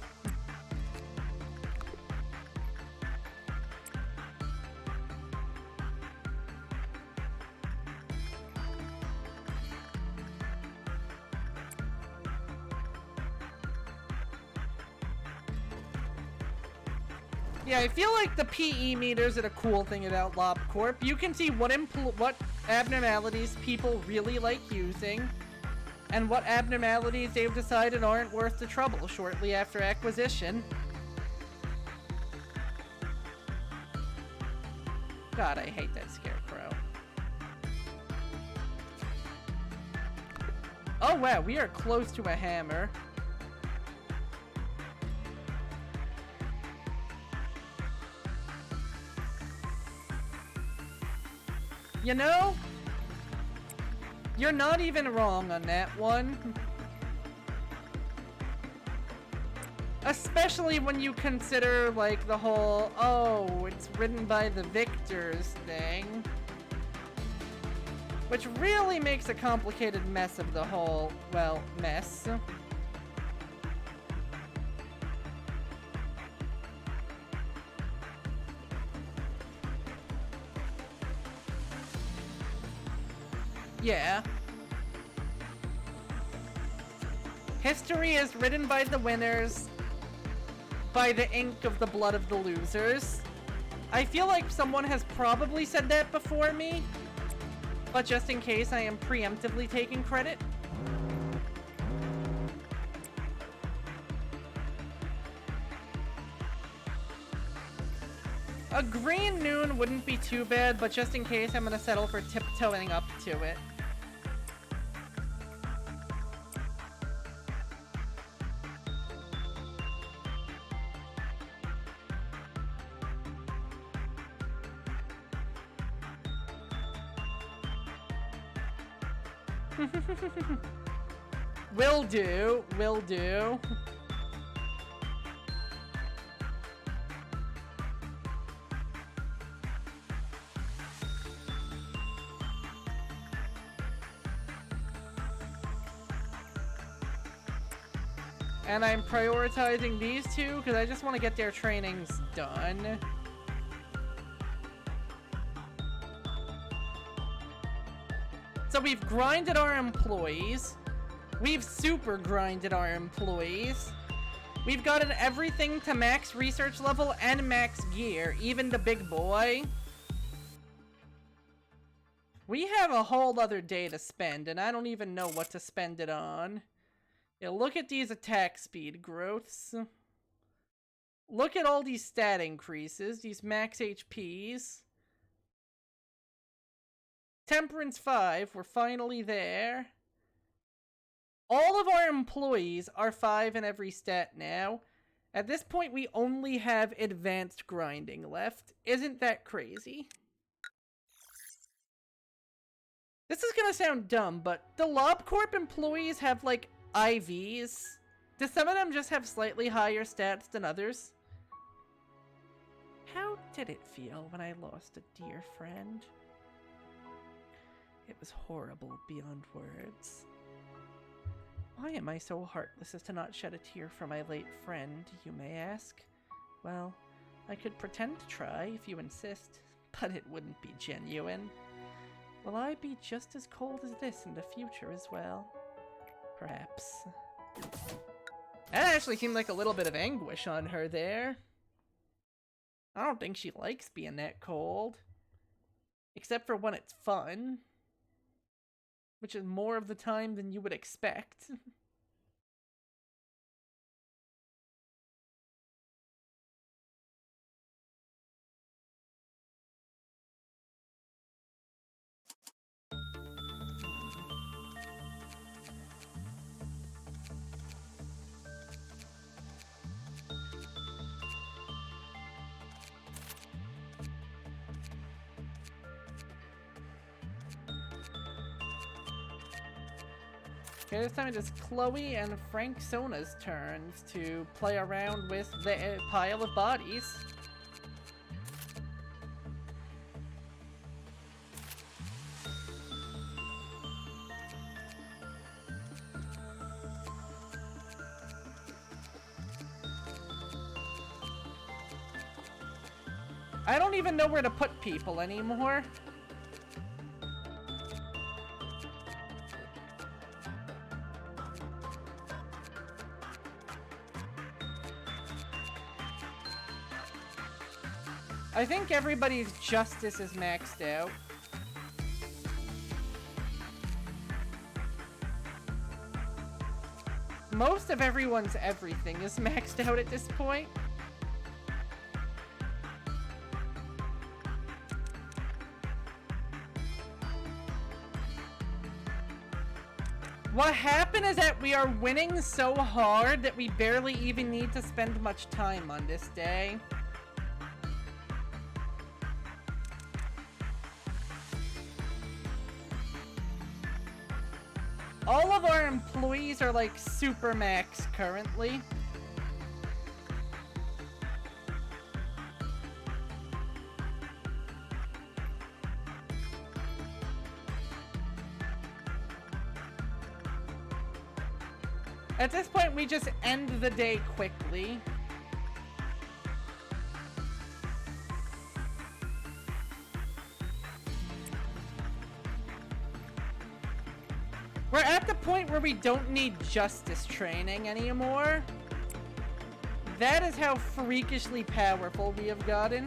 Yeah, I feel like the PE meters are the cool thing about LobCorp. You can see what abnormalities people really like using, and what abnormalities they've decided aren't worth the trouble shortly after acquisition. God, I hate that scarecrow. Oh wow, we are close to a hammer. You know, you're not even wrong on that one. Especially when you consider, like, the whole, oh, it's written by the victors thing. Which really makes a complicated mess of the whole, well, mess. Yeah. History is written by the winners, by the ink of the blood of the losers. I feel like someone has probably said that before me, but just in case, I am preemptively taking credit. A green noon wouldn't be too bad, but just in case, I'm gonna settle for tiptoeing up to it. Will do, will do. And I'm prioritizing these two because I just want to get their trainings done. So we've grinded our employees. We've super grinded our employees. We've gotten everything to max research level and max gear, even the big boy. We have a whole other day to spend, and I don't even know what to spend it on. Yeah, look at these attack speed growths. Look at all these stat increases, these max HPs. Temperance 5, we're finally there. All of our employees are 5 in every stat now. At this point, we only have advanced grinding left. Isn't that crazy? This is gonna sound dumb, but the LobCorp employees have, like, IVs. Do some of them just have slightly higher stats than others? How did it feel when I lost a dear friend? It was horrible beyond words. Why am I so heartless as to not shed a tear for my late friend, you may ask? Well, I could pretend to try if you insist, but it wouldn't be genuine. Will I be just as cold as this in the future as well? Perhaps. That actually seemed like a little bit of anguish on her there. I don't think she likes being that cold. Except for when it's fun. Which is more of the time than you would expect. Okay, this time it is Chloe and Frank Sona's turns to play around with the pile of bodies. I don't even know where to put people anymore. I think everybody's justice is maxed out. Most of everyone's everything is maxed out at this point. What happened is that we are winning so hard that we barely even need to spend much time on this day. All of our employees are like super max currently. At this point, we just end the day quickly. We're at the point where we don't need justice training anymore. That is how freakishly powerful we have gotten.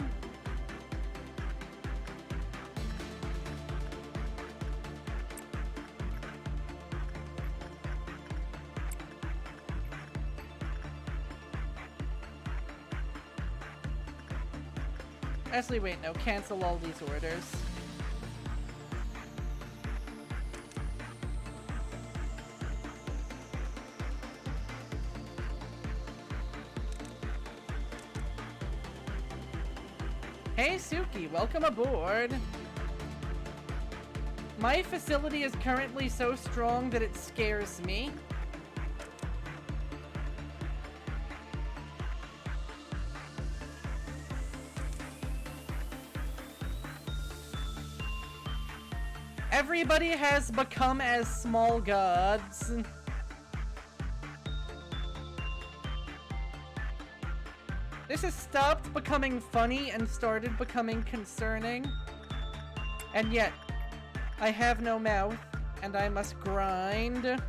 Actually, wait, no, cancel all these orders. Hey Suki, welcome aboard. My facility is currently so strong that it scares me. Everybody has become as small gods. This has stopped becoming funny and started becoming concerning. And yet, I have no mouth, and I must grind.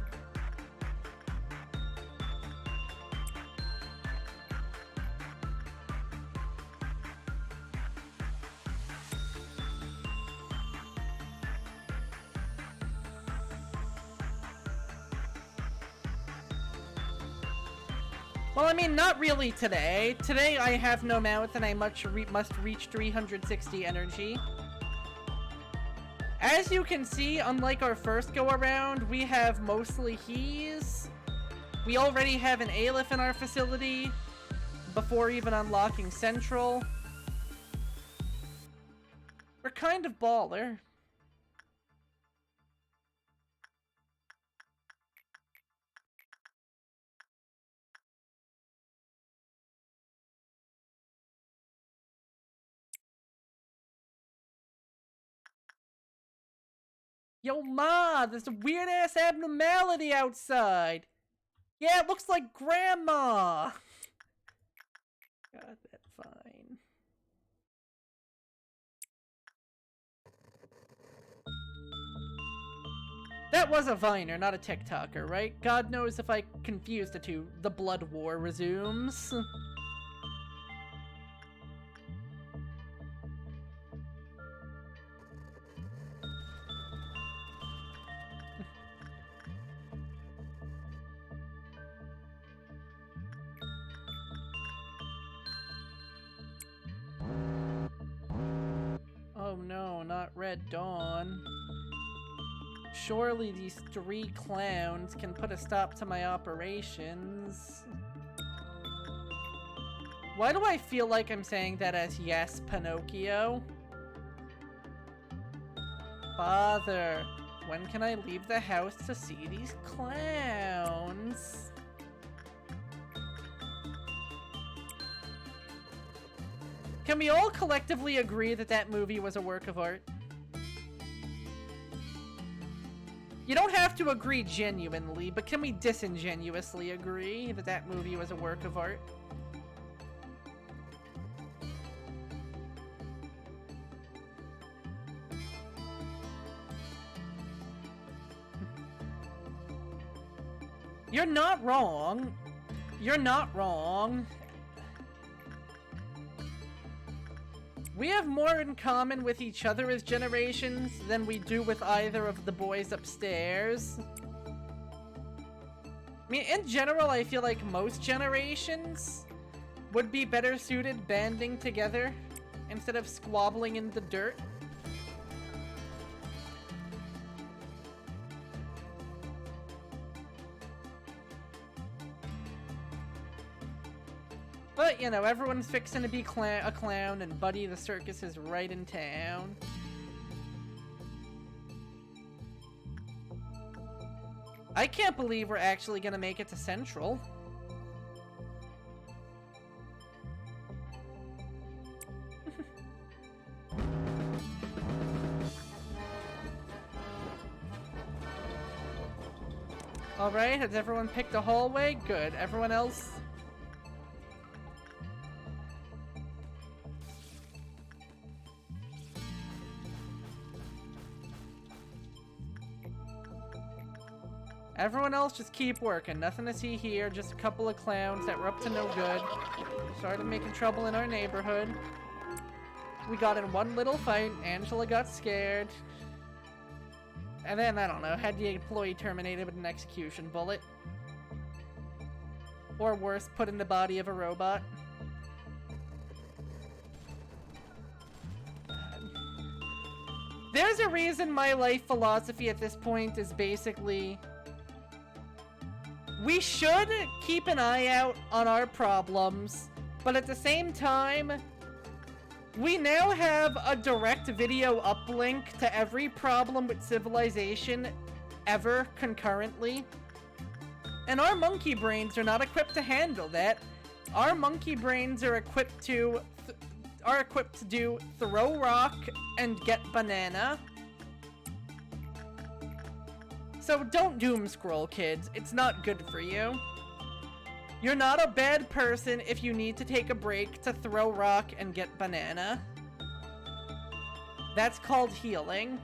Well, I mean, not really today. Today I have no mouth and I must reach 360 energy. As you can see, unlike our first go-around, we have mostly he's. We already have an Aleph in our facility before even unlocking Central. We're kind of baller. Yo, Ma, there's a weird-ass abnormality outside. Yeah, it looks like Grandma. Got that fine. That was a Viner, not a TikToker, right? God knows if I confused the two. The blood war resumes. Oh no, not Red Dawn. Surely these 3 clowns can put a stop to my operations. Why do I feel like I'm saying that as yes, Pinocchio? Father, when can I leave the house to see these clowns? Can we all collectively agree that that movie was a work of art? You don't have to agree genuinely, but can we disingenuously agree that that movie was a work of art? You're not wrong. You're not wrong. We have more in common with each other as generations than we do with either of the boys upstairs. I mean, in general, I feel like most generations would be better suited banding together instead of squabbling in the dirt. But, you know, everyone's fixing to be a clown, and Buddy the Circus is right in town. I can't believe we're actually gonna make it to Central. Alright, has everyone picked a hallway? Good. Everyone else? Everyone else just keep working. Nothing to see here. Just a couple of clowns that were up to no good. Started making trouble in our neighborhood. We got in one little fight. Angela got scared. And then, I don't know, had the employee terminated with an execution bullet. Or worse, put in the body of a robot. There's a reason my life philosophy at this point is basically... we should keep an eye out on our problems, but at the same time, we now have a direct video uplink to every problem with civilization ever concurrently. And our monkey brains are not equipped to handle that. Our monkey brains are equipped to do throw rock and get banana. So don't doom scroll, kids. It's not good for you. You're not a bad person if you need to take a break to throw rock and get banana. That's called healing.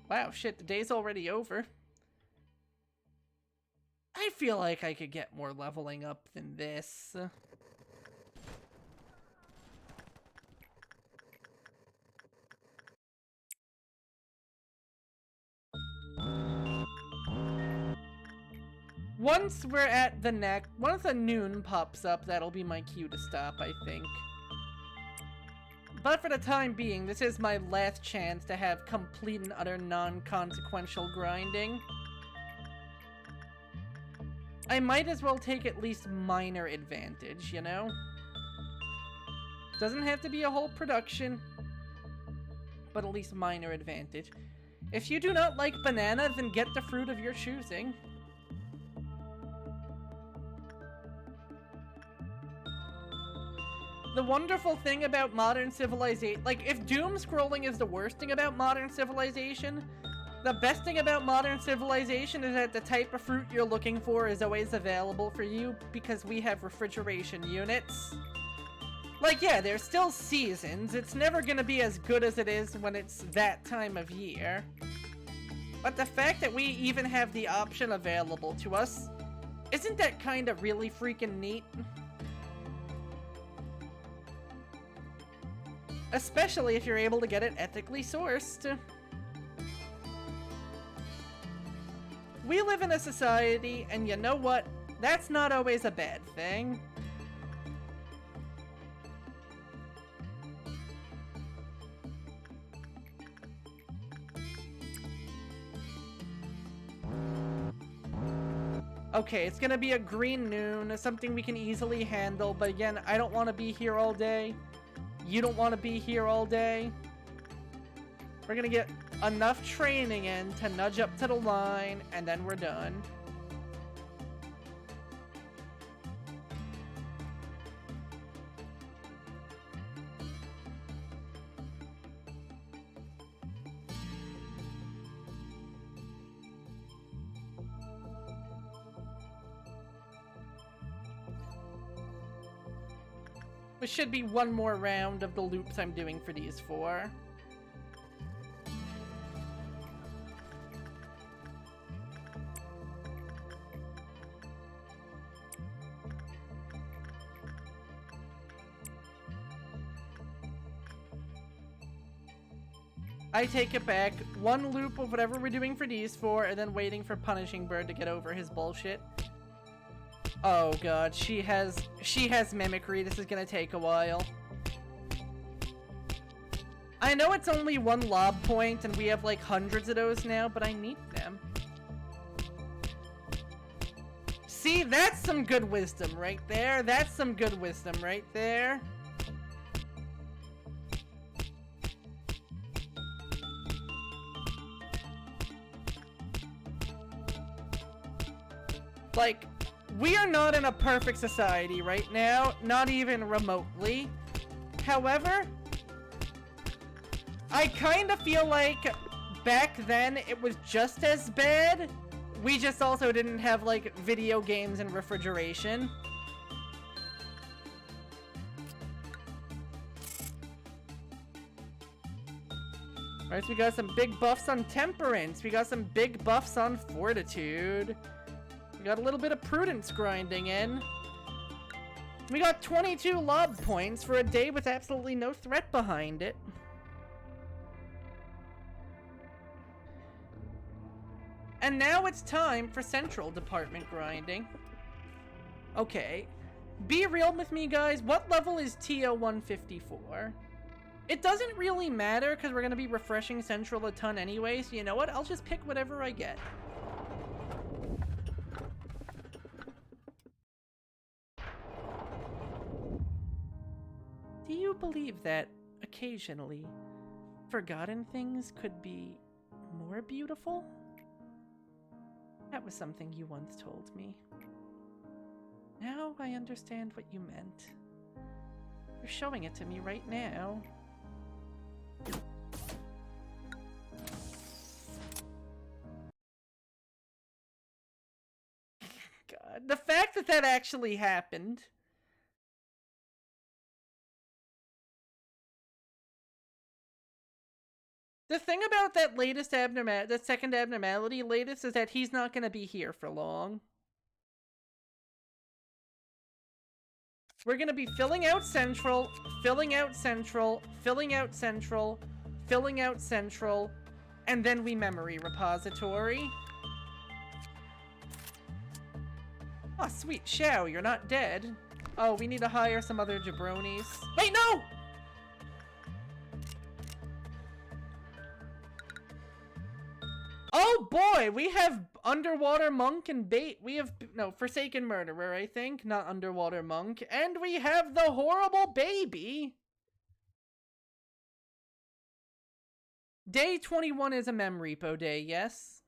Wow, shit, the day's already over. I feel like I could get more leveling up than this. Once we're at the neck, once the noon pops up, that'll be my cue to stop, I think. But for the time being, this is my last chance to have complete and utter non-consequential grinding. I might as well take at least minor advantage, you know? Doesn't have to be a whole production, but at least minor advantage. If you do not like banana, then get the fruit of your choosing. The wonderful thing about modern civilization, like, if doom scrolling is the worst thing about modern civilization, the best thing about modern civilization is that the type of fruit you're looking for is always available for you because we have refrigeration units. Like, yeah, there's still seasons. It's never gonna be as good as it is when it's that time of year. But the fact that we even have the option available to us, isn't that kind of really freaking neat? Especially if you're able to get it ethically sourced. We live in a society, and you know what? That's not always a bad thing. Okay, it's gonna be a green noon, something we can easily handle, but again, I don't want to be here all day. You don't want to be here all day. We're gonna get enough training in to nudge up to the line, and then we're done. There should be one more round of the loops I'm doing for these four. I take it back. One loop of whatever we're doing for these four, and then waiting for Punishing Bird to get over his bullshit. Oh god, she has mimicry. This is gonna take a while. I know it's only one lob point, and we have like hundreds of those now, but I need them. See, that's some good wisdom right there. That's some good wisdom right there. Like, we are not in a perfect society right now, not even remotely. However, I kind of feel like back then it was just as bad. We just also didn't have, like, video games and refrigeration. Alright, so we got some big buffs on Temperance. We got some big buffs on Fortitude. We got a little bit of Prudence grinding in. We got 22 lob points for a day with absolutely no threat behind it. And now it's time for Central Department grinding. Okay. Be real with me, guys. What level is TO 154? It doesn't really matter because we're going to be refreshing Central a ton anyway, so you know what? I'll just pick whatever I get. Do you believe that, occasionally, forgotten things could be more beautiful? That was something you once told me. Now I understand what you meant. You're showing it to me right now. God, the fact that that actually happened. The thing about that latest the second abnormality latest is that he's not going to be here for long. We're going to be filling out Central, filling out Central, filling out Central, filling out Central, and then we memory repository. Oh, sweet Shao, you're not dead. Oh, we need to hire some other jabronis. Wait, no! Oh boy, we have Underwater Monk and Bait. We have, no, Forsaken Murderer, I think, not Underwater Monk. And we have the Horrible Baby. Day 21 is a mem repo day, yes?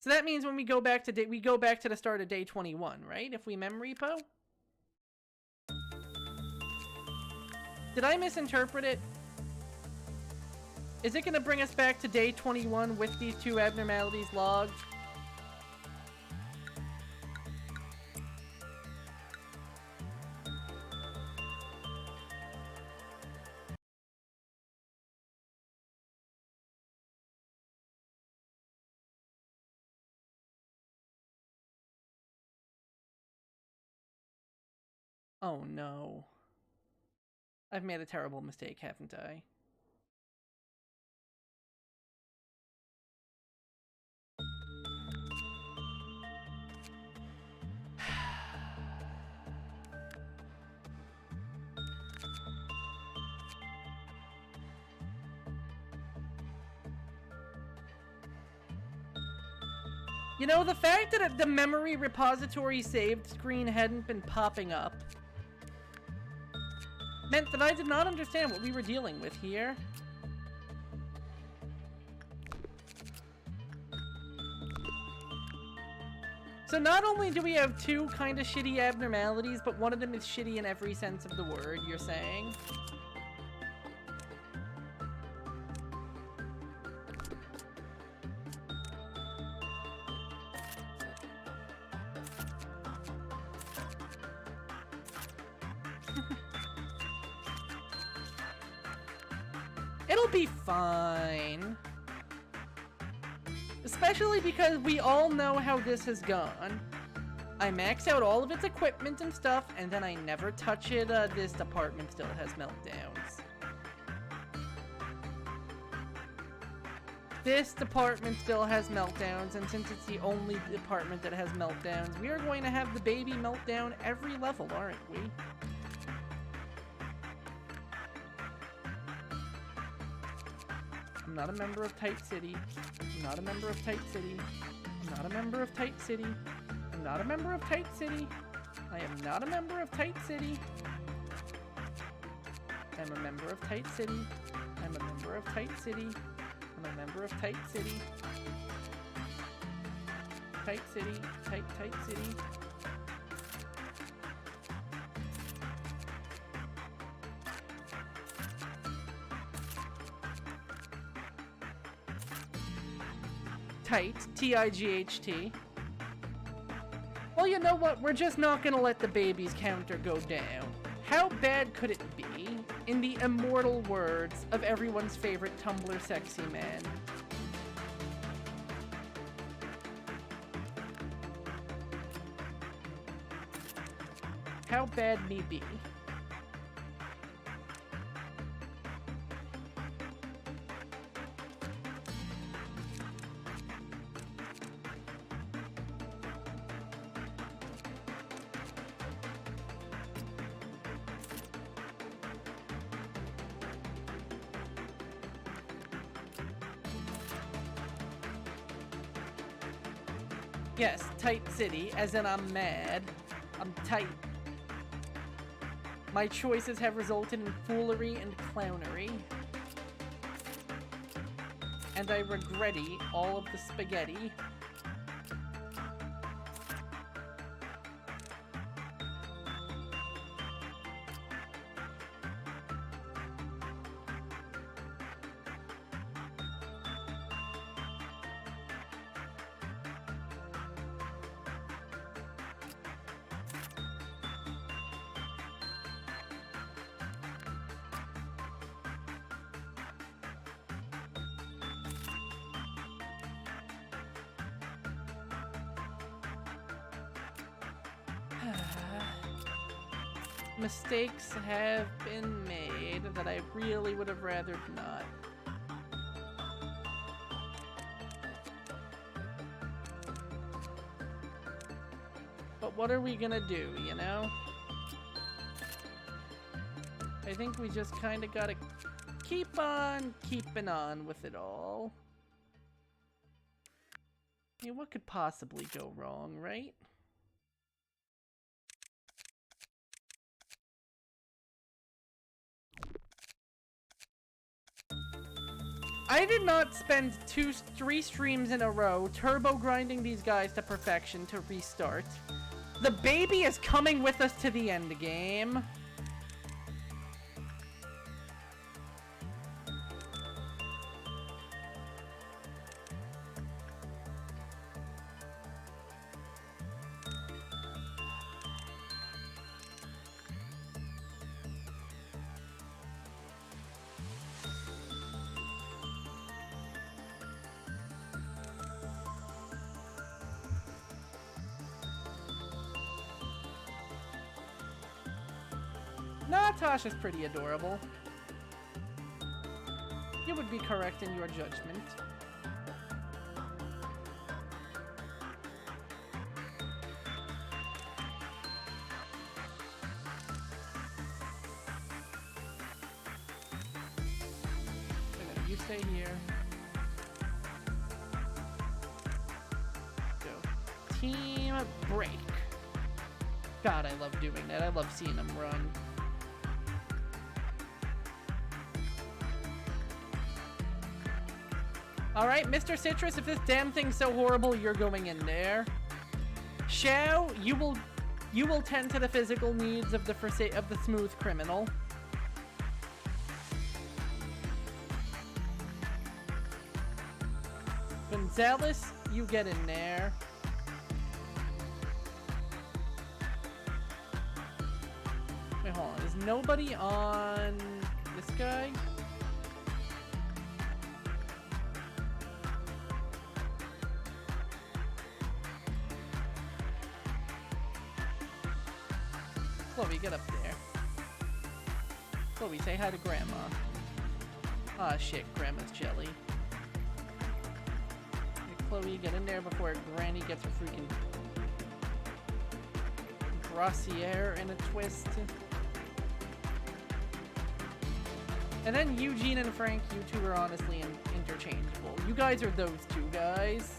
So that means when we go back to we go back to the start of day 21, right? If we mem repo? Did I misinterpret it? Is it going to bring us back to day 21 with these two abnormalities logged? Oh no. I've made a terrible mistake, haven't I? You know, the fact that the memory repository saved screen hadn't been popping up meant that I did not understand what we were dealing with here. So not only do we have two kind of shitty abnormalities, but one of them is shitty in every sense of the word, you're saying? It'll be fine. Especially because we all know how this has gone. I max out all of its equipment and stuff, and then I never touch it. This department still has meltdowns. this department still has meltdowns, and since it's the only department that has meltdowns, we are going to have the baby meltdown every level, aren't we? I'm not a member of Tight City. I'm not a member of Tight City. I'm not a member of Tight City. I'm not a member of Tight City. I am not a member of Tight City. I'm a member of Tight City. I'm a member of Tight City. I'm a member of Tight City. Tight City. Tight City. Tight. T-I-G-H-T. Well, you know what? We're just not gonna let the baby's counter go down. How bad could it be, in the immortal words of everyone's favorite Tumblr sexy man? How bad me be? Yes, Tight City, as in I'm mad. I'm tight. My choices have resulted in foolery and clownery. And I regretty all of the spaghetti. Mistakes have been made that I really would have rathered not. But what are we gonna do, you know? I think we just kinda gotta keep on keeping on with it all. I mean, what could possibly go wrong, right? I did not spend 3 streams in a row turbo grinding these guys to perfection to restart. The baby is coming with us to the end game. Tasha's pretty adorable. You would be correct in your judgment. You stay here. Go. Team break. God, I love doing that. I love seeing them run. Alright, Mr. Citrus, if this damn thing's so horrible, you're going in there. Xiao, you will tend to the physical needs of the smooth criminal. Gonzalez, you get in there. Wait, hold on. Is nobody on this guy? Chloe, get up there. Chloe, say hi to Grandma. Ah, shit, Grandma's jelly. Chloe. Get in there before Granny gets her freaking brassiere in a twist. And then Eugene and Frank, you two are honestly interchangeable. You guys are those two guys.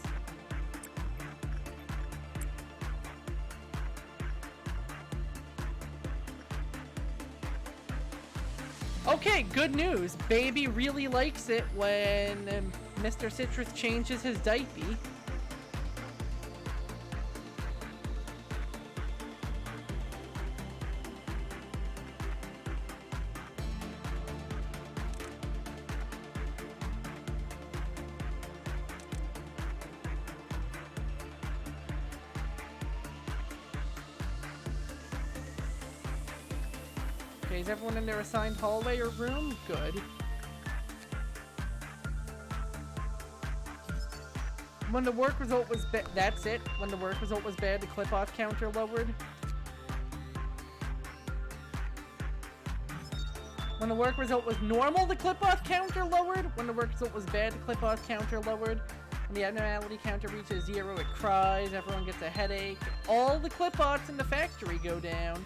Okay, good news. Baby really likes it when Mr. Citrus changes his diaper. Is everyone in their assigned hallway or room? Good. When the work result was that's it. When the work result was bad, the clip-off counter lowered. When the work result was normal, the clip-off counter lowered. When the work result was bad, the clip-off counter lowered. When the abnormality counter reaches 0, it cries. Everyone gets a headache. All the clip-offs in the factory go down.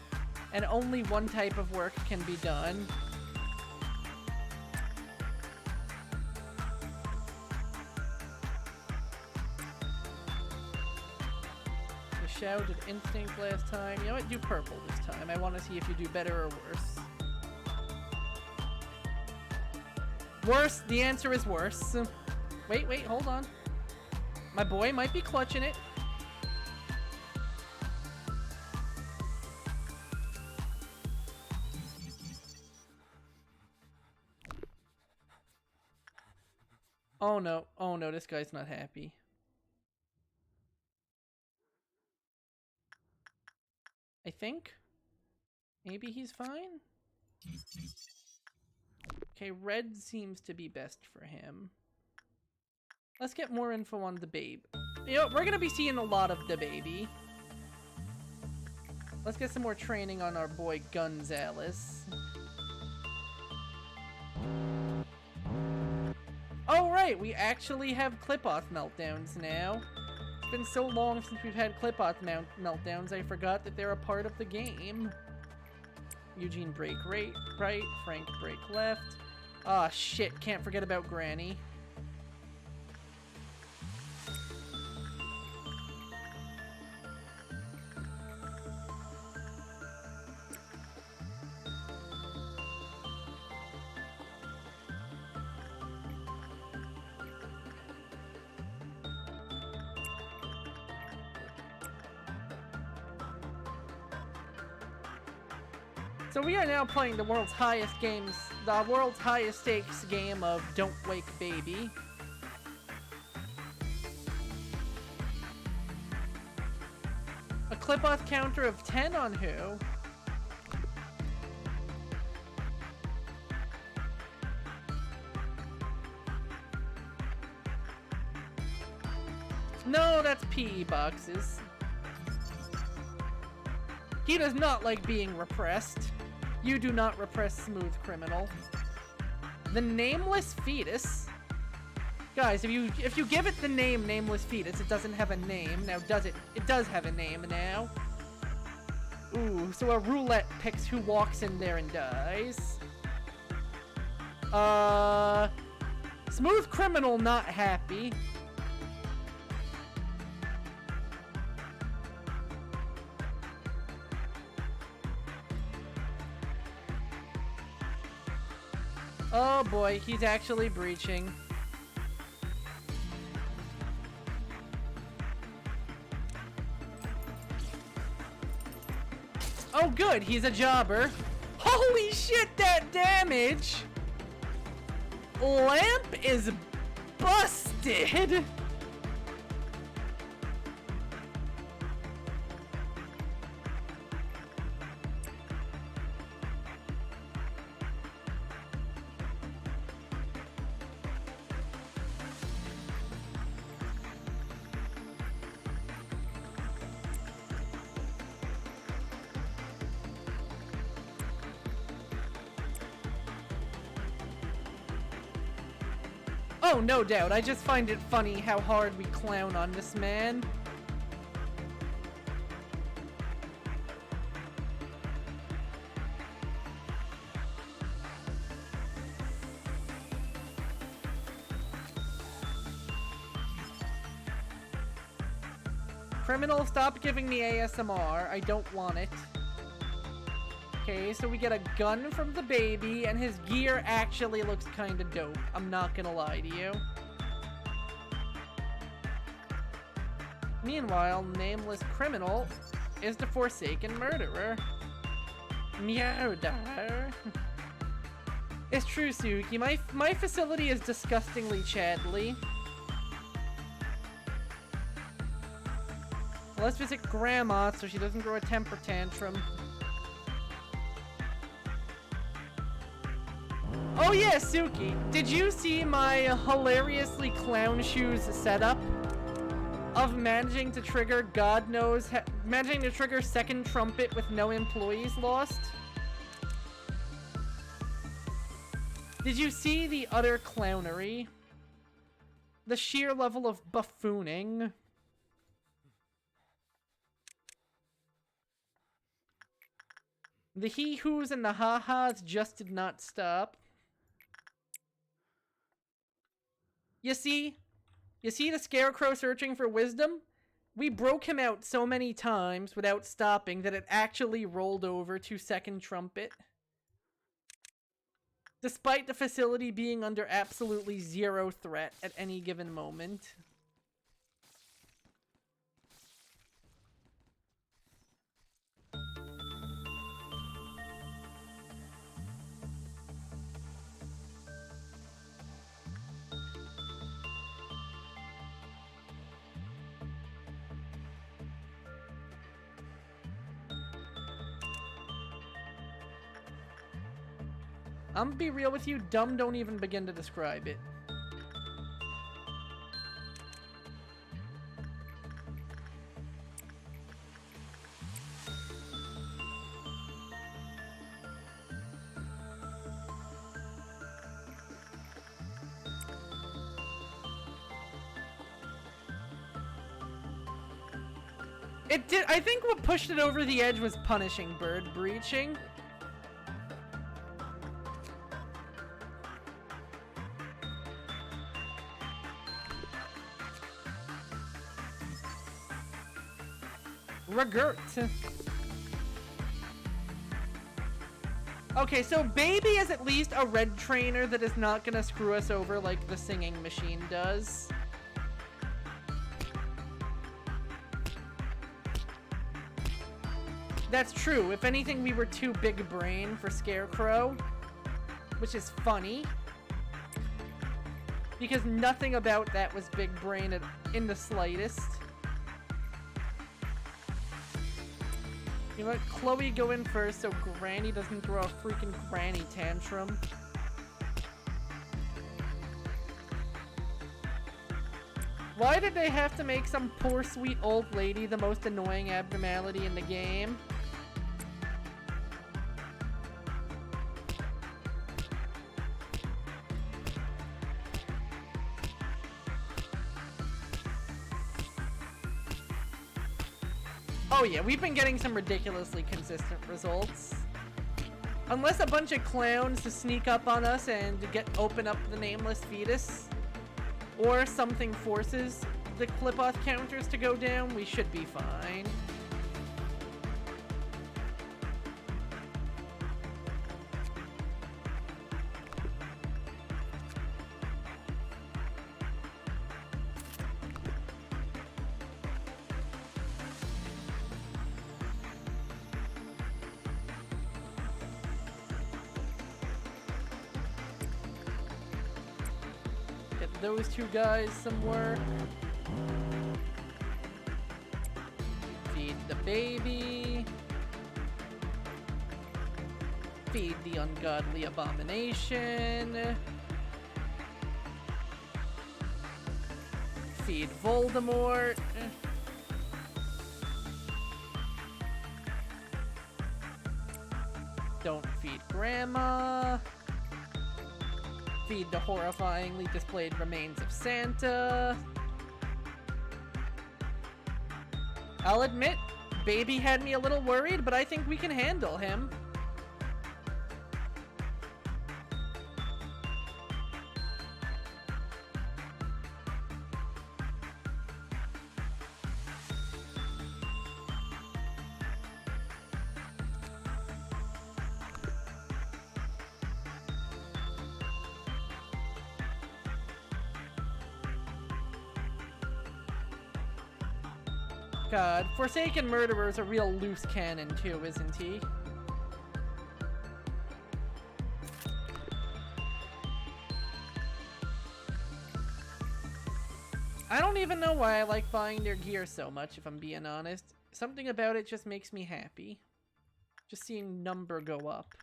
And only one type of work can be done. The Shao did instinct last time. You know what? Do purple this time. I want to see if you do better or worse. Worse? The answer is worse. Wait, hold on. My boy might be clutching it. Oh no, this guy's not happy. I think? Maybe he's fine? Okay, red seems to be best for him. Let's get more info on the babe. You know, we're gonna be seeing a lot of the baby. Let's get some more training on our boy Gonzalez. Oh right, we actually have clip-off meltdowns now. It's been so long since we've had clip-off meltdowns, I forgot that they're a part of the game. Eugene break right, Frank break left. Ah shit, can't forget about Granny. So we are now playing the world's highest stakes game of Don't Wake Baby. A clip-off counter of 10 on who? No, that's PE boxes. He does not like being repressed. You do not repress Smooth Criminal. The Nameless Fetus? Guys, if you give it the name Nameless Fetus, it doesn't have a name. Now, does it? It does have a name now. Ooh, so a roulette picks who walks in there and dies. Smooth Criminal not happy. Oh boy, he's actually breaching. Oh good, he's a jobber. Holy shit, that damage! Lamp is busted! Oh, no doubt. I just find it funny how hard we clown on this man. Criminal, stop giving me ASMR. I don't want it. Okay, so we get a gun from the baby, and his gear actually looks kinda dope. I'm not gonna lie to you. Meanwhile, nameless criminal is the Forsaken Murderer. Murder. It's true, Suki. My facility is disgustingly Chadley. Let's visit Grandma so she doesn't grow a temper tantrum. Oh yeah, Suki, did you see my hilariously clown shoes setup? Of managing to trigger managing to trigger second trumpet with no employees lost? Did you see the utter clownery? The sheer level of buffooning? The hee-hoos and the ha-has just did not stop. You see the scarecrow searching for wisdom? We broke him out so many times without stopping that it actually rolled over to second trumpet. Despite the facility being under absolutely zero threat at any given moment. I'm gonna be real with you, dumb don't even begin to describe it. I think what pushed it over the edge was punishing bird breaching. Regurt. Okay, so Baby is at least a red trainer that is not gonna screw us over like the singing machine does. That's true. If anything, we were too big brain for Scarecrow, which is funny. Because nothing about that was big brain in the slightest. You know what? Chloe, go in first so Granny doesn't throw a freaking granny tantrum. Why did they have to make some poor sweet old lady the most annoying abnormality in the game? Oh yeah, we've been getting some ridiculously consistent results. Unless a bunch of clowns to sneak up on us and open up the nameless fetus, or something forces the clip-off counters to go down, we should be fine. Those two guys some work. Feed the baby. Feed the ungodly abomination. Feed Voldemort. Don't feed Grandma. feed the horrifyingly displayed remains of Santa. I'll admit, Baby had me a little worried, but I think we can handle him. God, Forsaken Murderer's a real loose cannon too, isn't he? I don't even know why I like buying their gear so much, if I'm being honest. Something about it just makes me happy. Just seeing number go up.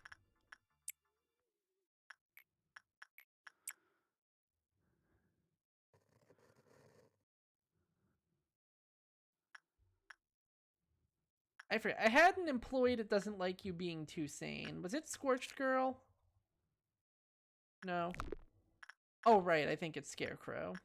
I forget. I had an employee that doesn't like you being too sane. Was it Scorched Girl? No. Oh, right. I think it's Scarecrow.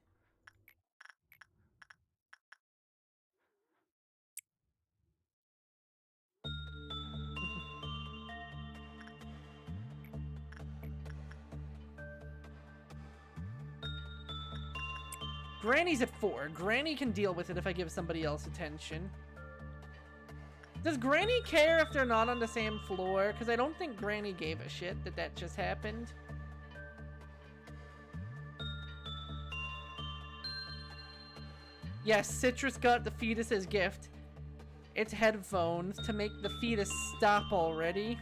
Granny's at 4. Granny can deal with it if I give somebody else attention. Does Granny care if they're not on the same floor? Because I don't think Granny gave a shit that just happened. Yes, Citrus got the fetus's gift. It's headphones to make the fetus stop already.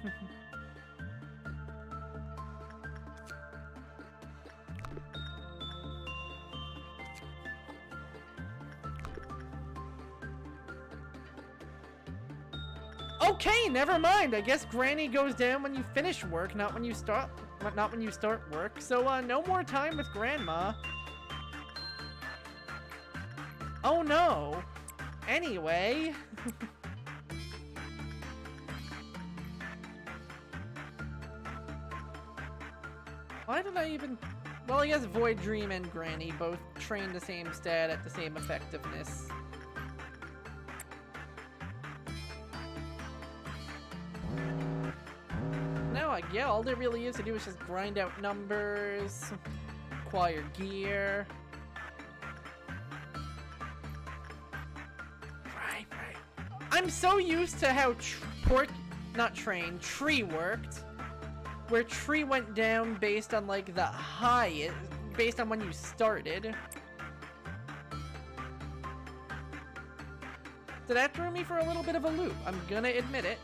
Okay, never mind. I guess Granny goes down when you finish work, not when you start work. So no more time with Grandma. Oh no. Anyway. Why did I even... Well, I guess Void Dream and Granny both train the same stat at the same effectiveness. No, yeah, all there really is to do is just grind out numbers, acquire gear. Right. I'm so used to how Tree worked, where Tree went down based on like the high, based on when you started. So that threw me for a little bit of a loop, I'm gonna admit it.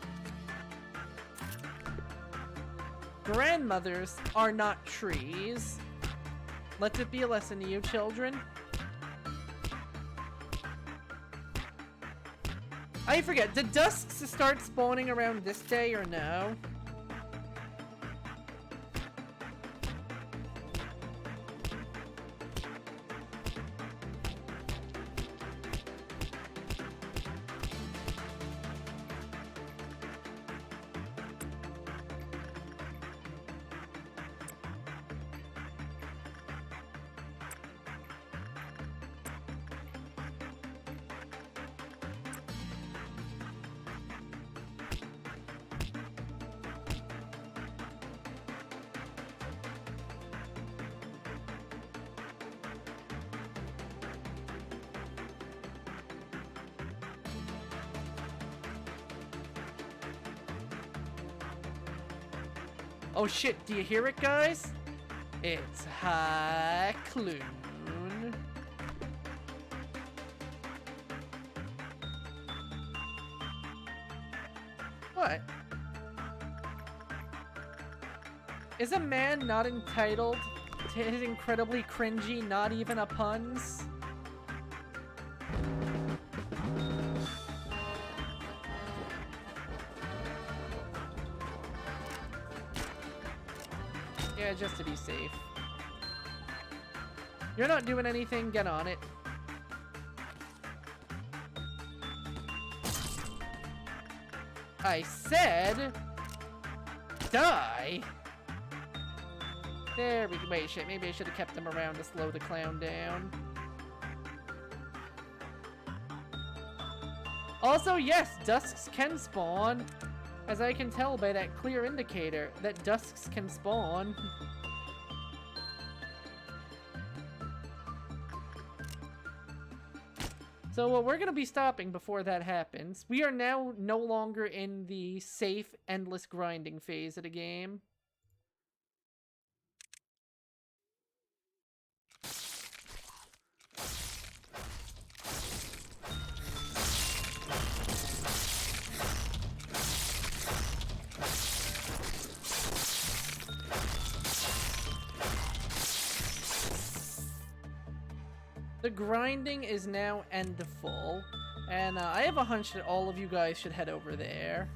Grandmothers are not trees. Let it be a lesson to you, children. I forget, did dusks start spawning around this day or no? Oh shit, do you hear it, guys? It's High Clune. What? Is a man not entitled to his incredibly cringy, not even a puns? Yeah, just to be safe. You're not doing anything, get on it. I said... die! There we go. Wait, shit. Maybe I should have kept them around to slow the clown down. Also, yes, dusks can spawn. As I can tell by that clear indicator that dusks can spawn. So we're going to be stopping before that happens. We are now no longer in the safe, endless grinding phase of the game. The grinding is now endful, and I have a hunch that all of you guys should head over there.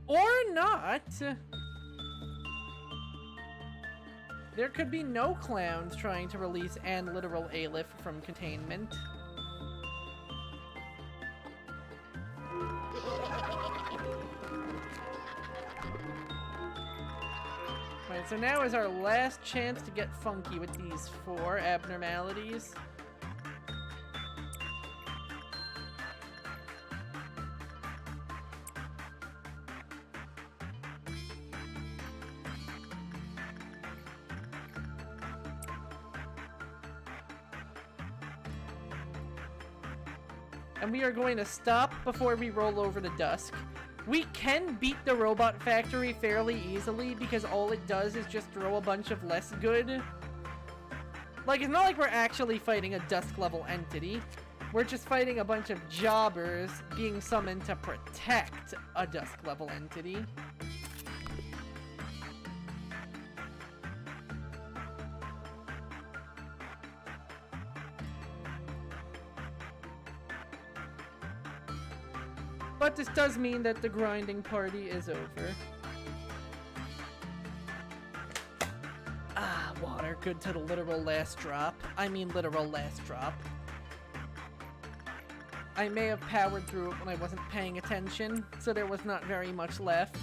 Or not. There could be no clowns trying to release an literal Aleph from containment. Right, so now is our last chance to get funky with these 4 abnormalities. And we are going to stop before we roll over to dusk. We can beat the robot factory fairly easily because all it does is just throw a bunch of less good. Like, it's not like we're actually fighting a dusk level entity. We're just fighting a bunch of jobbers being summoned to protect a dusk level entity. But this does mean that the grinding party is over. Ah, water. Good to the literal last drop. I mean literal last drop. I may have powered through it when I wasn't paying attention, so there was not very much left.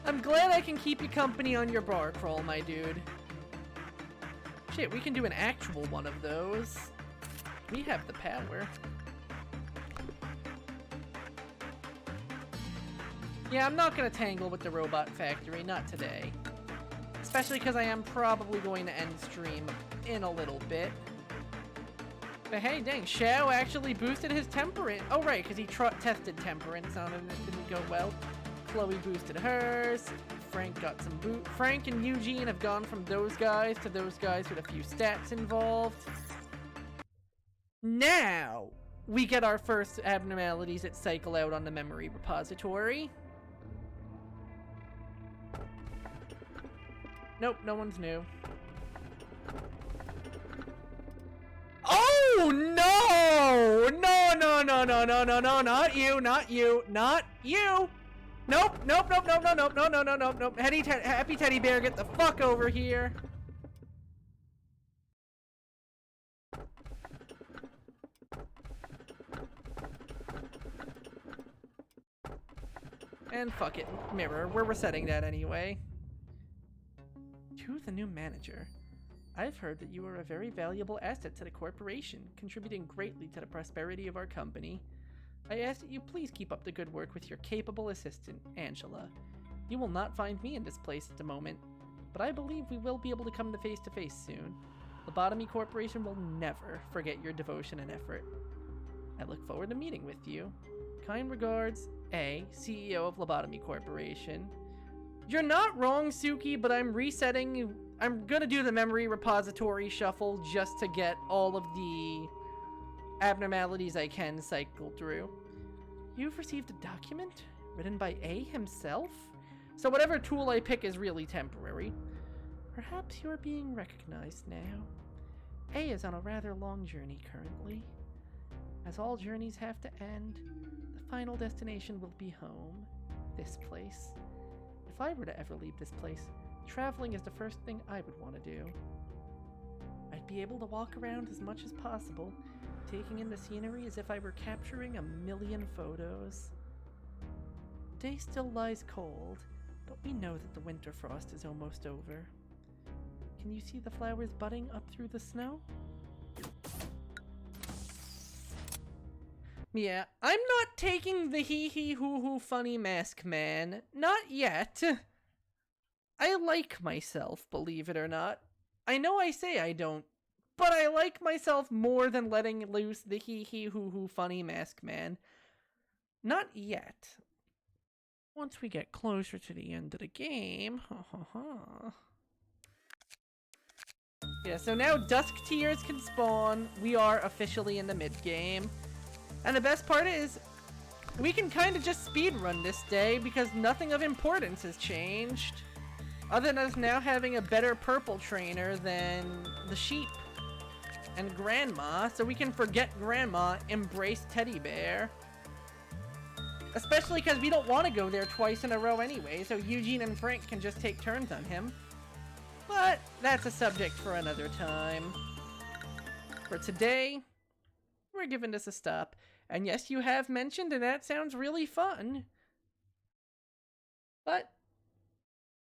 I'm glad I can keep you company on your bar crawl, my dude. Shit, we can do an actual one of those. We have the power. Yeah, I'm not gonna tangle with the robot factory, not today. Especially because I am probably going to end stream in a little bit. But hey, dang, Shao actually boosted his temperance. Oh, right, because he tested temperance on him and it didn't go well. Chloe boosted hers. Frank got some boot. Frank and Eugene have gone from those guys to those guys with a few stats involved. Now, we get our first abnormalities that cycle out on the memory repository. Nope, no one's new. Oh, no! No, no, no, no, no, no, no, not you, not you, not you! Nope, nope, nope, nope, nope, nope, nope, nope, nope, nope, nope. Happy Teddy Bear, get the fuck over here. And fuck it, mirror, we're resetting that anyway. To the new manager. I've heard that you are a very valuable asset to the corporation, contributing greatly to the prosperity of our company. I ask that you please keep up the good work with your capable assistant, Angela. You will not find me in this place at the moment, but I believe we will be able to come to face soon. Lobotomy Corporation will never forget your devotion and effort. I look forward to meeting with you. Kind regards, A, CEO of Lobotomy Corporation. You're not wrong, Suki, but I'm resetting. I'm gonna do the memory repository shuffle just to get all of the abnormalities I can cycle through. You've received a document written by A himself? So whatever tool I pick is really temporary. Perhaps you're being recognized now. A is on a rather long journey currently. As all journeys have to end, the final destination will be home. This place. If I were to ever leave this place, traveling is the first thing I would want to do. I'd be able to walk around as much as possible, taking in the scenery as if I were capturing a million photos. The day still lies cold, but we know that the winter frost is almost over. Can you see the flowers budding up through the snow? Yeah, I'm not taking the hee-hee-hoo-hoo funny mask man. Not yet. I like myself, believe it or not. I know I say I don't, but I like myself more than letting loose the hee-hee-hoo-hoo funny mask man. Not yet. Once we get closer to the end of the game, Yeah, so now dusk tiers can spawn. We are officially in the mid-game. And the best part is, we can kind of just speedrun this day because nothing of importance has changed. Other than us now having a better purple trainer than the sheep and Grandma, so we can forget Grandma, embrace Teddy Bear. Especially because we don't want to go there twice in a row anyway, so Eugene and Frank can just take turns on him. But that's a subject for another time. For today, we're giving this a stop. And yes, you have mentioned, and that sounds really fun. But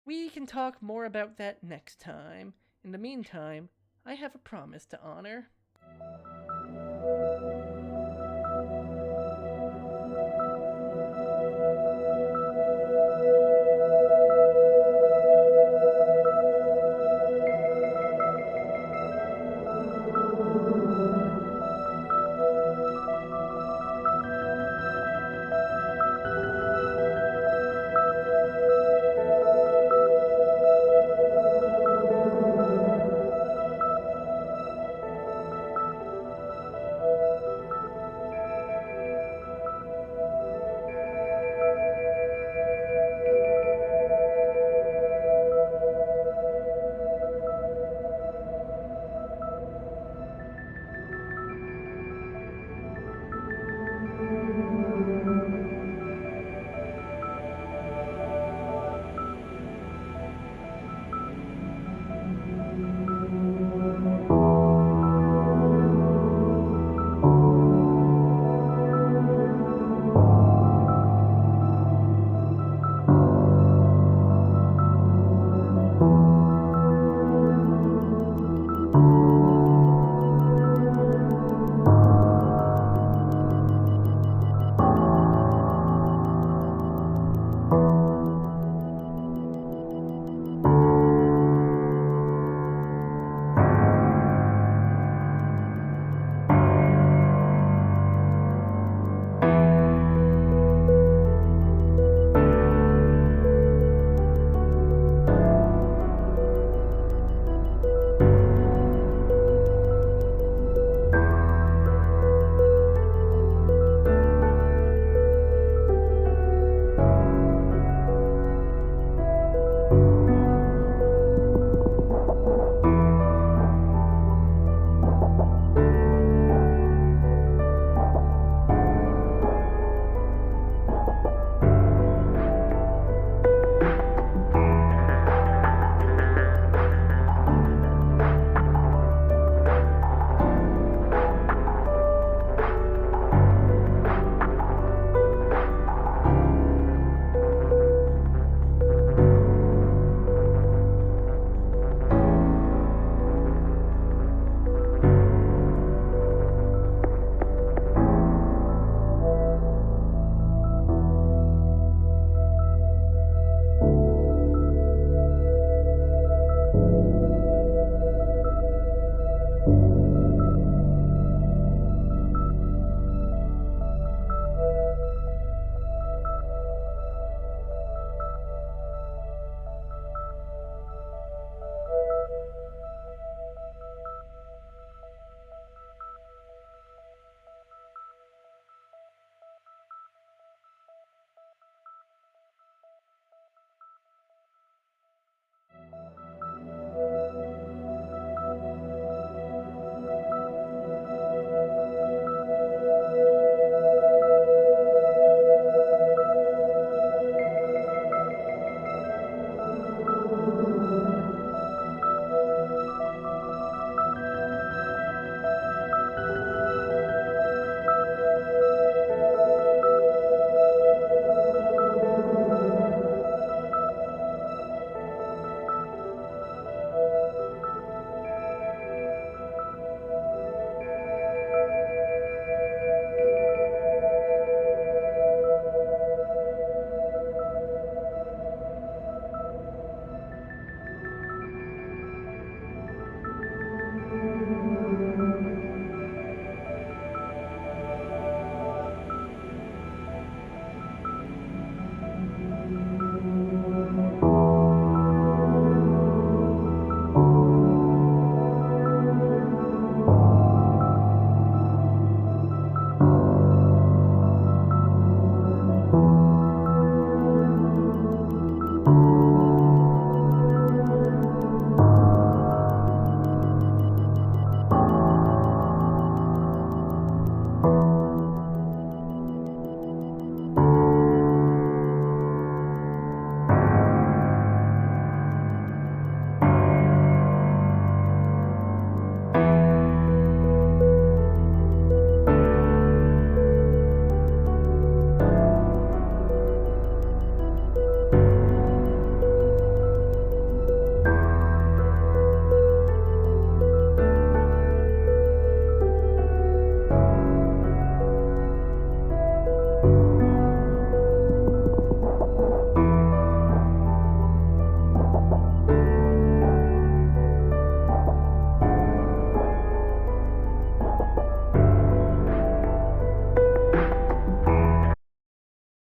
we can talk more about that next time. In the meantime, I have a promise to honor.